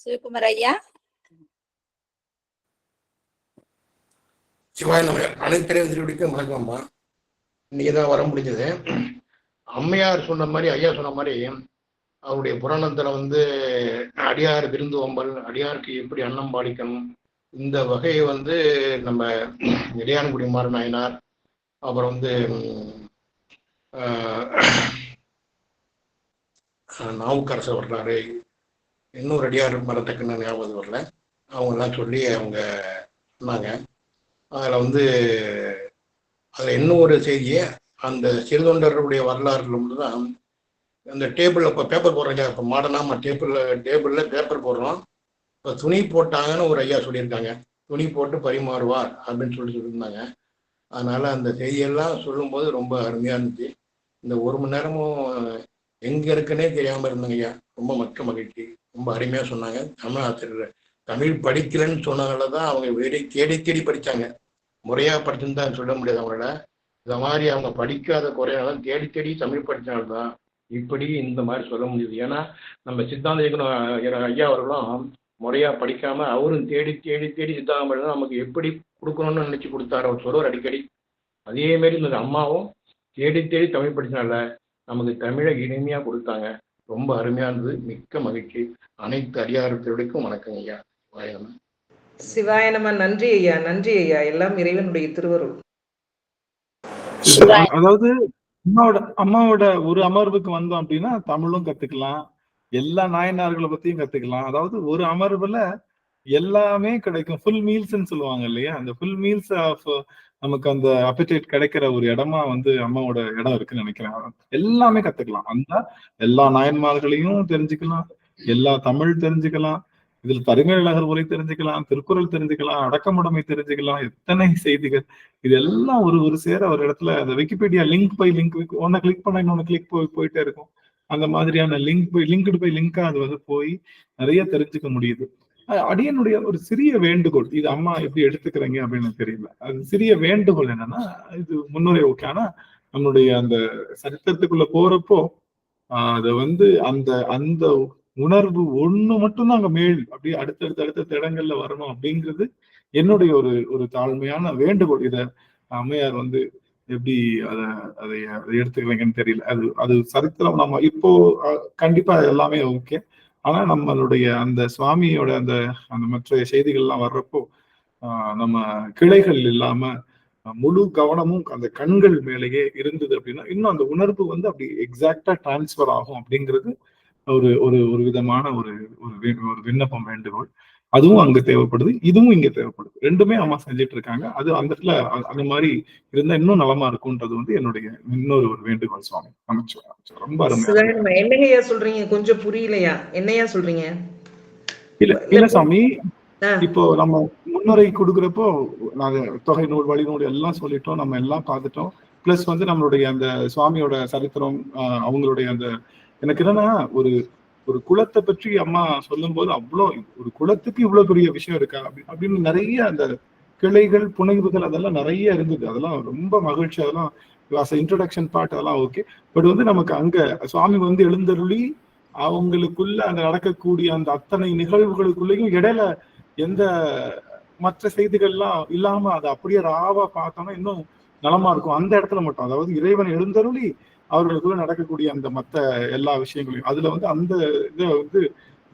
சிவகுமார் ஐயா. சிவாய நம்ம அனைத்து திருவடிக்கும் வணக்கம்மா. இன்னைக்குதான் வர முடிஞ்சது. அம்மையார் சொன்ன மாதிரி, ஐயா சொன்ன மாதிரி, அவருடைய புராணத்துல வந்து அடியார் விருந்து ஓம்பல், அடியாருக்கு எப்படி அன்னம் பாடிக்கணும், இந்த வகையை வந்து நம்ம இளையான்குடி மாநாயனார், அப்புறம் வந்து நாவுக்கரசர் வர்றாரு, இன்னொரு அடியார் மரத்துக்குன்னு ஞாபகம் வரல, அவங்கெல்லாம் சொல்லி அவங்க சொன்னாங்க. அதில் வந்து அதில் இன்னும் ஒரு செய்தியை, அந்த சிறுதொண்டருடைய வரலாறுல தான் அந்த டேபிளில் இப்போ பேப்பர் போடுறோம். இப்போ மாடர்னாக டேபிளில் பேப்பர் போடுறோம். இப்போ துணி போட்டாங்கன்னு ஒரு ஐயா சொல்லியிருக்காங்க. துணி போட்டு பரிமாறுவார் அப்படின்னு சொல்லியிருந்தாங்க. அதனால அந்த செய்தியெல்லாம் சொல்லும்போது ரொம்ப அருமையாக இருந்துச்சு. இந்த 1 மணி நேரமும் எங்கே இருக்குன்னே தெரியாமல் இருந்தாங்க ஐயா. ரொம்ப மகிழ்ச்சி. ரொம்ப அருமையாக சொன்னாங்க. தமிழ் ஆசிரியர் தமிழ் படிக்கலன்னு சொன்னதால தான் அவங்க தேடி படித்தாங்க. முறையாக படிச்சுன்னு தான் சொல்ல முடியாது அவங்கள. இந்த மாதிரி அவங்க படிக்காத குறையால தேடி தமிழ் படித்தனால்தான் இப்படி இந்த மாதிரி சொல்ல முடியுது. ஏன்னா நம்ம சித்தாந்த ஐயா அவர்களும் முறையா படிக்காம அவரும் தேடி சித்தாந்தம் படிதான் நமக்கு எப்படி கொடுக்கணும்னு நினைச்சு கொடுத்தாரு. அவர் சொல்லுவார் அடிக்கடி. அதே மாதிரி இந்த அம்மாவும் தேடி தமிழ் படிச்சனால நமக்கு தமிழை இனிமையா கொடுத்தாங்க. ரொம்ப அருமையா இருந்தது. மிக்க மகிழ்ச்சி. அனைத்து அடியாரத்திற்கும் வணக்கம் ஐயா. சிவாய நம. நன்றி ஐயா. எல்லாம் இறைவனுடைய திருவருள். அதாவது அம்மாவோட ஒரு அமர்வுக்கு வந்தோம் அப்படின்னா தமிழும் கத்துக்கலாம், எல்லா நாயனார்களை பத்தியும் கத்துக்கலாம். அதாவது ஒரு அமர்வுல எல்லாமே கிடைக்கும். ஃபுல் மீல்ஸ்ன்னு சொல்லுவாங்க இல்லையா, அந்த ஃபுல் மீல்ஸ் ஆஃப் நமக்கு அந்த அப்படைட் கிடைக்கிற ஒரு இடமா வந்து அம்மாவோட இடம் இருக்குன்னு நினைக்கிறேன். எல்லாமே கத்துக்கலாம். அந்த எல்லா நாயன்மார்களையும் தெரிஞ்சுக்கலாம், எல்லா தமிழ் தெரிஞ்சுக்கலாம், இதுல தருமேலழகர் உரை தெரிஞ்சுக்கலாம், திருக்குறள் தெரிஞ்சுக்கலாம், அடக்கமுடைமை தெரிஞ்சுக்கலாம், எத்தனை செய்திகள். இதெல்லாம் ஒரு சேர ஒரு இடத்துல அந்த விக்கிபீடியா லிங்க் ஒன்ன கிளிக் பண்ண இன்னொன்னு கிளிக் போயிட்டே இருக்கும். அந்த மாதிரியான லிங்க்டு பை லிங்கா அது வந்து போய் நிறைய தெரிஞ்சுக்க முடியுது. அடியனுடைய ஒரு சிறிய வேண்டுகோள், இது அம்மா எப்படி எடுத்துக்கிறீங்க அப்படின்னு தெரியல, அது சிறிய வேண்டுகோள் என்னன்னா, இது முன்னுரை ஓகே, ஆனா நம்மளுடைய அந்த சரித்திரத்துக்குள்ள போறப்போ அத அந்த அந்த உணர்வு ஒண்ணு மட்டும்தான் அங்க மேல் அப்படியே அடுத்தடுத்த இடங்கள்ல வரணும் அப்படிங்கிறது என்னுடைய ஒரு ஒரு தாழ்மையான வேண்டுகோள். இத அம்மையார் எப்படி அதை அதை எடுத்துக்கிறீங்கன்னு தெரியல. அது அது சரித்திரம் நம்ம இப்போ கண்டிப்பா எல்லாமே ஓகே. ஆனா நம்மளுடைய அந்த சுவாமியோட அந்த அந்த மற்ற செய்திகள்லாம் வர்றப்போ நம்ம கிளைகள் இல்லாம முழு கவனமும் அந்த கண்கள் மேலேயே இருந்தது அப்படின்னா இன்னும் அந்த உணர்வு அப்படி எக்ஸாக்டா டிரான்ஸ்பர் ஆகும் அப்படிங்கிறது ஒரு ஒரு ஒரு விதமான ஒரு ஒரு விண்ணப்பம், வேண்டுகோள். அதுவும் அங்க தேவைப்படுது, இதுவும் இங்க தேவைப்படுது. ரெண்டுமே அம்மா செஞ்சுட்டு இருக்காங்க. அது அந்த இடத்துல அந்த மாதிரி இருந்தா இன்னும் நலமா இருக்கும்ன்றது என்னுடைய இன்னொரு ஒரு வேண்டுகோள். சுவாமி அமைச்சர் ரொம்ப அருமையா. என்னங்கய்யா சொல்றீங்க? கொஞ்சம் புரியலையா, என்னையா சொல்றீங்க? இல்ல சாமி, இப்போ நம்ம முன்னுரை கொடுக்குறப்போ நாங்க தொகை நூல், வழிநூல் எல்லாம் சொல்லிட்டோம், நம்ம எல்லாம் பார்த்துட்டோம். பிளஸ் நம்மளுடைய அந்த சுவாமியோட சரித்திரம், அவங்களுடைய அந்த எனக்கு என்னன்னா ஒரு ஒரு குலத்தை பற்றி அம்மா சொல்லும் போது அவ்வளோ ஒரு குலத்துக்கு இவ்வளவு பெரிய விஷயம் இருக்கா அப்படின்னு நிறைய அந்த கிளைகள், புனைவுகள் அதெல்லாம் நிறைய இருந்தது. அதெல்லாம் ரொம்ப மகிழ்ச்சி. அதெல்லாம் இன்ட்ரோடக்ஷன் பார்ட் அதெல்லாம் ஓகே. பட் நமக்கு அங்க சுவாமி எழுந்தருளி அவங்களுக்குள்ள அந்த நடக்கக்கூடிய அந்த அத்தனை நிகழ்வுகளுக்குள்ளேயும் இடையில எந்த மற்ற செய்திகள்லாம் இல்லாம அதை அப்படியே ராவா பார்த்தோம்னா இன்னும் நலமா இருக்கும். அந்த இடத்துல மட்டும், அதாவது இறைவன் எழுந்தருளி அவர்களுக்குள்ள நடக்கக்கூடிய அந்த மற்ற எல்லா விஷயங்களையும் அதுல அந்த இதை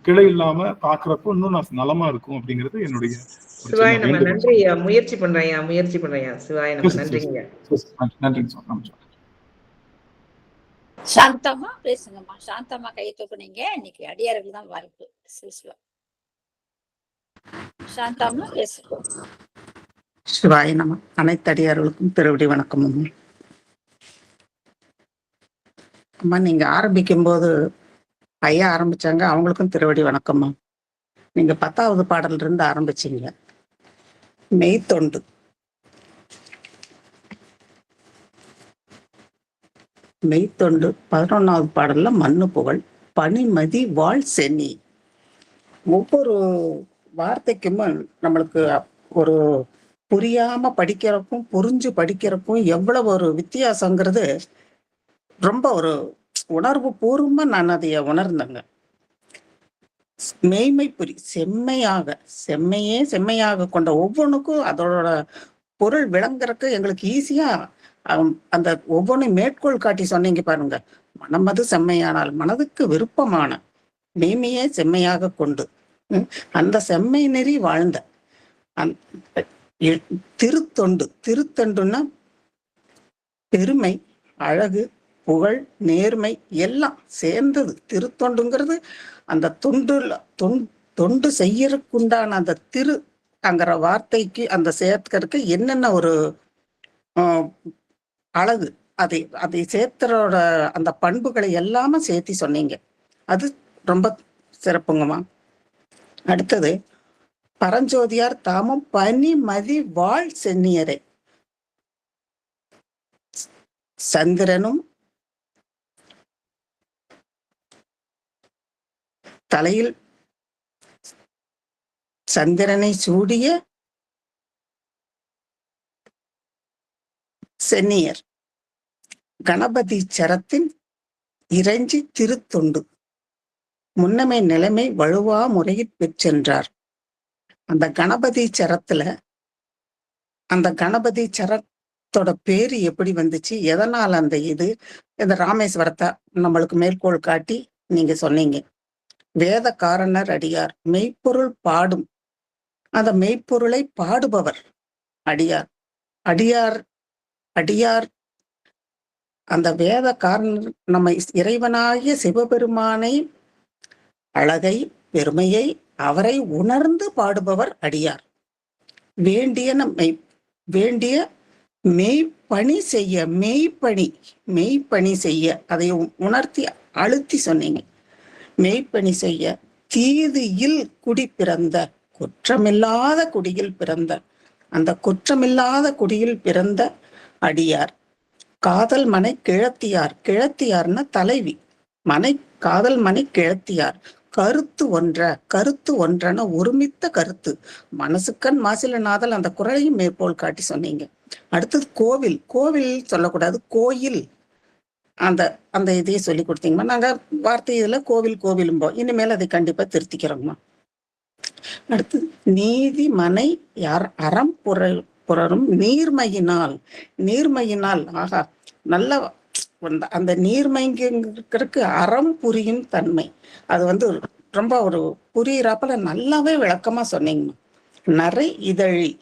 கிளை இல்லாம பாக்குறப்போ இன்னும் நான் நலமா இருக்கும் அப்படிங்கிறது என்னுடைய. சிவாய நம்ம. நன்றியா, முயற்சி பண்றேன். சிவாய நம்ம. நன்றிங்க. நன்றிங்க. சாந்தம்மா பேசுங்கம்மா. சாந்தம்மா கையை தூக்குனீங்க, இன்னைக்கு அடியார்கள் தான் வாய்ப்பு. சாந்தம்மா பேசுங்க. சிவாய நம. அனைத்து அடியார்களுக்கும் திருவடி வணக்கம். அம்மா, நீங்க ஆரம்பிக்கும் போது ஐயா ஆரம்பிச்சாங்க, அவங்களுக்கும் திருவடி வணக்கம்மா. நீங்க 10வது பாடல்ல இருந்து ஆரம்பிச்சீங்க. மெய்த்தொண்டு. மெய்த்தொண்டு 11வது பாடல்ல மண்ணு புகழ், பனிமதி வாழ் சென்னி. ஒவ்வொரு வார்த்தைக்கும் நம்மளுக்கு ஒரு புரியாம படிக்கிறப்பவும் புரிஞ்சு படிக்கிறப்பவும் எவ்வளவு ஒரு வித்தியாசங்கிறது ரொம்ப ஒரு உணர்வு பூர்வமா நான் அதைய உணர்ந்தேங்க. மெய்மை புரி செம்மையாக கொண்ட ஒவ்வொன்றுக்கும் அதோட பொருள் விளங்குறதுக்கு எங்களுக்கு ஈஸியா அந்த ஒவ்வொன்றும் மேற்கோள் காட்டி சொன்னீங்க பாருங்க. மனமது செம்மையானால் மனதுக்கு விருப்பமான மெய்மையே செம்மையாக கொண்டு அந்த செம்மை நெறி வாழ்ந்த திருத்தொண்டுன்னா பெருமை, அழகு, புகழ், நேர்மை எல்லாம் சேர்ந்தது திருத்தொண்டுங்கிறது. அந்த தொண்டு செய்யறதுக்குண்டான அந்த அங்கிற வார்த்தைக்கு அந்த சேர்க்கிறதுக்கு என்னென்ன ஒரு அழகு, அதை சேர்த்தரோட அந்த பண்புகளை எல்லாமே சேர்த்தி சொன்னீங்க. அது ரொம்ப சிறப்புங்கம்மா. அடுத்தது பரஞ்சோதியார் தாமும் பனிமதி வாழ் சென்னியரை. சந்திரனும் தலையில் சந்திரனை சூடிய சென்னியர் கணபதி சரத்தின் இறைஞ்சி திருத்தொண்டு முன்னமே நிலைமை வலுவா முறையில் பெற்றென்றார். அந்த கணபதி சரத்துல அந்த கணபதி சரத்தோட பேரு எப்படி வந்துச்சு, எதனால் அந்த இந்த ராமேஸ்வரத்தை நம்மளுக்கு மேற்கோள் காட்டி நீங்க சொன்னீங்க. வேத காரணர் அடியார் மெய்ப்பொருள் பாடும், அந்த மெய்ப்பொருளை பாடுபவர் அடியார். அடியார் அந்த வேத காரணர் நம்ம இறைவனாகிய சிவபெருமானை அழகை, பெருமையை அவரை உணர்ந்து பாடுபவர் அடியார். வேண்டிய மெய்ப்பணி செய்ய அதை உணர்த்தி அழுத்தி சொன்னீங்க. மெய்ப்பணி செய்ய தீதியில் குடி பிறந்த, குற்றமில்லாத குடியில் பிறந்த, அந்த குற்றமில்லாத குடியில் பிறந்த அடியார். காதல் மனை கிழத்தியார், கிழத்தியார்னா தலைவி, காதல் மனை கிழத்தியார், கருத்து ஒன்றன ஒருமித்த கருத்து மனசுக்கண் மாசிலனாதல் அந்த குறளையும் மேற்கோள் காட்டி சொன்னீங்க. அடுத்தது கோவில் சொல்லக்கூடாது, கோயில். அந்த அந்த இதையே சொல்லி கொடுத்தீங்கம்மா. நாங்க வார்த்தை இதுல கோவிலும்போம். இனிமேல் அதை கண்டிப்பா திருத்திக்கிறோம்மா. அடுத்து நீதி மனை அறம் புறரும் நீர்மையினால் ஆகா நல்ல அந்த நீர்மைங்கிறதுக்கு அறம் புரியும் தன்மை. அது ரொம்ப ஒரு புரியிறாப்புல நல்லாவே விளக்கமா சொன்னீங்கம்மா. நரை இதழி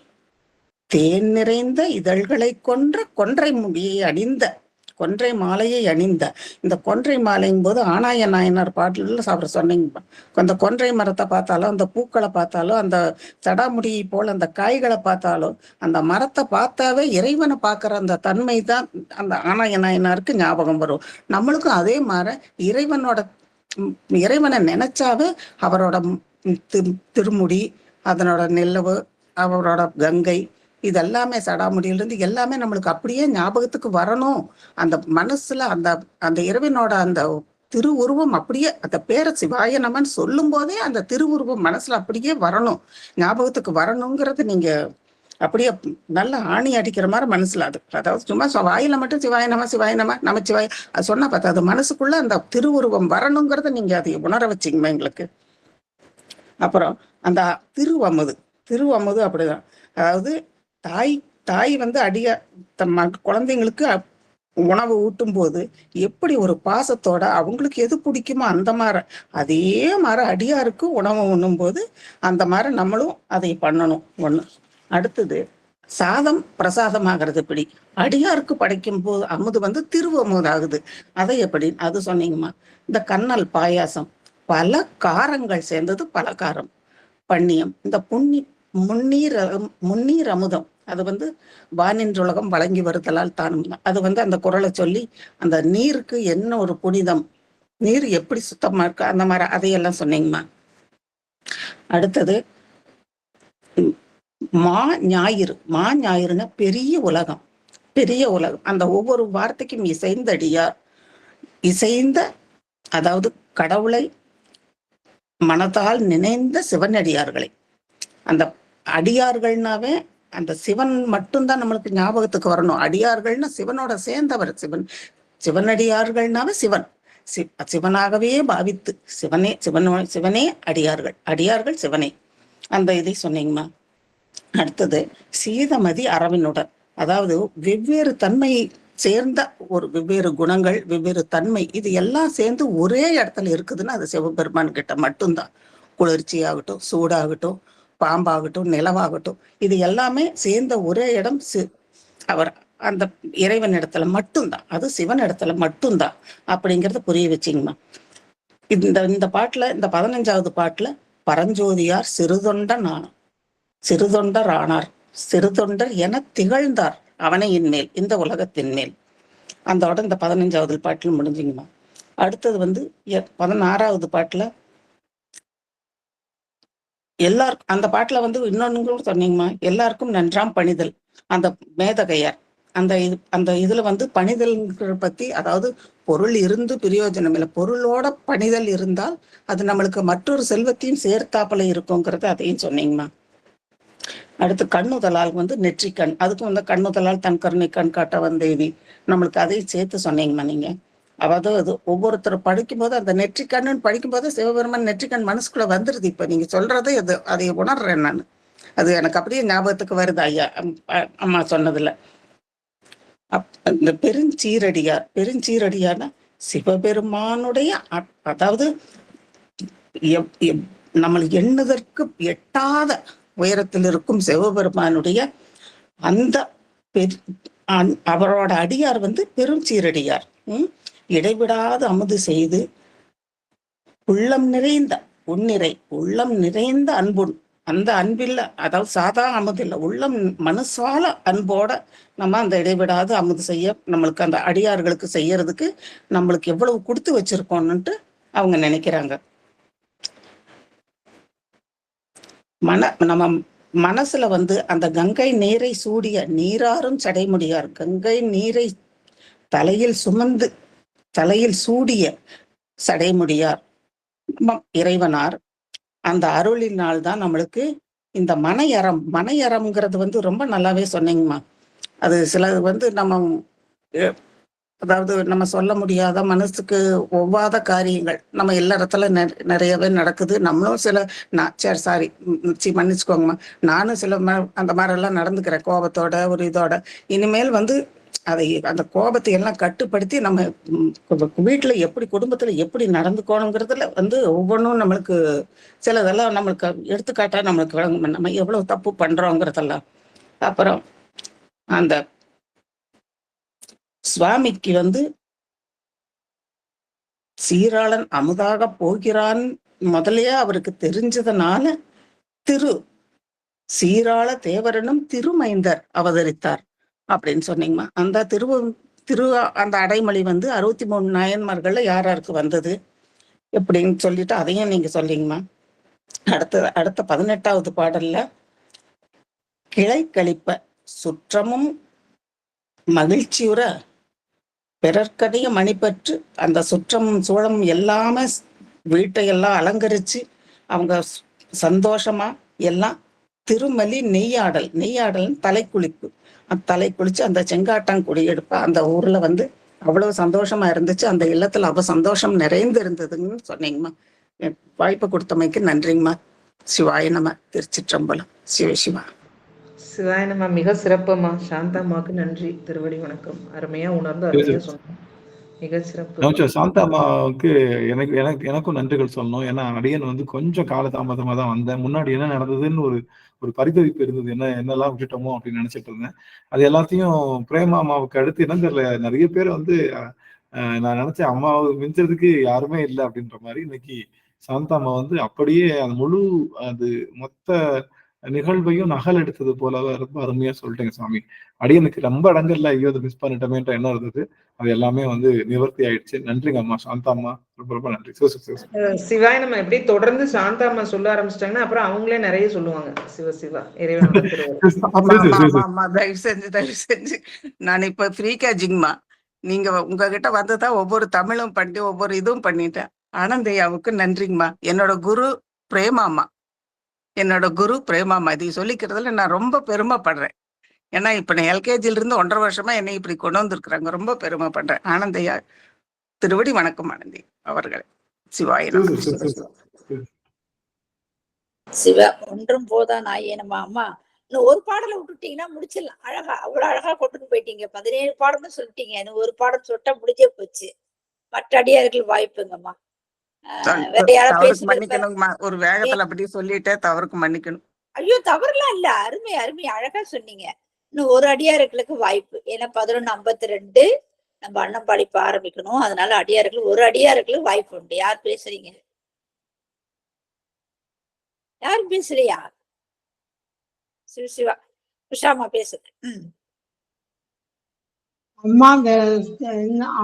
தேன் நிறைந்த இதழ்களை கொன்றை மாலையை அணிந்த இந்த கொன்றை மாலையும் போது ஆனாய நாயனார் பாட்டுல சாப்பிட சொன்னீங்க. அந்த கொன்றை மரத்தை பார்த்தாலும், அந்த பூக்களை பார்த்தாலும், அந்த சடாமுடியை போல் அந்த காய்களை பார்த்தாலும், அந்த மரத்தை பார்த்தாவே இறைவனை பார்க்குற அந்த தன்மை தான் அந்த ஆனாய நாயனாருக்கு ஞாபகம் வரும். நம்மளுக்கும் அதே மாதிரி இறைவனை நினைச்சாவே அவரோட திருமுடி, அதனோட நிலவு, அவரோட கங்கை, இதெல்லாமே சடாமுடியிலிருந்து எல்லாமே நம்மளுக்கு அப்படியே ஞாபகத்துக்கு வரணும். அந்த மனசுல அந்த இறைவனோட அந்த திருவுருவம் அப்படியே, அந்த பேரை சிவாய நமன்னு சொல்லும் போதே அந்த திருவுருவம் மனசுல அப்படியே வரணும், ஞாபகத்துக்கு வரணுங்கிறது நீங்க அப்படியே நல்லா ஆணி அடிக்கிற மாதிரி மனசுல. அதாவது சும்மா வாயில மட்டும் சிவாய நம நமச்சிவாய அது சொன்னா பார்த்தா அது மனசுக்குள்ள அந்த திருவுருவம் வரணுங்கிறத நீங்க அதை உணர வச்சிங்கம்மா எங்களுக்கு. அப்புறம் அந்த திருவமுது அப்படிதான். அதாவது தாய் குழந்தைங்களுக்கு உணவு ஊட்டும் போது எப்படி ஒரு பாசத்தோட அவங்களுக்கு எது பிடிக்குமோ அந்த மாதிரி அதே மாதிரி அடியாருக்கு உணவு உண்ணும் போது அந்த மாதிரி நம்மளும் அதை பண்ணணும். ஒண்ணு. அடுத்தது சாதம் பிரசாதமாகிறது எப்படி? அடியாருக்கு படைக்கும் போது அமுது திருவமுது ஆகுது. அதை எப்படி? அது சொன்னீங்கம்மா. இந்த கண்ணல் பாயாசம் பல காரங்கள் சேர்ந்தது பலகாரம். பண்ணியம் இந்த முன்னீர் அமுதம் அது வானின்றுலகம் வழங்கி வருதலால் தானும். அது அந்த குறளை சொல்லி அந்த நீருக்கு என்ன ஒரு புனிதம், நீர் எப்படி சுத்தமா இருக்கு அந்த மாதிரி அதையெல்லாம் சொன்னீங்கம்மா. அடுத்தது மா ஞாயிறுன்னா பெரிய உலகம். அந்த ஒவ்வொரு வார்த்தைக்கும் இசைந்த அதாவது கடவுளை மனத்தால் நினைந்த சிவனடியார்களை. அந்த அடியார்கள்னாவே அந்த சிவன் மட்டும்தான் நம்மளுக்கு ஞாபகத்துக்கு வரணும். அடியார்கள்னா சிவனோட சேர்ந்தவர். சிவனடியார்கள்னாவே சிவனாகவே பாவித்து சிவனே அடியார்கள் சிவனே. அந்த இதை சொன்னீங்கம்மா. அடுத்தது சீதமதி அரவினுடன், அதாவது வெவ்வேறு தன்மை சேர்ந்த ஒரு வெவ்வேறு குணங்கள், வெவ்வேறு தன்மை, இது எல்லாம் சேர்ந்து ஒரே இடத்துல இருக்குதுன்னா அது சிவபெருமான் கிட்ட மட்டும்தான். குளிர்ச்சி ஆகட்டும், சூடாகட்டும், பாம்பாகட்டும், நிலவாகட்டும், இது எல்லாமே சேர்ந்த ஒரே இடம் அவர் அந்த இறைவன் இடத்துல மட்டும்தான், அது சிவன் இடத்துல மட்டும்தான் அப்படிங்கிறத புரிய வச்சிங்கம்மா. இந்த பாட்டுல, இந்த 15வது பாட்டுல பரஞ்சோதியார் சிறுதொண்டர் ஆனார், சிறுதொண்டர் என திகழ்ந்தார் அவனையின் மேல், இந்த உலகத்தின் மேல். அதோட இந்த 15வது பாட்டுல முடிஞ்சுங்கம்மா. அடுத்தது 16வது பாட்டுல எல்லாருக்கும், அந்த பாட்டுல இன்னொன்னு சொன்னீங்கம்மா, எல்லாருக்கும் நன்றாம் பணிதல். அந்த மேதகையார் அந்த இதுல பணிதல் பத்தி, அதாவது பொருள் இருந்து பிரயோஜனம் இல்லை, பொருளோட பணிதல் இருந்தால் அது நம்மளுக்கு மற்றொரு செல்வத்தையும் சேர்த்தாப்புல இருக்குங்கிறது அதையும் சொன்னீங்கம்மா. அடுத்து கண்ணுதலால் நெற்றிக்கண், அதுக்கும் கண்ணுதலால் தன் கருணை கண் காட்ட வந்தேவி, நம்மளுக்கு அதையும் சேர்த்து சொன்னீங்கம்மா நீங்க. அதாவது ஒவ்வொருத்தர் படிக்கும்போது அந்த நெற்றிக்கண்ணுன்னு படிக்கும்போது சிவபெருமான் நெற்றிக்கண் மனசுக்குள்ள வந்துருது. இப்ப நீங்க சொல்றதை அதை உணர்றேன் நான், அது எனக்கு அப்படியே ஞாபகத்துக்கு வருது ஐயா அம்மா சொன்னதுல. இந்த பெருஞ்சீரடியார்னா சிவபெருமானுடைய, அதாவது நம்மளுக்கு எண்ணுதற்கு எட்டாத உயரத்தில் இருக்கும் சிவபெருமானுடைய அந்த அவரோட அடியார் பெருஞ்சீரடியார். இடைவிடாத அமுது செய்து உள்ளம் நிறைந்த உள்ளம் நிறைந்த அன்புன், அந்த அன்பில்ல, அதாவது சாதா அமுது இல்லை, உள்ளம் மனசால அன்போட நம்ம அந்த இடைவிடாத அமுது செய்ய, நம்மளுக்கு அந்த அடியார்களுக்கு செய்யறதுக்கு நம்மளுக்கு எவ்வளவு கொடுத்து வச்சிருக்கோம்னுட்டு அவங்க நினைக்கிறாங்க. நம்ம மனசுல அந்த கங்கை நீரை சூடிய நீராறும் சடைமுடியார், கங்கை நீரை தலையில் சூடிய சடைமுடியார், இறைவனார் அந்த அருளினால் தான் நம்மளுக்கு இந்த மனையறம்ங்கிறது வந்து ரொம்ப நல்லாவே சொன்னீங்கம்மா. அது சிலது வந்து நம்ம அதாவது நம்ம சொல்ல முடியாத மனசுக்கு ஒவ்வாத காரியங்கள் நம்ம எல்லா இடத்துல நிறையவே நடக்குது. நம்மளும் சில சரி சாரி மன்னிச்சுக்கோங்கம்மா, நானும் சில அந்த மாதிரி எல்லாம் நடந்துக்கிறேன் கோபத்தோட ஒரு இதோட. இனிமேல் வந்து அதை அந்த கோபத்தை எல்லாம் கட்டுப்படுத்தி நம்ம வீட்டுல எப்படி குடும்பத்துல எப்படி நடந்துக்கணுங்கிறதுல வந்து ஒவ்வொன்றும் நம்மளுக்கு சிலதெல்லாம் நம்மளுக்கு எடுத்துக்காட்டா நம்மளுக்கு விளங்கும், நம்ம எவ்வளவு தப்பு பண்றோங்கிறதெல்லாம். அப்புறம் அந்த சுவாமிக்கு வந்து சீராளன் அமுதாக போகிறான் முதலையே அவருக்கு தெரிஞ்சதுனால சீராள தேவரனும் திருமைந்தர் அவதரித்தார் அப்படின்னு சொன்னீங்கம்மா. அந்த அந்த அடைமொழி வந்து 63 நாயன்மார்கள்ல யாருக்கு வந்தது எப்படின்னு சொல்லிட்டு அதையும் நீங்க சொல்லிங்கம்மா. அடுத்த 18வது பாடல்ல கிளை கழிப்ப சுற்றமும் மகிழ்ச்சியுற பிறர்க்கடைய மணிப்பற்று அந்த சுற்றமும் சூழமும் எல்லாமே வீட்டையெல்லாம் அலங்கரிச்சு அவங்க சந்தோஷமா எல்லாம் திருமலி நெய்யாடல் தலை குளிச்சு அந்த செங்காட்டாங்குடி எடுப்ப அந்த ஊர்ல வந்து அவ்வளவு சந்தோஷமா இருந்துச்சு. அந்த இல்லத்துல அவ சந்தோஷம் நிறைந்து இருந்ததுன்னு சொன்னீங்கம்மா. வாய்ப்பு கொடுத்தமைக்கு நன்றிங்கம்மா. சிவாய நம. திருச்சிற்றம்பலம். சிவசிவா. சிவாய நம. மிக சிறப்புமா. சாந்தாம்மாவுக்கு நன்றி. திருவடி வணக்கம். அருமையா உணர்ந்து அருமையா சொன்னோம். மிக சிறப்பு. சாந்தாம்மாவுக்கு எனக்கும் நன்றிகள் சொல்லணும். ஏன்னா அடியன் வந்து கொஞ்சம் காலதாமதமா தான் வந்தேன். முன்னாடி என்ன நடந்ததுன்னு ஒரு பரிதவிப்பு இருந்தது. என்னெல்லாம் விட்டுட்டோமோ அப்படின்னு நினைச்சிட்டு இருந்தேன். அது எல்லாத்தையும் பிரேமா அம்மாவுக்கு அடுத்து என்ன தெரியல, நிறைய பேர் வந்து நான் நினைச்சேன் அம்மாவை மிஞ்சதுக்கு யாருமே இல்லை அப்படின்ற மாதிரி. இன்னைக்கு சாந்தாம்மா வந்து அப்படியே அது அது மொத்த நிகழ்வையும் நகல் எடுத்தது போல ரொம்ப அருமையா சொல்லிட்டேங்க சாமி. அடியனுக்கு ரொம்ப இடங்கள்ல ஐயோ அதை மிஸ் பண்ணிட்டோமேன்ற எண்ணம் இருந்தது. அது எல்லாமே வந்து நிவர்த்தி ஆயிடுச்சு. நன்றிங்க அம்மா. சாந்தாம்மா ரொம்ப ரொம்ப நன்றி. சிவாய நம்ம எப்படி தொடர்ந்து சாந்தாம்மா சொல்ல ஆரம்பிச்சிட்டாங்கன்னா அப்புறம் அவங்களே நிறைய சொல்லுவாங்க. சிவசிவா. இறைவன் தயவு செஞ்சு நான் இப்ப ஃப்ரீ கேஜிங்மா. நீங்க உங்ககிட்ட வந்துதான் ஒவ்வொரு தமிழும் பண்ணி ஒவ்வொரு இதுவும் பண்ணிட்டேன். ஆனந்தையாவுக்கு நன்றிங்கம்மா. என்னோட குரு பிரேமாமா இதை சொல்லிக்கிறதுல நான் ரொம்ப பெருமைப்படுறேன். ஏன்னா இப்ப நான் எல்கேஜில இருந்து 1.5 வருஷமா என்னை இப்படி கொண்டு வந்திருக்கிறாங்க. ரொம்ப பெருமைப்படுறேன். ஆனந்தையா திருவடி வணக்கம். ஆனந்தி அவர்களே. சிவாய சிவா. ஒன்றும் போதா நாயனமா. அம்மா இன்னும் ஒரு பாடலை விட்டுட்டீங்கன்னா முடிச்சிடலாம். அழகா அவ்வளவு அழகா கொண்டு போயிட்டீங்க. 17 பாடம்னு சொல்லிட்டீங்க. இன்னும் ஒரு பாடம் சொல்லிட்டா முடிஞ்சே போச்சு. மற்ற அடியார்கள் வாய்ப்புங்கம்மா. மன்னிக்கணுங்கம்மா, ஒரு வேகத்துல அப்படி சொல்லிட்டே தவறுக்கு மன்னிக்கணும். ஐயோ தவறுலாம் இல்ல. அருமை அழகா சொன்னீங்க. இன்னும் ஒரு அடியார்களுக்கு வாய்ப்பு. ஏன்னா 11:52 நம்ம அண்ணன் படிப்பு ஆரம்பிக்கணும். அதனால ஒரு அடியார்களுக்கு வாய்ப்பு உண்டு. யார் பேசுறீங்க? யாரும் பேசுறியா? சிவா உஷாமா பேசுது.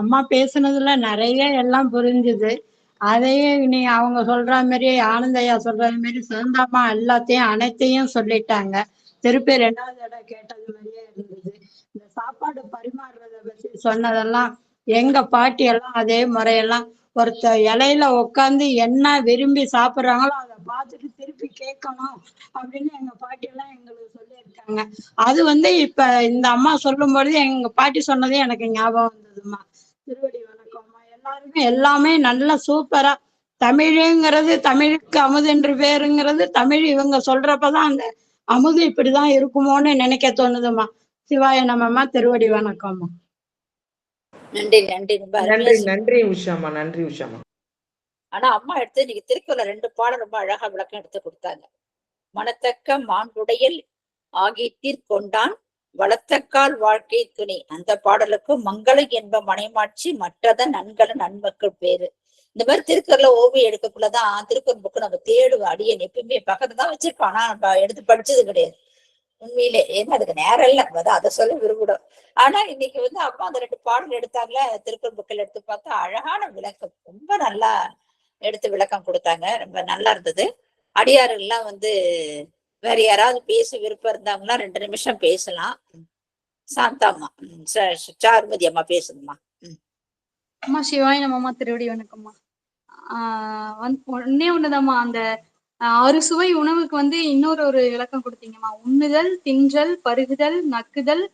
அம்மா பேசுனதுல நிறைய எல்லாம் புரிஞ்சுது. அதையே நீ அவங்க சொல்ற மாதிரி ஆனந்தையா சொல்ற மாதிரி சாந்தாம்மா எல்லாத்தையும் அனைத்தையும் சொல்லிட்டாங்க. திருப்பி 2வது இடம் கேட்டது மாதிரியே இருந்தது. இந்த சாப்பாடு பரிமாறுறத பத்தி சொன்னதெல்லாம் எங்க பாட்டி எல்லாம் அதே முறையெல்லாம் ஒருத்த இலையில உட்காந்து என்ன விரும்பி சாப்பிட்றாங்களோ அதை பார்த்துட்டு திருப்பி கேட்கணும் அப்படின்னு எங்க பாட்டி எல்லாம் எங்களுக்கு சொல்லியிருக்காங்க. அது வந்து இப்ப இந்த அம்மா சொல்லும் பொழுது எங்க பாட்டி சொன்னதே எனக்கு ஞாபகம் வந்ததுமா. திருவடி வணக்கம்மா. எல்லாருமே எல்லாமே நல்லா சூப்பரா தமிழுங்கிறது, தமிழுக்கு அமுது என்று பேருங்கிறது தமிழ் இவங்க சொல்றப்பதான் அந்த அமுது இப்படிதான் இருக்குமோன்னு நினைக்க தோணுதுமா. சிவாய நமமா. திருவடி வணக்கம்மா. நன்றி நன்றி உஷாமா. நன்றி உஷாமா. ஆனா அம்மா எடுத்து இன்னைக்கு திருக்குறள் 2 பாடம் ரொம்ப அழகா விளக்கம் எடுத்து கொடுத்தாங்க. மனத்தக்க மாண்புடையல் ஆகித்தீர் கொண்டான் வளத்தக்கால் வாழ்க்கை துணை. அந்த பாடலுக்கு மங்களம் என்ப மனைமாட்சி மற்றத நன்கல நன்மக்கள் பேரு. இந்த மாதிரி திருக்குறளை ஓவியம் எடுக்கக்குள்ளதான் திருக்குறள் புக்கு நம்ம தேடுவோம். அடியன் எப்பயுமே பக்கத்துல தான் வச்சிருக்கோம். ஆனா நம்ம எடுத்து படிச்சது கிடையாது உண்மையிலே. ஏன்னா அதுக்கு நேரம் இல்லை. அதை சொல்ல விரும்புகிறோம். ஆனா இன்னைக்கு வந்து அம்மா அந்த 2 பாடல் எடுத்தாங்களே திருக்குறள் புக்கில் எடுத்து பார்த்தா அழகான விளக்கம். ரொம்ப நல்லா எடுத்து விளக்கம் கொடுத்தாங்க. ரொம்ப நல்லா இருந்தது. அடியார்கள் எல்லாம் வந்து வேற யாராவது பேச விருப்பம் இருந்தாங்கன்னா 2 நிமிஷம் பேசலாம். சாந்தாம்மா சாருமதி அம்மா பேசுங்கம்மா. அம்மா சிவாய நமமா. திருவடி வணக்கம்மா. ஒன்னே ஒண்ணுதாம்மா. அந்த அறுசுவை உணவுக்கு வந்து இன்னொரு ஒரு விளக்கம் கொடுத்தீங்கம்மா. உண்ணுதல், தின்றல், பருகுதல், நக்குதல்,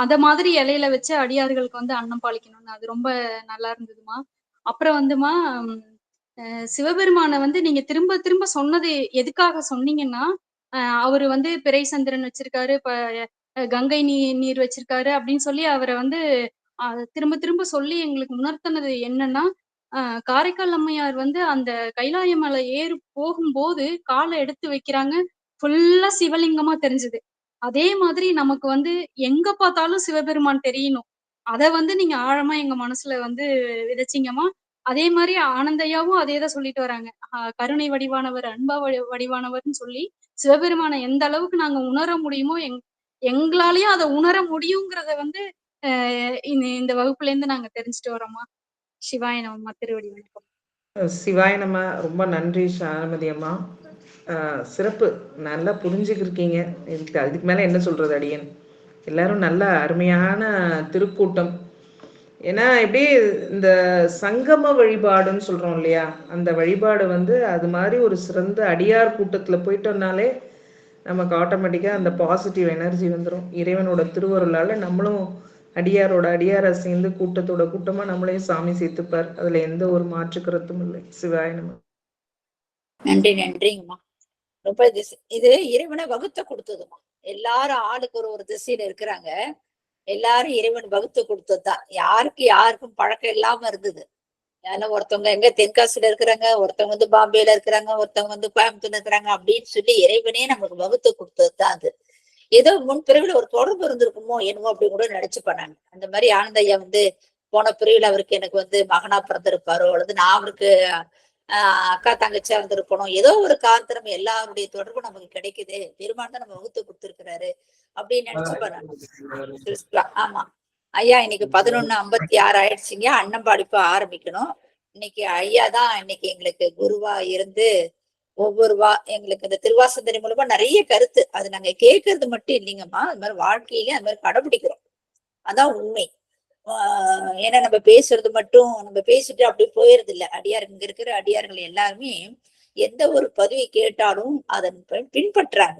அத மாதிரி இலையில வச்சு அடியார்களுக்கு வந்து அன்னம் பாலிக்கணும்னு. அது ரொம்ப நல்லா இருந்ததுமா. அப்புறம் வந்துமா, சிவபெருமான வந்து நீங்க திரும்ப திரும்ப சொன்னது எதுக்காக சொன்னீங்கன்னா, அவரு வந்து பிறை சந்திரன் வச்சிருக்காரு, கங்கை நீர் வச்சிருக்காரு அப்படின்னு சொல்லி அவரை வந்து திரும்ப திரும்ப சொல்லி எங்களுக்கு உணர்த்தினது என்னன்னா, காரைக்கால் அம்மையார் வந்து அந்த கைலாய மலை போகும்போது காலை எடுத்து வைக்கிறாங்க, ஃபுல்லா சிவலிங்கமா தெரிஞ்சது. அதே மாதிரி நமக்கு வந்து எங்க பார்த்தாலும் சிவபெருமான் தெரியணும். அத வந்து நீங்க ஆழமா எங்க மனசுல வந்து விதைச்சீங்கம்மா. அதே மாதிரி ஆனந்தையாவும் அதேதான் சொல்லிட்டு வராங்க. கருணை வடிவானவர், அன்பா வடிவானவர்னு சொல்லி சிவபெருமானை எந்த அளவுக்கு நாங்க உணர முடியுமோ, எங்களாலயும் அதை உணர முடியுங்கிறத வந்து இந்த வகுப்புல இருந்து நாங்க தெரிஞ்சுட்டு வரோம்மா. சிவாய நமம்மா. திருவடி வணக்கம். சிவாய நம்ம. ரொம்ப நன்றி சாரமதி அம்மா. சிறப்பு. நல்லா புரிஞ்சுக்கிருக்கீங்க. அதுக்கு மேல என்ன சொல்றது அடியன். எல்லாரும் நல்ல அருமையான திருக்கூட்டம். ஏன்னா எப்படி இந்த சங்கம வழிபாடுன்னு சொல்றோம் இல்லையா, அந்த வழிபாடு வந்து அது மாதிரி ஒரு சிறந்த அடியார் கூட்டத்துல போயிட்டோம்னாலே நமக்கு ஆட்டோமேட்டிக்கா அந்த பாசிட்டிவ் எனர்ஜி வந்துடும். இறைவனோட திருவருளால நம்மளும் அடியாரோட அடியாரை சேர்ந்து கூட்டத்தோட கூட்டமா நம்மளையும் சாமி சேர்த்துப்பார். அதுல எந்த ஒரு மாற்று கருத்தும் இல்லை. சிவாய நம. நன்றி நன்றிங்கம்மா. ரொம்ப இது இறைவனை வகுத்த கொடுத்ததுமா. எல்லாரும் ஆளுக்கு ஒரு திசையில இருக்கிறாங்க. எல்லாரும் இறைவன் வகுத்து கொடுத்ததுதான். யாருக்கும் பழக்கம் இல்லாம இருந்தது. ஏன்னா ஒருத்தவங்க எங்க தென்காசியில இருக்கிறாங்க, ஒருத்தவங்க வந்து பாம்பேல இருக்கிறாங்க, ஒருத்தவங்க வந்து கோயம்புத்தூர்ல இருக்கிறாங்க அப்படின்னு சொல்லி இறைவனே நமக்கு வகுத்து கொடுத்ததுதான் அது. ஏதோ முன்பிறவில ஒரு தொடர்பு இருந்திருக்குமோ என்னமோ அப்படி கூட நினைச்சு பண்ணாங்க. அந்த மாதிரி ஆனந்தையா வந்து போன பிரிவுல அவருக்கு எனக்கு வந்து மகனா பிறந்திருப்பாரோ, அல்லது நான் அவருக்கு அக்கா தங்கச்சியா இருந்திருக்கணும். ஏதோ ஒரு காரணம் எல்லாருடைய தொடர்பும் நமக்கு கிடைக்குது. பெருமான் தான் நம்ம வகுத்து கொடுத்திருக்கிறாரு அப்படின்னு நினைச்சு பண்ணாங்க. ஆமா ஐயா, இன்னைக்கு 11:56 ஆயிடுச்சுங்க. அன்னம்பாடிப்பு ஆரம்பிக்கணும். இன்னைக்கு ஐயா தான் இன்னைக்கு எங்களுக்கு குருவா இருந்து எங்களுக்கு இந்த திருவாசந்தரி மூலமா நிறைய கருத்து அது நாங்க கேட்கறது மட்டும் இல்லைங்கம்மா, அது மாதிரி வாழ்க்கையில அது மாதிரி கடைபிடிக்கிறோம். அதான் உண்மை. ஏன்னா நம்ம பேசுறது மட்டும் நம்ம பேசிட்டு அப்படி போயிருது இல்லை. இங்க இருக்கிற அடியார்கள் எல்லாருமே எந்த ஒரு பதவி கேட்டாலும் அதன் பின்பற்றாங்க.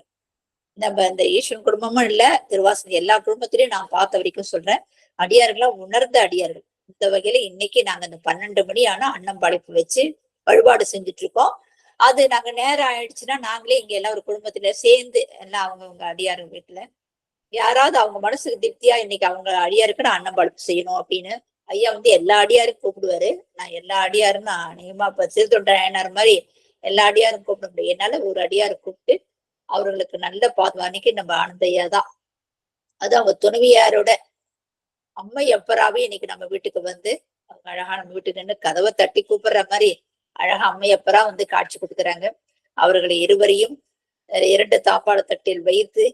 நம்ம இந்த ஈஸ்வரன் குடும்பமும் இல்ல, திருவாசனை எல்லா குடும்பத்திலையும் நான் பார்த்த வரைக்கும் சொல்றேன், அடியார்களா உணர்ந்த அடியார்கள். இந்த வகையில இன்னைக்கு நாங்க இந்த 12 மணி ஆனா அன்னம் படைப்பு வச்சு வழிபாடு செஞ்சுட்டு இருக்கோம். அது நாங்க நேரம் ஆயிடுச்சுன்னா நாங்களே இங்க எல்லாம் ஒரு குடும்பத்துல சேர்ந்து எல்லாம் அவங்கவுங்க அடியார்கள் வீட்டுல யாராவது அவங்க மனசுக்கு திருப்தியா இன்னைக்கு அவங்க அடியாருக்கு நான் அன்னம் படைப்பு செய்யணும் அப்படின்னு ஐயா வந்து எல்லா அடியாரும் கூப்பிடுவாரு. நான் எல்லா அடியாரும் நான் அநேகமா இப்ப சிறுதொண்டர் மாதிரி எல்லா அடியாரும் கூப்பிட முடியும். என்னால ஒரு அடியாரை கூப்பிட்டு அவர்களுக்கு நல்ல பாதுகாணிக்கு நம்ம ஆனந்தையா தான். அது அவங்க துணைவியாரோட அம்மை எப்பராவே இன்னைக்கு நம்ம வீட்டுக்கு வந்து அவங்க அழகா நம்ம வீட்டுக்கு நின்று கதவை தட்டி கூப்பிடுற மாதிரி அழகா அம்மையப்பரா வந்து காட்சி கொடுக்குறாங்க. அவர்களை இருவரையும் 2 தாப்பாடு தட்டில் வைத்து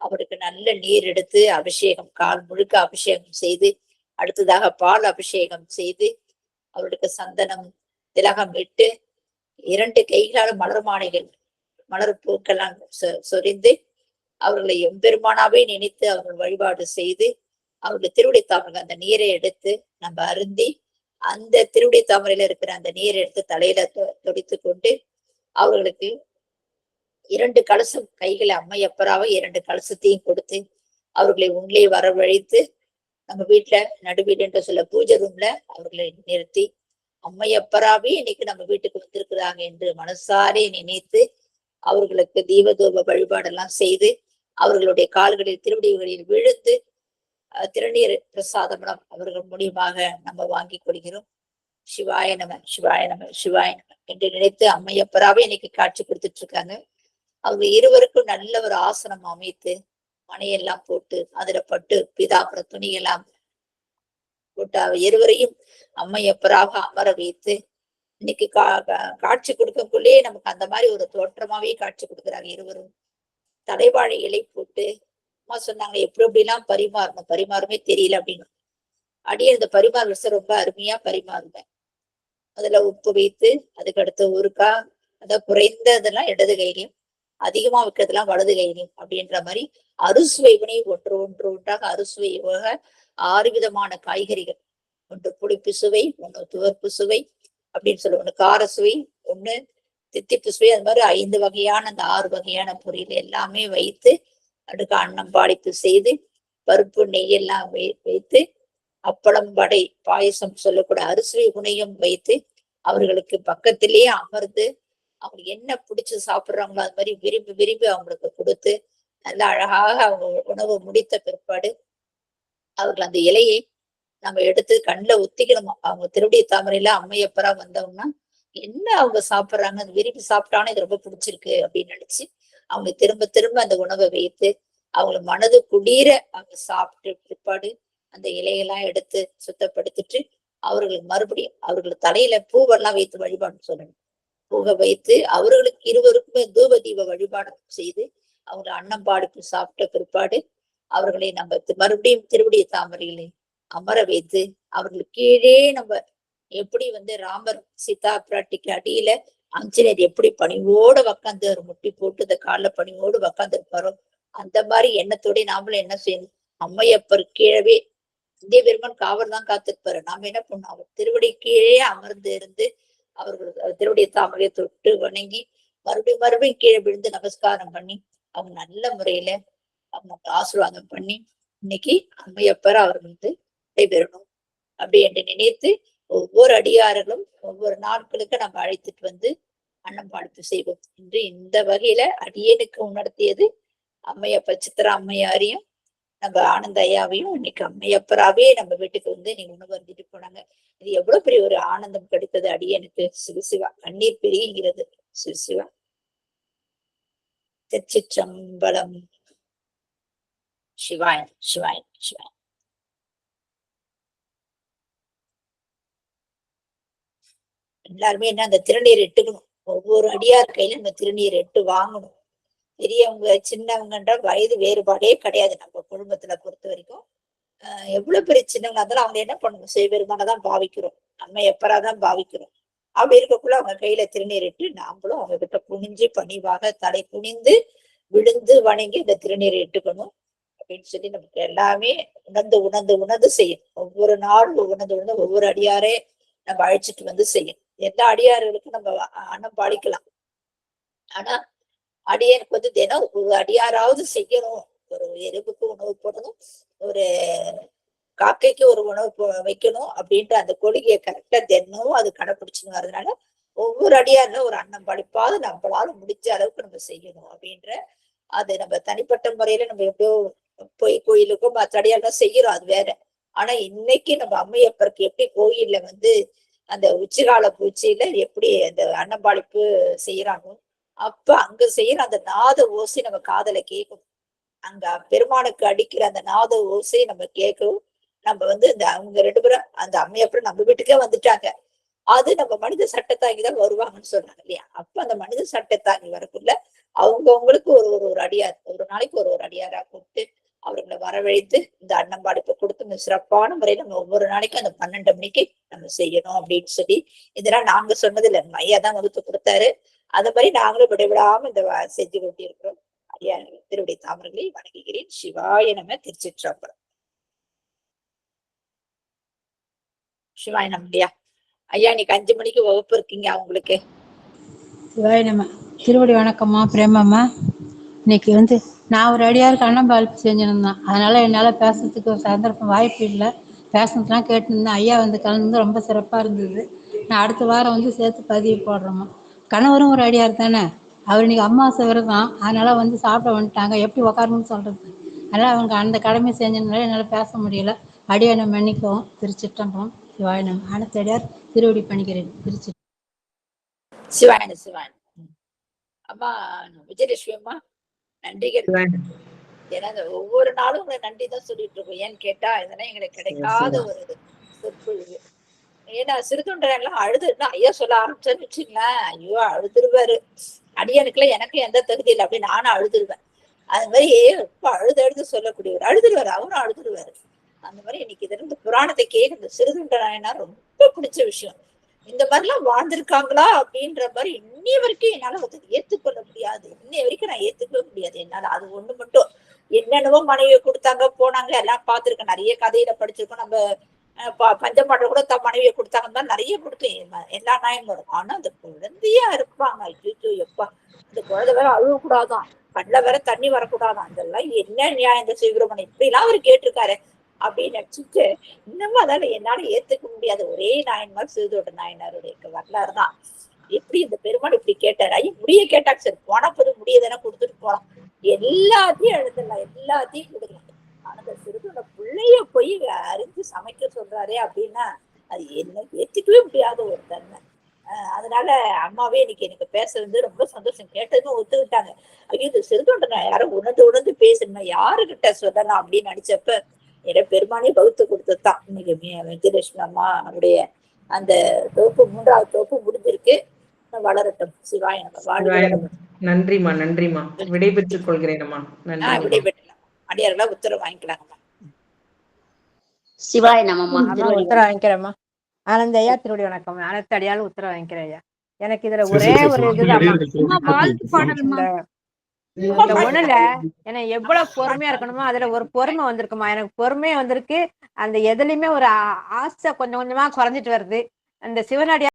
அவருக்கு நல்ல நீர் எடுத்து அபிஷேகம், கால் முழுக்க அபிஷேகம் செய்து, அடுத்ததாக பால் அபிஷேகம் செய்து அவருக்கு சந்தனம் திலகம் இட்டு 2 கைகளால் மலர் மாலைகள் மலர் பூக்கெல்லாம் சொரிந்து அவர்களை எம்பெருமானாவே நினைத்து அவர்கள் வழிபாடு செய்து அவருடைய திருவடி தாமரை அந்த நீரை எடுத்து நம்ம அருந்தி அந்த திருவடி தாமரையில இருக்கிற அந்த நீரை எடுத்து தலையில தொடித்து கொண்டு அவர்களுக்கு 2 கலசம் கைகளை அம்மையப்பராவை 2 கலசத்தையும் கொடுத்து அவர்களை உள்ளே வரவழைத்து நம்ம வீட்டுல நடுவீடு என்று சொல்ல பூஜை ரூம்ல அவர்களை நிறுத்தி அம்மையப்பராவே இன்னைக்கு நம்ம வீட்டுக்கு வந்திருக்கிறாங்க என்று மனசாரே நினைத்து அவர்களுக்கு தீபதூப வழிபாடெல்லாம் செய்து அவர்களுடைய கால்களில் திருவடிகளில் விழுந்து திருநீர் பிரசாதம் அவர்கள் மூலியமாக நம்ம வாங்கி கொள்கிறோம். சிவாய நம, சிவாய நம, சிவாய நம என்று நினைத்து அம்மையப்பராவே இன்னைக்கு காட்சி கொடுத்துட்டு இருக்காங்க. அவங்க இருவருக்கும் நல்ல ஒரு ஆசனம் அமைத்து மனையெல்லாம் போட்டு அதுல பட்டு பிதாபுர துணியெல்லாம் போட்டு அவ இருவரையும் அம்மையப்பராக அமர வைத்து இன்னைக்கு காட்சி கொடுக்கக்குள்ளே நமக்கு அந்த மாதிரி ஒரு தோற்றமாவே காட்சி கொடுக்குறாங்க. இருவரும் தலைவாழை இலை போட்டு அம்மா சொன்னாங்க எப்படி எப்படிலாம் பரிமாறுமே தெரியல அப்படின்னு. அடியே இந்த பரிமாறு விஷயம் ரொம்ப அருமையா பரிமாறுவேன். அதுல உப்பு வைத்து அதுக்கு அடுத்து ஊறுக்காய், அதாவது குறைந்த இதெல்லாம் இடது கையிலையும் அதிகமா வைக்கிறதுலாம் வலது கையிலையும் அப்படின்ற மாதிரி அறுசுவை உணவு ஒன்றாக அறுசுவை 6 விதமான காய்கறிகள், ஒன்று புளிப்பு சுவை, ஒன்று துவர்ப்பு சுவை, அப்படின்னு சொல்லுவோம். ஒண்ணு கார சுவை, ஒண்ணு தித்திப்பு சுவை, அது மாதிரி 5 வகையான அந்த 6 வகையான பொரியல் எல்லாமே வைத்து அடுக்கு அன்னம் பாடிப்பு செய்து பருப்பு நெய் எல்லாம் வைத்து அப்பளம் வடை பாயசம் சொல்லக்கூட அரிசி உணையும் வைத்து அவர்களுக்கு பக்கத்திலேயே அமர்ந்து அவங்களுக்கு என்ன பிடிச்சு சாப்பிடுறாங்களோ அது மாதிரி விரும்பி விரும்பி அவங்களுக்கு கொடுத்து நல்லா அழகாக அவங்க உணவு முடித்த பிற்பாடு அவர்கள் அந்த இலையை நம்ம எடுத்து கண்ணுல ஒத்திக்கணுமா. அவங்க திருவடி தாமரையில அம்மையப்பரா வந்தவங்கன்னா என்ன அவங்க சாப்பிடுறாங்க, அது விரும்பி சாப்பிட்டானே இது ரொம்ப பிடிச்சிருக்கு அப்படின்னு நினைச்சு அவங்க திரும்ப திரும்ப அந்த உணவை வைத்து அவங்களை மனது குளிர அவங்க சாப்பிட்டு பிற்பாடு அந்த இலையெல்லாம் எடுத்து சுத்தப்படுத்திட்டு அவர்களுக்கு மறுபடியும் அவர்கள் தலையில பூவெல்லாம் வைத்து வழிபாடு சொல்லணும். பூவை வைத்து அவர்களுக்கு இருவருக்குமே தூப தீப வழிபாடு செய்து அவங்க அன்னம் பாடுக்கு சாப்பிட்ட பிற்பாடு அவர்களை நம்ம மறுபடியும் திருவடி தாமரையிலே அமர வைத்து அவர்களுக்கு கீழே நம்ம எப்படி ராமர் சீதா பிராட்டிக்கு அடியில ஆஞ்சநேயர் எப்படி பணிவோடு உக்காந்து ஒரு முட்டி போட்டு இந்த காலில் பணிவோடு உக்காந்து இருப்பாரோ அந்த மாதிரி எண்ணத்தோட நாமளும் என்ன செய்யணும், அம்மையப்பர் கீழவே இந்திய பெருமான் காவல் தான் காத்திருப்பாரு. நாம என்ன பண்ணோம், அவர் திருவடி கீழே அமர்ந்து இருந்து அவர்கள் திருவடி தாமரையை தொட்டு வணங்கி மறுபடியும் கீழே விழுந்து நமஸ்காரம் பண்ணி அவங்க நல்ல முறையில அவங்க ஆசீர்வாதம் பண்ணி இன்னைக்கு அம்மையப்பர் அவர் விடைபெறணும் அப்படி என்று நினைத்து ஒவ்வொரு அடியார்களும் ஒவ்வொரு நாட்களுக்கு நம்ம அழைத்துட்டு அன்னம் பாடுப்பு செய்வோம். இன்று இந்த வகையில அடியனுக்கு உணர்த்தியது அம்மையப்பர் சித்ரா அம்மையாரையும் நம்ம ஆனந்த ஐயாவையும் இன்னைக்கு அம்மையப்பராவே நம்ம வீட்டுக்கு நீங்க உணவு வந்துட்டு போனாங்க. இது எவ்வளவு பெரிய ஒரு ஆனந்தம் கிடைத்தது அடியனுக்கு. சிவசிவா கண்ணீர் பெருகிறது. சிவசிவா திருச்சிற்றம்பலம். சிவாய் சிவாய் சிவாய். எல்லாருமே என்ன அந்த திருநீர் எட்டுக்கணும். ஒவ்வொரு அடியார் கையில அந்த திருநீர் எட்டு வாங்கணும். பெரியவங்க சின்னவங்கன்ற வயது வேறுபாடே கிடையாது. நம்ம குடும்பத்துல பொறுத்த வரைக்கும் எவ்வளவு பெரிய சின்னவங்க இருந்தாலும் அவங்க என்ன பண்ணணும், சிவபெருமானதான் பாவிக்கிறோம், அம்மையப்பராதான் பாவிக்கிறோம். அப்படி இருக்கக்குள்ள அவங்க கையில திருநீர் இட்டு நாமளும் அவங்க கிட்ட குனிஞ்சு பணிவாக தலை குனிந்து விழுந்து வணங்கி இந்த திருநீரை இட்டுக்கணும் அப்படின்னு சொல்லி நமக்கு எல்லாமே உணர்ந்து செய்யணும். ஒவ்வொரு நாளும் உணர்ந்து ஒவ்வொரு அடியாரே நம்ம அழைச்சிட்டு செய்யணும். எல்லா அடியார்களுக்கும் நம்ம அன்னம் பாலிக்கலாம். ஆனா அடியாருக்கு தினம் ஒரு அடியாராவது செய்யணும். ஒரு எறும்புக்கு உணவு போடணும், ஒரு காக்கைக்கு ஒரு உணவு வைக்கணும் அப்படின்ற அந்த கொள்கையை கரெக்டா தினமும் அது கடைப்பிடிச்சுன்னு வர்றதுனால ஒவ்வொரு அடியாருல ஒரு அன்னம் படைப்பாவது நம்மளால முடிஞ்ச அளவுக்கு நம்ம செய்யணும் அப்படின்ற அது நம்ம தனிப்பட்ட முறையில நம்ம எப்படியோ போய் கோயிலுக்கும் மற்ற அடியாரெல்லாம் செய்யறோம், அது வேற. ஆனா இன்னைக்கு நம்ம அம்மையப்பருக்கு எப்படி கோயில்ல அந்த உச்சிகால பூச்சியில எப்படி அந்த அன்னம்பாளிப்பு செய்யறாங்க, அப்ப அங்க செய்யற அந்த நாத ஓசை நம்ம காதல கேட்கும். அங்க பெருமானுக்கு அடிக்கிற அந்த நாத ஓசை நம்ம கேட்கவும் நம்ம இந்த அவங்க 2 பேரும் அந்த அம்மையப்பரும் நம்ம வீட்டுக்கே வந்துட்டாங்க. அது நம்ம மனித சட்டத்தாங்கி தான் வருவாங்கன்னு சொன்னாங்க இல்லையா. அப்ப அந்த மனித சட்டத்தாங்கி வரக்குள்ள அவங்கவுங்களுக்கு ஒரு அடியார், ஒரு நாளைக்கு ஒரு அடியாரா கூப்பிட்டு அவர்களை வரவழைத்து இந்த அன்னம்பாடிப்பை கொடுத்து சிறப்பான முறையில நம்ம ஒவ்வொரு நாளைக்கும் அந்த 12 மணிக்கு நம்ம செய்யணும் அப்படின்னு சொல்லி இதெல்லாம் நாங்க சொன்னது இல்லை, ஐயா தான் வகுத்து கொடுத்தாரு. அது மாதிரி நாங்களும் விடைவிடாம இந்த செஞ்சு கொண்டு இருக்கிறோம். ஐயா திருவடி தாமரைகளை வணங்குகிறேன். சிவாய நம. திருச்சிற்றம்பலம். சிவாய நம்ம இல்லையா ஐயா, இன்னைக்கு 5 மணிக்கு வகுப்பு இருக்கீங்க அவங்களுக்கு. சிவாய நம்ம. திருவடி வணக்கம்மா, பிரேமம்மா. இன்னைக்கு நான் ஒரு அடியாருக்கு அன்னம்பாளிப்பு செஞ்சிருந்தேன். அதனால என்னால் பேசுறதுக்கு ஒரு சந்தர்ப்பம் வாய்ப்பு இல்லை. பேசுனதுலாம் கேட்டுருந்தேன். ஐயா கலந்து ரொம்ப சிறப்பாக இருந்தது. நான் அடுத்த வாரம் சேர்த்து பதிவு போடுறோம்மா. கணவரும் ஒரு அடியார் தானே, அவர் இன்னைக்கு அம்மாவாசை விரதம், அதனால சாப்பிட வந்துட்டாங்க. எப்படி உக்காரணும்னு சொல்றது, அதனால அவங்க அந்த கடமை செஞ்சதுனால என்னால் பேச முடியல. அடியானை மன்னிக்கவும். திருச்சிற்றம்பலம். சிவாயனம். அனைத்து அடியார் திருவடி பணிக்கிறேன். திருச்சி. சிவாயன சிவாயன். அம்மா விஜயலட்சுமி அம்மா நன்றிகள். ஏன்னா ஒவ்வொரு நாளும் உங்களை நன்றி தான் சொல்லிட்டு இருக்கோம். ஏன்னு கேட்டா இதெல்லாம் எங்களுக்கு கிடைக்காத ஒரு சொற்பொழிவு. ஏன்னா சிறுதொண்டர் எல்லாம் அழுதுன்னா ஐயா சொல்ல ஆரம்பிச்சேன்னு வச்சுங்களேன், ஐயோ அழுதுருவாரு. அடியானுக்குலாம் எனக்கு எந்த தகுதி இல்லை அப்படின்னு நானும் அழுதுருவேன். அது மாதிரி ரொம்ப அழுது சொல்லக்கூடியவர் அழுதுருவாரு, அவரும் அழுதுருவாரு. அந்த மாதிரி இன்னைக்கு இந்த புராணத்தை கேட்க இந்த சிறுதொண்டராயனா ரொம்ப பிடிச்ச விஷயம். இந்த மாதிரிலாம் வாழ்ந்திருக்காங்களா அப்படின்ற மாதிரி இன்னைய வரைக்கும் என்னால ஏத்துக்கொள்ள முடியாது. இன்னைய வரைக்கும் நான் ஏத்துக்கவே முடியாது என்னால. அது ஒண்ணு மட்டும் என்னென்னவோ மனைவி கொடுத்தாங்க போனாங்க எல்லாம் பார்த்திருக்கேன், நிறைய கதையில படிச்சிருக்கோம். நம்ம பஞ்சமாட்ட கூட தன் மனைவியை கொடுத்தாங்கன்னு தான் நிறைய கொடுத்தேன் எல்லா நாயன்மாரும். ஆனா அந்த குழந்தையா இருப்பாங்க. ஐயோ எப்பா, இந்த குழந்தை வேற அழுவக்கூடாதான், கண்ணில் வேற தண்ணி வரக்கூடாதான், இதெல்லாம் என்ன நியாயம் இந்த சிவபெருமன் இப்படி எல்லாம் அவர் கேட்டிருக்காரு அப்படின்னு நினைச்சிட்டு இன்னமும் அதால என்னால ஏத்துக்க முடியாத ஒரே நாயன்மார் சிறுதோட்ட நாயனாருடைய வரலாறு தான். எப்படி இந்த பெருமாள் இப்படி கேட்டாரு? ஐயா முடிய கேட்டாங்க, சரி போன போது முடியதானே கொடுத்துட்டு போலாம், எல்லாத்தையும் எழுதலாம், எல்லாத்தையும் கொடுக்கலாம். ஆனா அந்த சிறுதோட பிள்ளைய போய் அறிஞ்சு சமைக்க சொல்றாரே அப்படின்னா அது என்ன ஏத்துக்கவே முடியாத ஒரு தன்மை. அதனால அம்மாவே இன்னைக்கு எனக்கு பேச வந்து ரொம்ப சந்தோஷம். கேட்டதுமே ஒத்துக்கிட்டாங்க. ஐயோ இந்த சிறுதொண்டனை யாரும் உணர்ந்து பேசணுமா, யாருகிட்ட சொல்லலாம் அப்படின்னு நினைச்சப்ப என்னோட பெருமானே பகுத்து கொடுத்ததுதான். இன்னைக்கு விஜயலட்சுமி அம்மா அவருடைய அந்த தொகுப்பு 3வது தொகுப்பு முடிஞ்சிருக்கு. வளரட்டும். சிவாய நம்ம வாழ்க. நன்றிமா, நன்றிமா. விடைபெற்றுக் கொள்கிறேன்மா. நன்றி. விடைபெற்றலாம். அடியார்களா உத்தரவு வாங்கிக்கலாங்கம்மா. சிவாய நமம்மா. உத்தரவு வாங்கிக்கிறேம்மா. ஆனந்தையா திருவடி வணக்கம். அனைத்து அடியாலும் உத்தரவு வாங்கிக்கிறேன் ஐயா. எனக்கு இதுல ஒரே ஒரு இந்த ஒண்ணுல ஏன்னா எவ்வளவு பொறுமையா இருக்கணுமோ அதுல ஒரு பொறுமை வந்திருக்குமா. எனக்கு பொறுமையா வந்திருக்கு. அந்த எதுலயுமே ஒரு ஆசை கொஞ்சம் கொஞ்சமா குறைஞ்சிட்டு வருது. அந்த சிவனடியார்